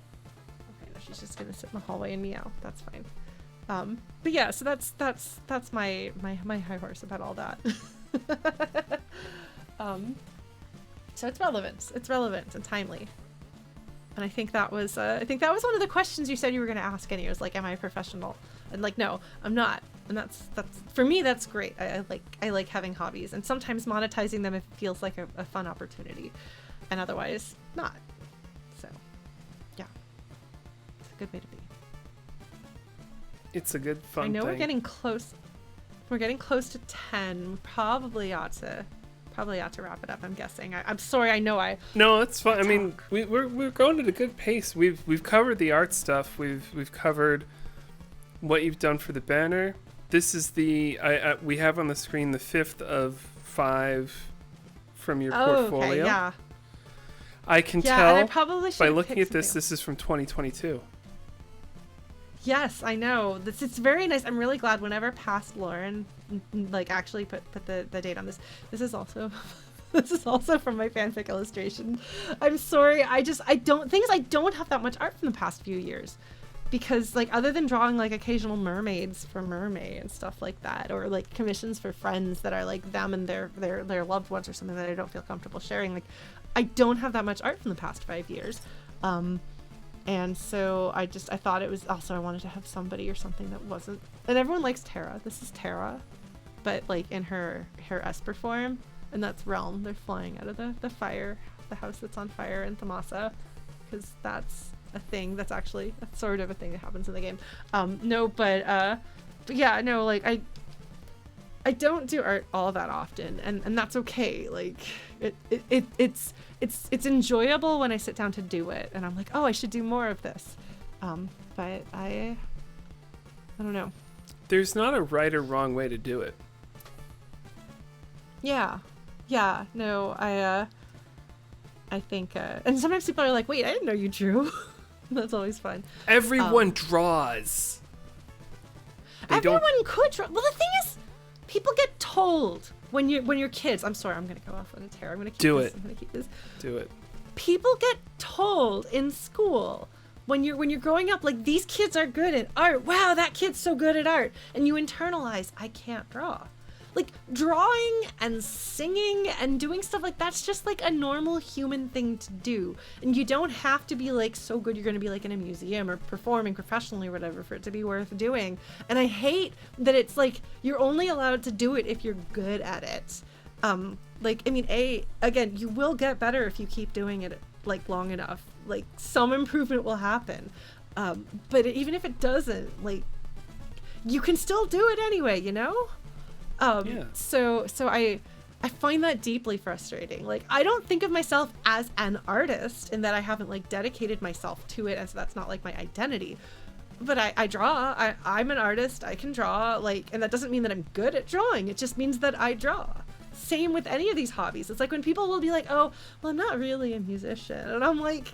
S2: she's just gonna sit in the hallway and meow. That's fine. But yeah, so that's my high horse about all that. So it's relevant. It's relevant and timely. And I think that was one of the questions you said you were going to ask. And it was like, am I a professional? And like, no, I'm not. And that's for me, that's great. I like having hobbies, and sometimes monetizing them, it feels like a fun opportunity, and otherwise not. So yeah, it's a good way to be.
S3: It's a good fun
S2: I know
S3: thing.
S2: we're getting close. We're getting close to 10. We probably ought to wrap it up. I'm guessing. I'm sorry. I know I.
S3: No, it's fine. I mean, we're going at a good pace. We've covered the art stuff. We've covered what you've done for the banner. This is the we have on the screen the 5th of 5 from your portfolio.
S2: Okay, yeah.
S3: I can
S2: Yeah,
S3: tell
S2: and I probably
S3: by
S2: should
S3: looking at this.
S2: something.
S3: This is from 2022.
S2: Yes, I know. It's very nice. I'm really glad whenever past Lauren like actually put the date on this. This is also from my fanfic illustration. I'm sorry. I don't have that much art from the past few years. Because like other than drawing like occasional mermaids for Mermaid and stuff like that, or like commissions for friends that are like them and their loved ones or something that I don't feel comfortable sharing, like I don't have that much art from the past 5 years. And so I thought it was also, I wanted to have somebody or something that wasn't, and everyone likes Terra. This is Terra, but like in her Esper form, and that's Realm. They're flying out of the fire, the house that's on fire in Thamasa, because that's a thing that's actually sort of a thing that happens in the game. But yeah, no, like I don't do art all that often, and that's okay. Like it's enjoyable when I sit down to do it, and I'm like, oh, I should do more of this. But I don't know.
S3: There's not a right or wrong way to do it.
S2: Yeah, no, I think, and sometimes people are like, wait, I didn't know you drew. That's always fun.
S3: Everyone draws.
S2: Everyone could draw. Well, the thing is, people get told when you're kids. I'm sorry, I'm gonna go off on a tear. I'm gonna keep this. I'm gonna keep this.
S3: Do it.
S2: People get told in school when you're growing up, like, these kids are good at art. Wow, that kid's so good at art, and you internalize, I can't draw. Like, drawing and singing and doing stuff like that's just like a normal human thing to do. And you don't have to be like so good you're going to be like in a museum or performing professionally or whatever for it to be worth doing. And I hate that it's like you're only allowed to do it if you're good at it. Like, I mean, again, you will get better if you keep doing it like long enough. Like, some improvement will happen. But even if it doesn't, like, you can still do it anyway, you know?
S3: Yeah.
S2: So I find that deeply frustrating. Like, I don't think of myself as an artist in that I haven't like dedicated myself to it, and so that's not like my identity. But I draw. I'm an artist. I can draw. Like, and that doesn't mean that I'm good at drawing. It just means that I draw. Same with any of these hobbies. It's like when people will be like, "Oh, well, I'm not really a musician," and I'm like,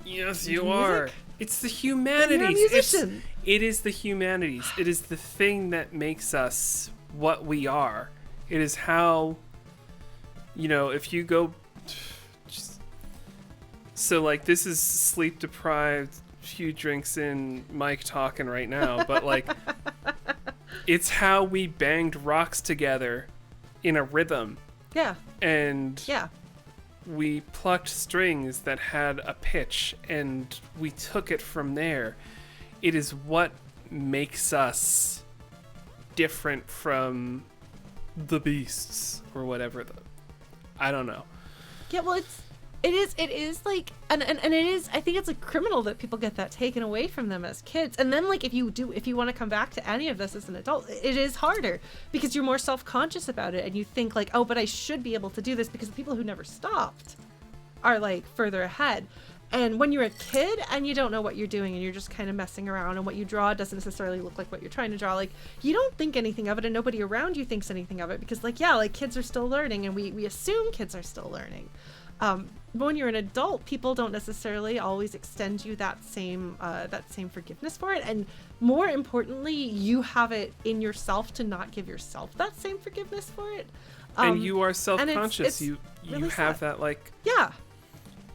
S3: yes, you are. It's the humanities.
S2: You're a musician.
S3: It is the humanities. It is the thing that makes us what we are. It is how, you know, if you go so like, this is sleep deprived, few drinks in, Mike talking right now, but like it's how we banged rocks together in a rhythm.
S2: Yeah.
S3: And
S2: yeah,
S3: we plucked strings that had a pitch and we took it from there. It is what makes us different from the beasts or whatever. I don't know.
S2: Yeah, well, it is like, and it is, I think it's like criminal that people get that taken away from them as kids. And then like, if you want to come back to any of this as an adult, it is harder because you're more self-conscious about it, and you think like, oh, but I should be able to do this because the people who never stopped are like further ahead. And when you're a kid and you don't know what you're doing and you're just kind of messing around, and what you draw doesn't necessarily look like what you're trying to draw, like, you don't think anything of it, and nobody around you thinks anything of it because, like, yeah, like, kids are still learning, and we assume kids are still learning. But when you're an adult, people don't necessarily always extend you that same forgiveness for it, and more importantly, you have it in yourself to not give yourself that same forgiveness for it.
S3: And you are self-conscious.
S2: It's
S3: you
S2: really
S3: have
S2: sad.
S3: that, like,
S2: yeah.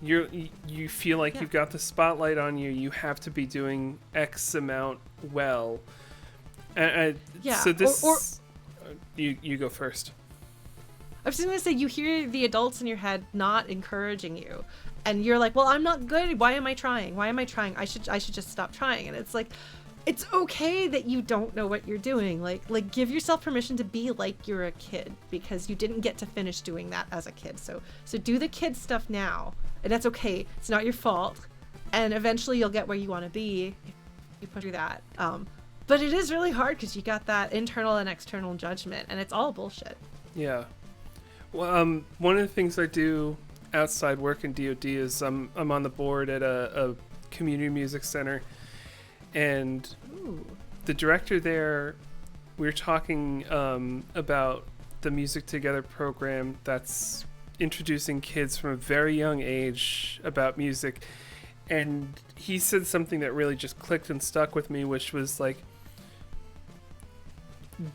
S3: You feel like you've got the spotlight on you. You have to be doing X amount well. So this, you go first.
S2: I was just gonna say, you hear the adults in your head not encouraging you, and you're like, well, I'm not good. Why am I trying? I should just stop trying. And it's like, it's okay that you don't know what you're doing. Like give yourself permission to be like you're a kid, because you didn't get to finish doing that as a kid. So do the kid stuff now, and that's okay. It's not your fault, and eventually you'll get where you want to be if you push through that. But it is really hard because you got that internal and external judgment, and it's all bullshit.
S3: Yeah. Well, one of the things I do outside work in DoD is I'm on the board at a community music center, and the director there, we were talking about the Music Together program that's introducing kids from a very young age about music, and he said something that really just clicked and stuck with me, which was like,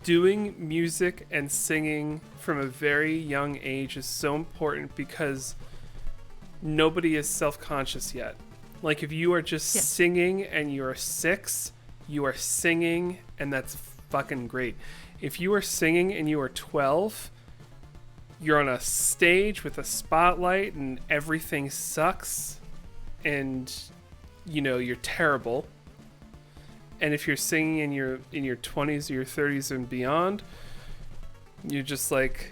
S3: doing music and singing from a very young age is so important because nobody is self-conscious yet. Like, if you are just singing and you're 6, you are singing, and that's fucking great. If you are singing and you are 12, you're on a stage with a spotlight and everything sucks and, you know, you're terrible. And if you're singing in your 20s or your 30s and beyond, you're just like,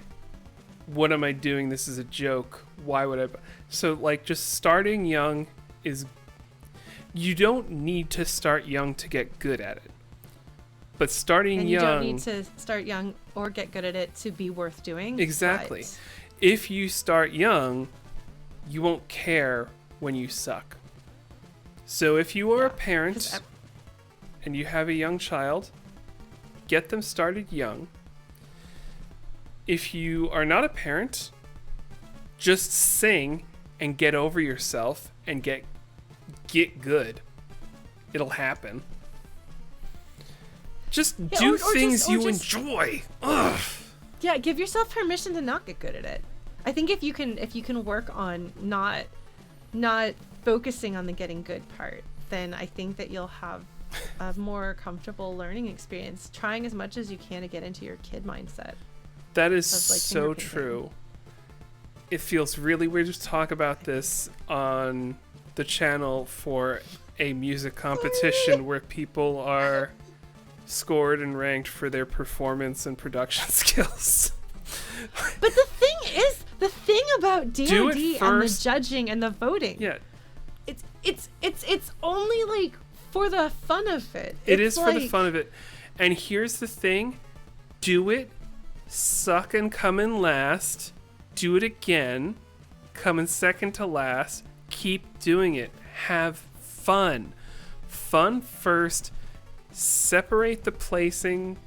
S3: what am I doing? This is a joke. Why would I? So, like, just starting young is... You don't need to start young to get good at it. But starting
S2: and
S3: young...
S2: you don't need to start young or get good at it to be worth doing.
S3: Exactly.
S2: But...
S3: If you start young, you won't care when you suck. So if you are a parent... and you have a young child, get them started young. If you are not a parent, just sing and get over yourself and get good. It'll happen. Just do things you enjoy. Ugh.
S2: Yeah, give yourself permission to not get good at it. I think if you can work on not focusing on the getting good part, then I think that you'll have a more comfortable learning experience, trying as much as you can to get into your kid mindset.
S3: That is so true. It feels really weird to talk about this on the channel for a music competition where people are scored and ranked for their performance and production skills.
S2: But the thing about DoD and the judging and the voting, it's only like for the fun of it.
S3: It is for the fun of it. And here's the thing. Do it, suck and come in last. Do it again, come in second to last. Keep doing it. Have fun. Fun first. Separate the placement.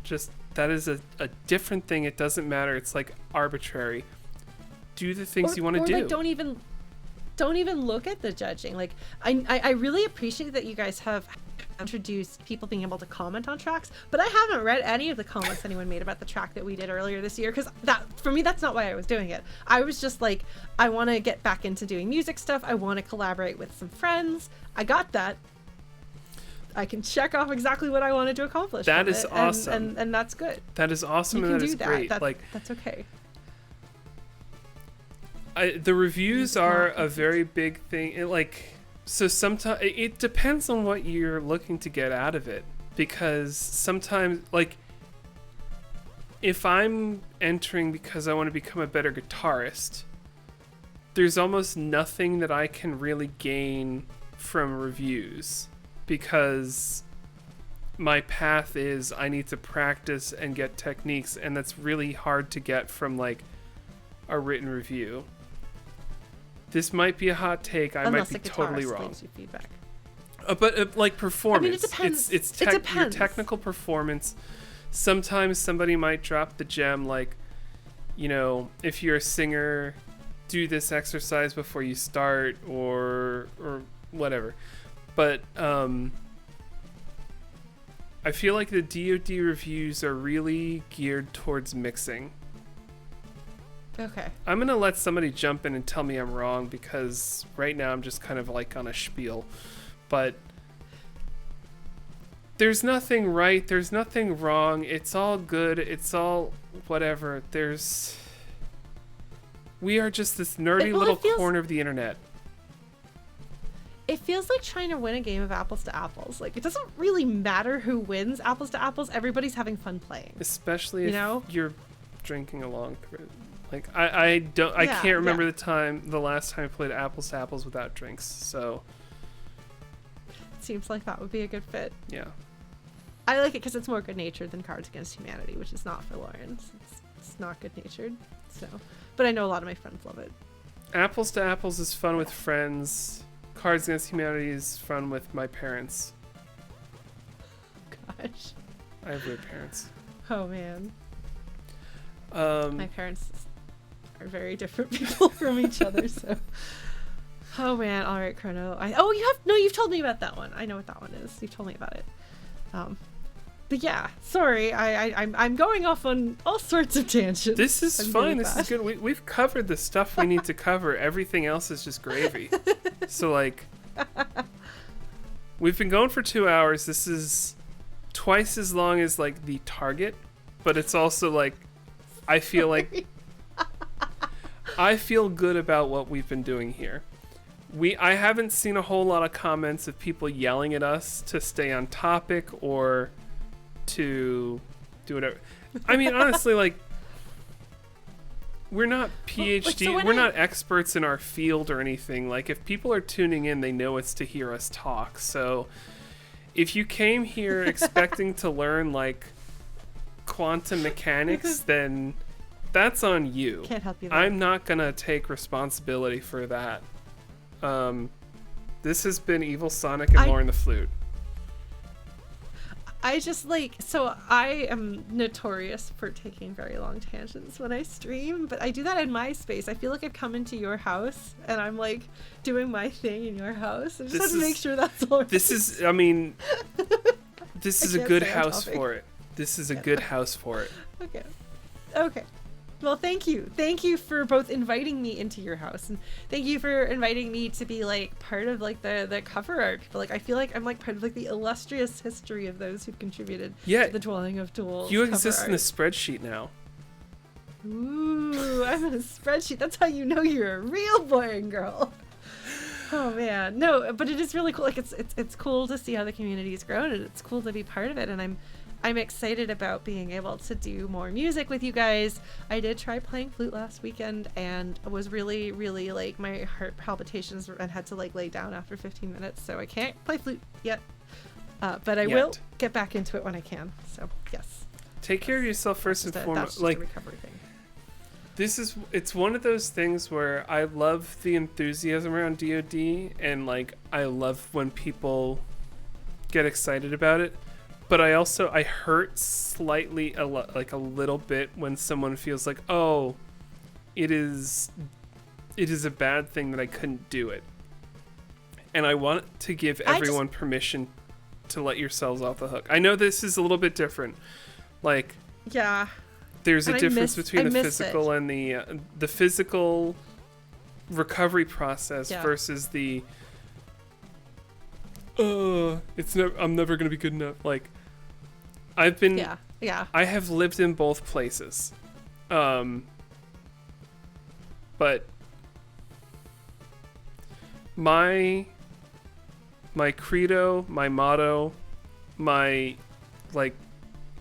S3: Just, that is a different thing. It doesn't matter. It's like arbitrary. Do the things you want to do.
S2: Like, don't even look at the judging. Like, I really appreciate that you guys have introduced people being able to comment on tracks, but I haven't read any of the comments anyone made about the track that we did earlier this year, because that, for me, that's not why I was doing it. I was just like, I want to get back into doing music stuff. I want to collaborate with some friends. I got that. I can check off exactly what I wanted to accomplish.
S3: That is awesome.
S2: And that's good.
S3: That is awesome, and that is great.
S2: That's okay.
S3: The reviews are a very big thing. So sometimes it depends on what you're looking to get out of it, because sometimes, like, if I'm entering because I want to become a better guitarist, there's almost nothing that I can really gain from reviews, because my path is I need to practice and get techniques, and that's really hard to get from like a written review. This might be a hot take. I might be totally wrong.
S2: You feedback.
S3: But like performance,
S2: I mean, it depends.
S3: It's
S2: It depends.
S3: Your technical performance. Sometimes somebody might drop the gem, like, you know, if you're a singer, do this exercise before you start, or whatever. But I feel like the DoD reviews are really geared towards mixing.
S2: Okay.
S3: I'm going to let somebody jump in and tell me I'm wrong, because right now I'm just kind of like on a spiel. But there's nothing right. There's nothing wrong. It's all good. It's all whatever. We are just this nerdy little corner of the internet.
S2: It feels like trying to win a game of apples to apples. Like, it doesn't really matter who wins apples to apples. Everybody's having fun playing.
S3: Especially if you're drinking along. Like, I can't remember the last time I played apples to apples without drinks. So
S2: it seems like that would be a good fit.
S3: Yeah.
S2: I like it because it's more good natured than Cards Against Humanity, which is not for Lauren. It's not good natured. So, but I know a lot of my friends love it.
S3: Apples to apples is fun with friends. Cards Against Humanity is fun with my parents.
S2: Gosh.
S3: I have weird parents.
S2: Oh man. My parents are very different people from each other, so. Oh man, all right, Chrono. You've told me about that one. I know what that one is. You've told me about it. But yeah, sorry, I'm going off on all sorts of tangents.
S3: This is fine. This is good. We've covered the stuff we need to cover. Everything else is just gravy. So like, we've been going for 2 hours. This is twice as long as like the target, but it's also like, I feel like I feel good about what we've been doing here. I haven't seen a whole lot of comments of people yelling at us to stay on topic or to do whatever. I mean, honestly, like, we're not PhD, we're not experts in our field or anything. Like, if people are tuning in, they know it's to hear us talk. So if you came here expecting to learn like quantum mechanics, then that's on you.
S2: Can't help you there.
S3: I'm not gonna take responsibility for that. This has been Evil Sonic and LaurenTheFlute.
S2: I am notorious for taking very long tangents when I stream, but I do that in my space. I feel like I've come into your house and I'm like doing my thing in your house. I just want to make sure that's all right.
S3: This is a good house for it. This is a good house for it.
S2: Okay. Well, thank you. Thank you for both inviting me into your house, and thank you for inviting me to be like part of like the cover art people. Like, I feel like I'm like part of like the illustrious history of those who've contributed to the Dwelling of Duels.
S3: You exist in a spreadsheet now.
S2: Ooh, I'm in a spreadsheet. That's how you know you're a real boy and girl. Oh man, no, but it is really cool. Like, it's cool to see how the community's grown, and it's cool to be part of it. And I'm excited about being able to do more music with you guys. I did try playing flute last weekend and was really, really like my heart palpitations and had to like lay down after 15 minutes. So I can't play flute yet, but I will get back into it when I can. So yes.
S3: Take care of yourself first and foremost. Like,
S2: recovery thing.
S3: It's one of those things where I love the enthusiasm around DoD, and like I love when people get excited about it. But I hurt slightly a little bit when someone feels like, oh, it is a bad thing that I couldn't do it. And I want to give everyone permission to let yourselves off the hook. I know this is a little bit different. Like,
S2: yeah,
S3: there's a difference between the physical and the physical recovery process versus the I'm never gonna be good enough. Like, I've been I have lived in both places, but my credo, my motto, I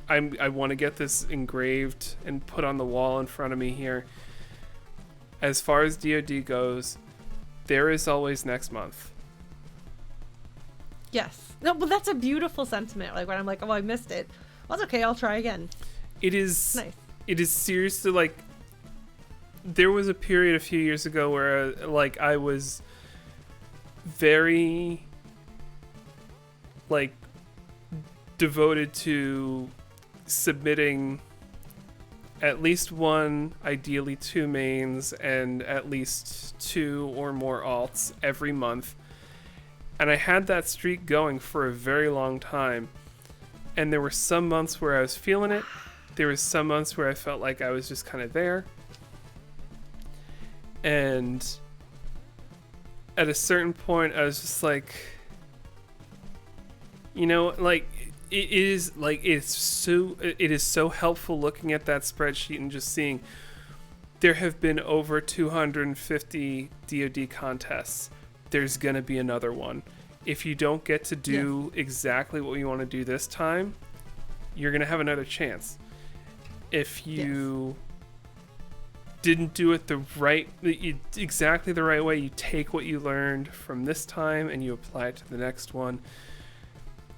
S3: want to get this engraved and put on the wall in front of me here. As far as DoD goes, there is always next month.
S2: Yes. No, but that's a beautiful sentiment. Like, when I'm like, oh, I missed it. Well, that's okay. I'll try again.
S3: It is
S2: nice.
S3: It is seriously like, there was a period a few years ago where like I was very like devoted to submitting at least one, ideally 2 mains, and at least 2 or more alts every month. And I had that streak going for a very long time. And there were some months where I was feeling it. There was some months where I felt like I was just kind of there. And at a certain point, I was just like, you know, like it is so helpful looking at that spreadsheet and just seeing there have been over 250 DoD contests. There's gonna be another one. If you don't get to do exactly what you want to do this time, you're gonna have another chance. If you didn't do it exactly the right way, you take what you learned from this time and you apply it to the next one.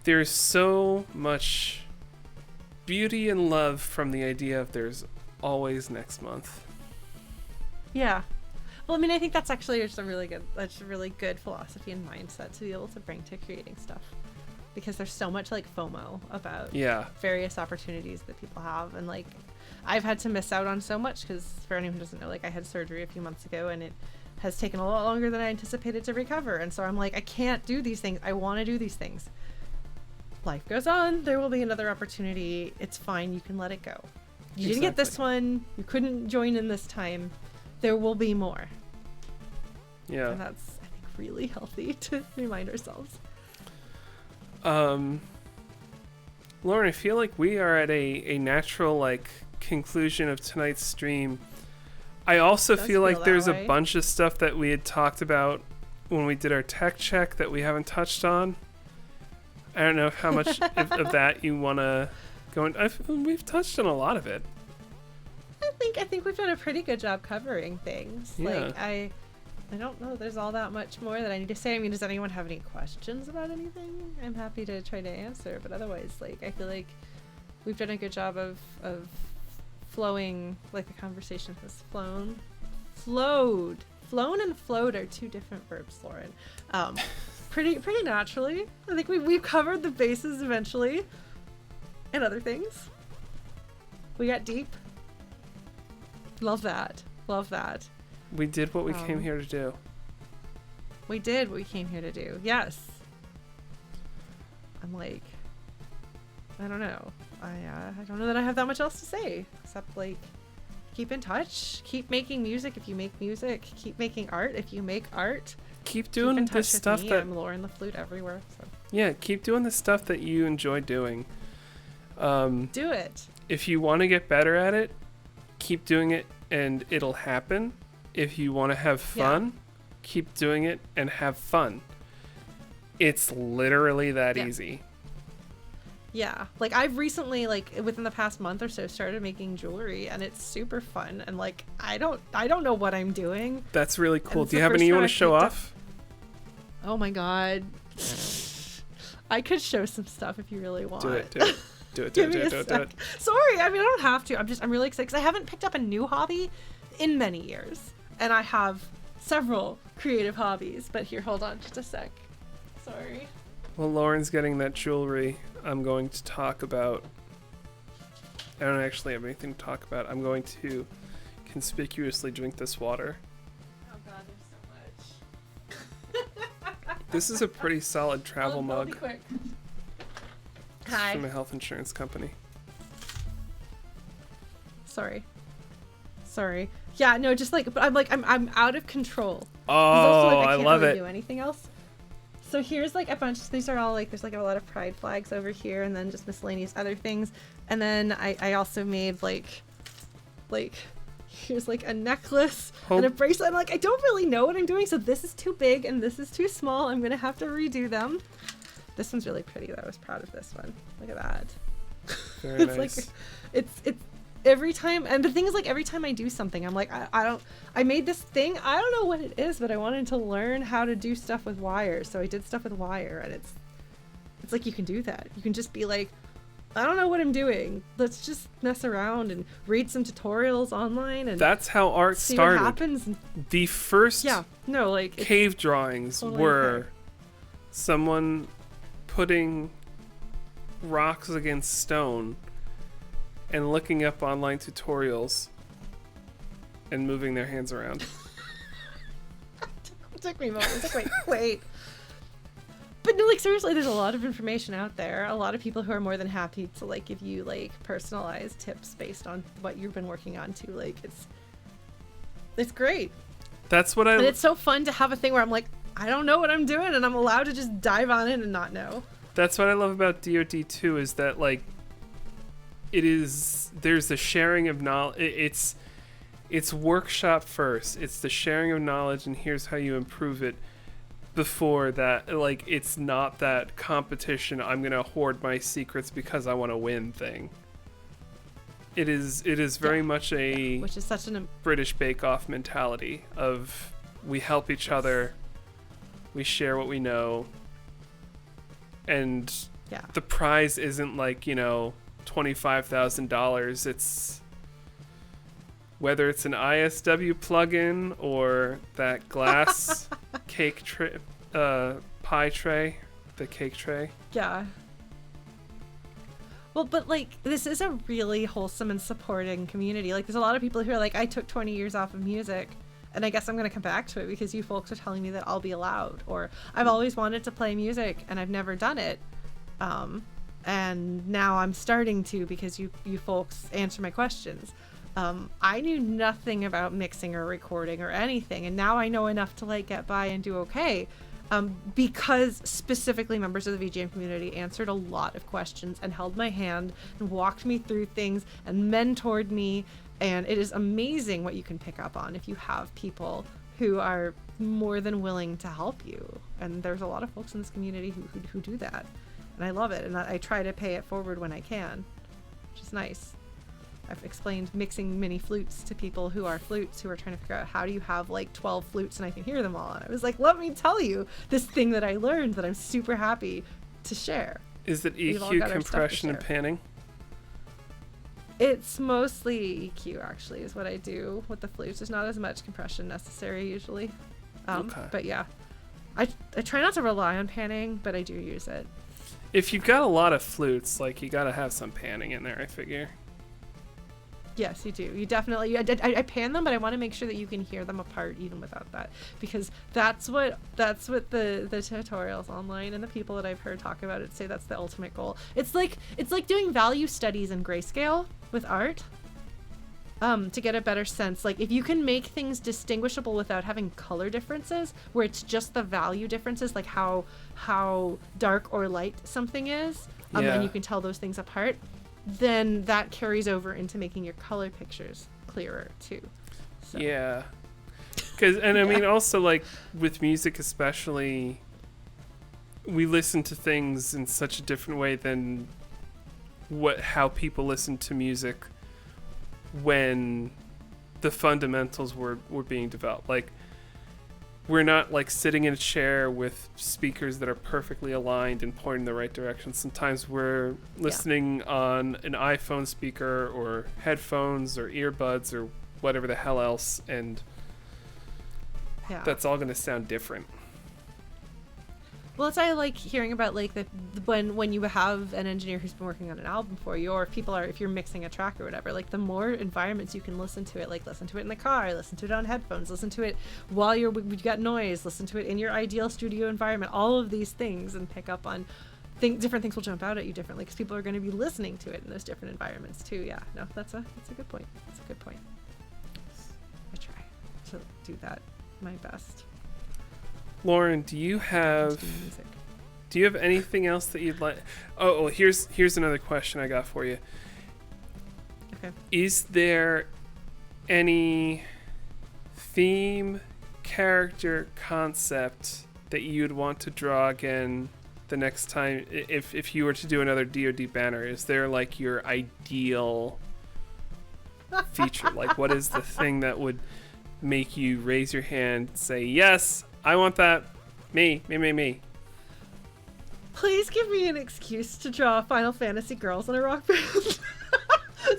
S3: There's so much beauty and love from the idea of there's always next month.
S2: Yeah. Well, I mean, I think that's actually just a really good philosophy and mindset to be able to bring to creating stuff, because there's so much like FOMO about various opportunities that people have, and like I've had to miss out on so much because, for anyone who doesn't know, like I had surgery a few months ago and it has taken a lot longer than I anticipated to recover, and so I'm like, I can't do these things. I want to do these things. Life goes on. There will be another opportunity. It's fine. You can let it go. You didn't get this one. You couldn't join in this time. There will be more.
S3: Yeah.
S2: And that's, I think, really healthy to remind ourselves.
S3: Lauren, I feel like we are at a natural like conclusion of tonight's stream. I also feel like there's a bunch of stuff that we had talked about when we did our tech check that we haven't touched on. I don't know how much of that you want to go in. We've touched on a lot of it.
S2: I think we've done a pretty good job covering things.
S3: Yeah.
S2: Like I don't know there's all that much more that I need to say. I mean, does anyone have any questions about anything? I'm happy to try to answer, but otherwise, like, I feel like we've done a good job of flowing, like the conversation has flown. Flown and flowed are two different verbs, Lauren. Pretty naturally. I think we've covered the bases eventually. And other things. We got deep. Love that.
S3: We did what we came here to do.
S2: We did what we came here to do. Yes. I'm like, I don't know. I don't know that I have that much else to say, except like, keep in touch. Keep making music if you make music. Keep making art if you make art.
S3: Keep doing this stuff that
S2: I'm LaurenTheFlute everywhere. So.
S3: Yeah, keep doing the stuff that you enjoy doing.
S2: Do it.
S3: If you want to get better at it, keep doing it and it'll happen. If you want to have fun, keep doing it and have fun. It's literally that easy.
S2: Yeah, like I've recently, like within the past month or so, started making jewelry, and it's super fun. And like I don't know what I'm doing.
S3: That's really cool. Do you have any you want to show off?
S2: Oh my god, I could show some stuff if you really want.
S3: Do it. Do it.
S2: Sorry, I mean I don't have to. I'm really excited because I haven't picked up a new hobby in many years, and I have several creative hobbies. But here, hold on, just a sec. Sorry.
S3: While Lauren's getting that jewelry, I'm going to talk about... I don't actually have anything to talk about. I'm going to conspicuously drink this water.
S2: Oh god, there's so much.
S3: This is a pretty solid travel mug.
S2: I'll be quick.
S3: It's
S2: Hi.
S3: from a health insurance company.
S2: Sorry. Yeah, no, just like, but I'm out of control.
S3: Oh,
S2: also, like,
S3: I
S2: can't
S3: love
S2: really
S3: it.
S2: do anything else. So here's like a bunch. These are all like, there's like a lot of pride flags over here, and then just miscellaneous other things. And then I also made like here's like a necklace and a bracelet. I'm like, I don't really know what I'm doing. So this is too big and this is too small. I'm gonna have to redo them. This one's really pretty though. I was proud of this one. Look at that.
S3: Very
S2: It's
S3: nice.
S2: like it's every time, and the thing is, like, every time I do something, I'm like, I made this thing, I don't know what it is, but I wanted to learn how to do stuff with wire, so I did stuff with wire, and it's like, you can do that. You can just be like, I don't know what I'm doing, let's just mess around and read some tutorials online, and
S3: that's how art
S2: see
S3: started.
S2: what happens.
S3: The first
S2: Cave
S3: drawings
S2: totally
S3: were
S2: okay.
S3: someone putting rocks against stone and looking up online tutorials and moving their hands around.
S2: It took me a moment. It's like, wait. But no, like, seriously, there's a lot of information out there. A lot of people who are more than happy to, like, give you, like, personalized tips based on what you've been working on, too. Like, it's great.
S3: That's what
S2: And it's so fun to have a thing where I'm like, I don't know what I'm doing, and I'm allowed to just dive on in and not know.
S3: That's what I love about DoD 2 is that, like, there's the sharing of knowledge. It's workshop first. It's the sharing of knowledge, and here's how you improve it. Before that, like, it's not that competition, I'm gonna hoard my secrets because I want to win thing. It is very much a
S2: which is such an
S3: British Bake Off mentality of we help each other, we share what we know, and the prize isn't like, $25,000. It's whether it's an ISW plugin or that glass cake pie tray, the cake tray.
S2: Yeah. Well, but like, this is a really wholesome and supporting community. Like, there's a lot of people who are like, I took 20 years off of music, and I guess I'm going to come back to it because you folks are telling me that I'll be allowed. Or I've always wanted to play music, and I've never done it. And now I'm starting to because you folks answer my questions. I knew nothing about mixing or recording or anything, and now I know enough to like get by and do okay. Because specifically members of the VGM community answered a lot of questions and held my hand and walked me through things and mentored me. And it is amazing what you can pick up on if you have people who are more than willing to help you. And there's a lot of folks in this community who do that. And I love it. And I try to pay it forward when I can, which is nice. I've explained mixing mini flutes to people who are flutes who are trying to figure out how do you have like 12 flutes and I can hear them all. And I was like, let me tell you this thing that I learned that I'm super happy to share.
S3: Is it EQ, compression, and panning?
S2: It's mostly EQ, actually, is what I do with the flutes. There's not as much compression necessary usually.
S3: Okay.
S2: But yeah, I try not to rely on panning, but I do use it.
S3: If you've got a lot of flutes, like, you gotta have some panning in there, I figure.
S2: Yes, you do. You definitely. I pan them, but I want to make sure that you can hear them apart even without that, because that's what the tutorials online and the people that I've heard talk about it say that's the ultimate goal. It's like doing value studies in grayscale with art. To get a better sense, like if you can make things distinguishable without having color differences, where it's just the value differences, like how dark or light something is, and you can tell those things apart. Then that carries over into making your color pictures clearer too. So.
S3: Yeah. I mean, also, like, with music especially, we listen to things in such a different way than how people listen to music when the fundamentals were being developed. Like, we're not like sitting in a chair with speakers that are perfectly aligned and pointing in the right direction. Sometimes we're listening on an iPhone speaker or headphones or earbuds or whatever the hell else, and that's all going to sound different.
S2: Well, it's I like hearing about like when you have an engineer who's been working on an album for you, or if you're mixing a track or whatever, like the more environments you can listen to it, like listen to it in the car, listen to it on headphones, listen to it while you got noise, listen to it in your ideal studio environment, all of these things, and pick up on different things will jump out at you differently because people are going to be listening to it in those different environments too. Yeah, no, that's a good point. That's a good point. I try to do that my best.
S3: Lauren, do you have anything else that you'd like? Oh, well, here's another question I got for you.
S2: Okay.
S3: Is there any theme, character, concept that you'd want to draw again the next time if you were to do another DoD banner? Is there like your ideal feature? Like, what is the thing that would make you raise your hand and say, yes, I want that. Me.
S2: Please give me an excuse to draw Final Fantasy girls in a rock band.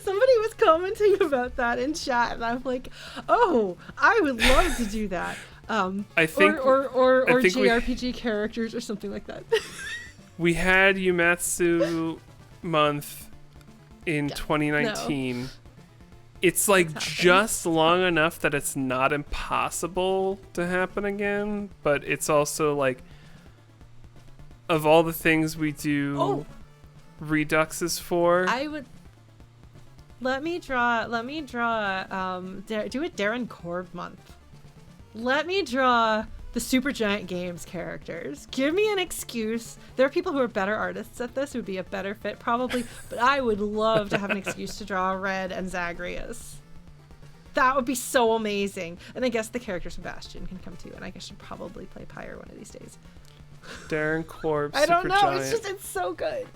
S2: Somebody was commenting about that in chat, and I'm like, oh, I would love to do that.
S3: I think
S2: or JRPG characters or something like that.
S3: We had Yumatsu month in 2019. No. It's like just long enough that it's not impossible to happen again, but it's also like, of all the things we do Reduxes for,
S2: I would let me draw do a Darren Korb month. Let me draw the Supergiant Games characters. Give me an excuse. There are people who are better artists at this who would be a better fit probably, but I would love to have an excuse to draw Red and Zagreus. That would be so amazing. And I guess the character Sebastian can come too, and I guess I should probably play Pyre one of these days.
S3: Darren Korb,
S2: I don't know.
S3: Supergiant.
S2: It's so good.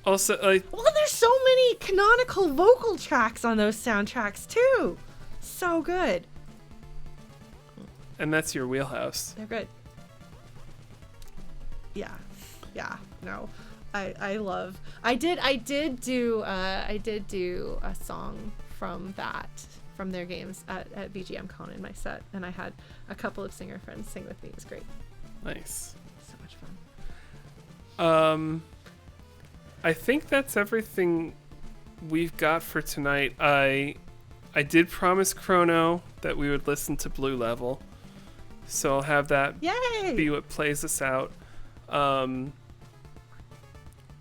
S3: Also,
S2: Well, there's so many canonical vocal tracks on those soundtracks too. So good.
S3: and that's your wheelhouse.
S2: They're good. Yeah. No, I love. I did do a song from their games at VGM Con in my set, and I had a couple of singer friends sing with me. It was great.
S3: Nice.
S2: So much fun.
S3: I think that's everything we've got for tonight. I did promise Chrono that we would listen to Blue Level, so I'll have that
S2: Yay!
S3: be what plays us out.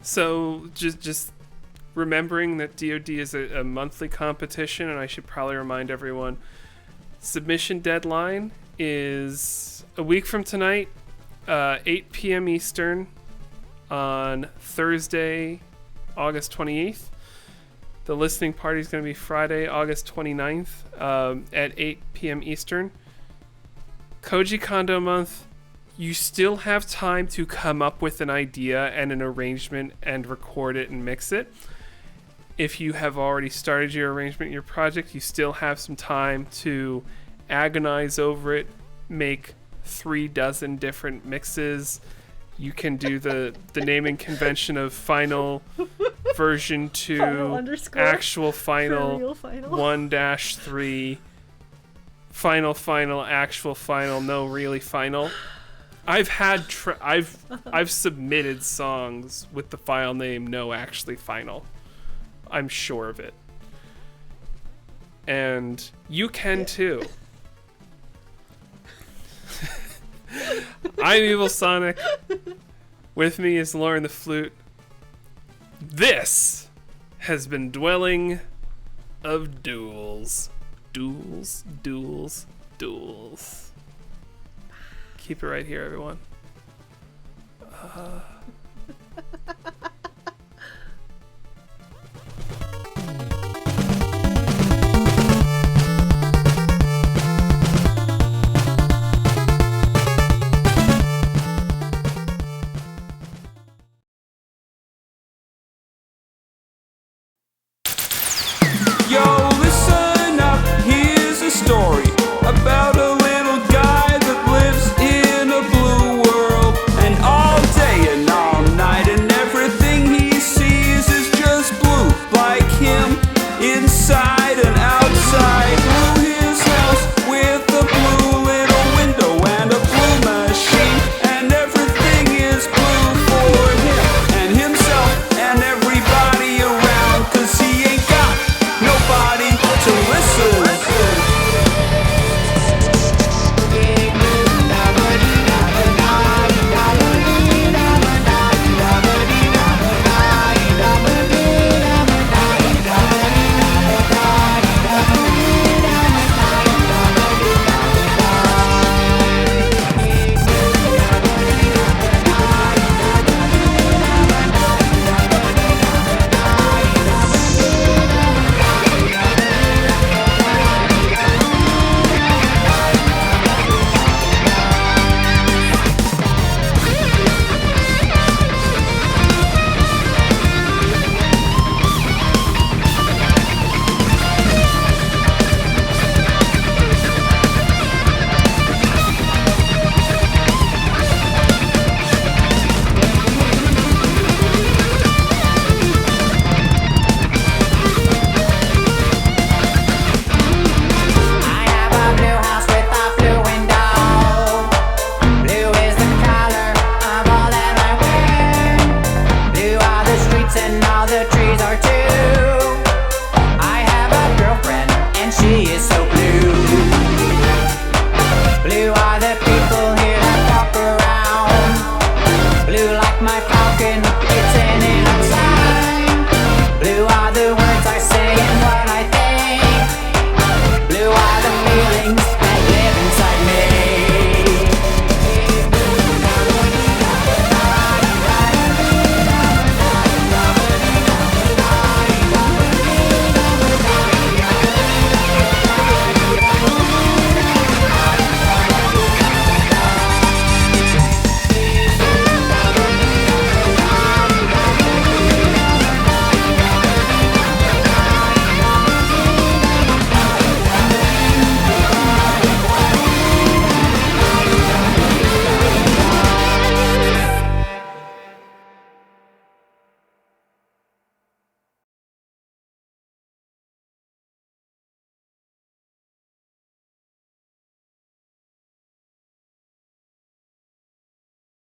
S3: So just remembering that DoD is a monthly competition, and I should probably remind everyone, submission deadline is a week from tonight, 8 p.m. Eastern on Thursday, August 28th. The listening party is going to be Friday, August 29th at 8 p.m. Eastern. Koji Kondo month, you still have time to come up with an idea and an arrangement and record it and mix it. If you have already started your arrangement, your project, you still have some time to agonize over it, make 36 different mixes. You can do the naming convention of final version 2, actual final 1-3, final, actual final, no really final. I've submitted songs with the file name no actually final. I'm sure of it. And you can too. I'm Evil Sonic. With me is LaurenTheFlute. This has been Dwelling of Duels. Duels. Keep it right here, everyone.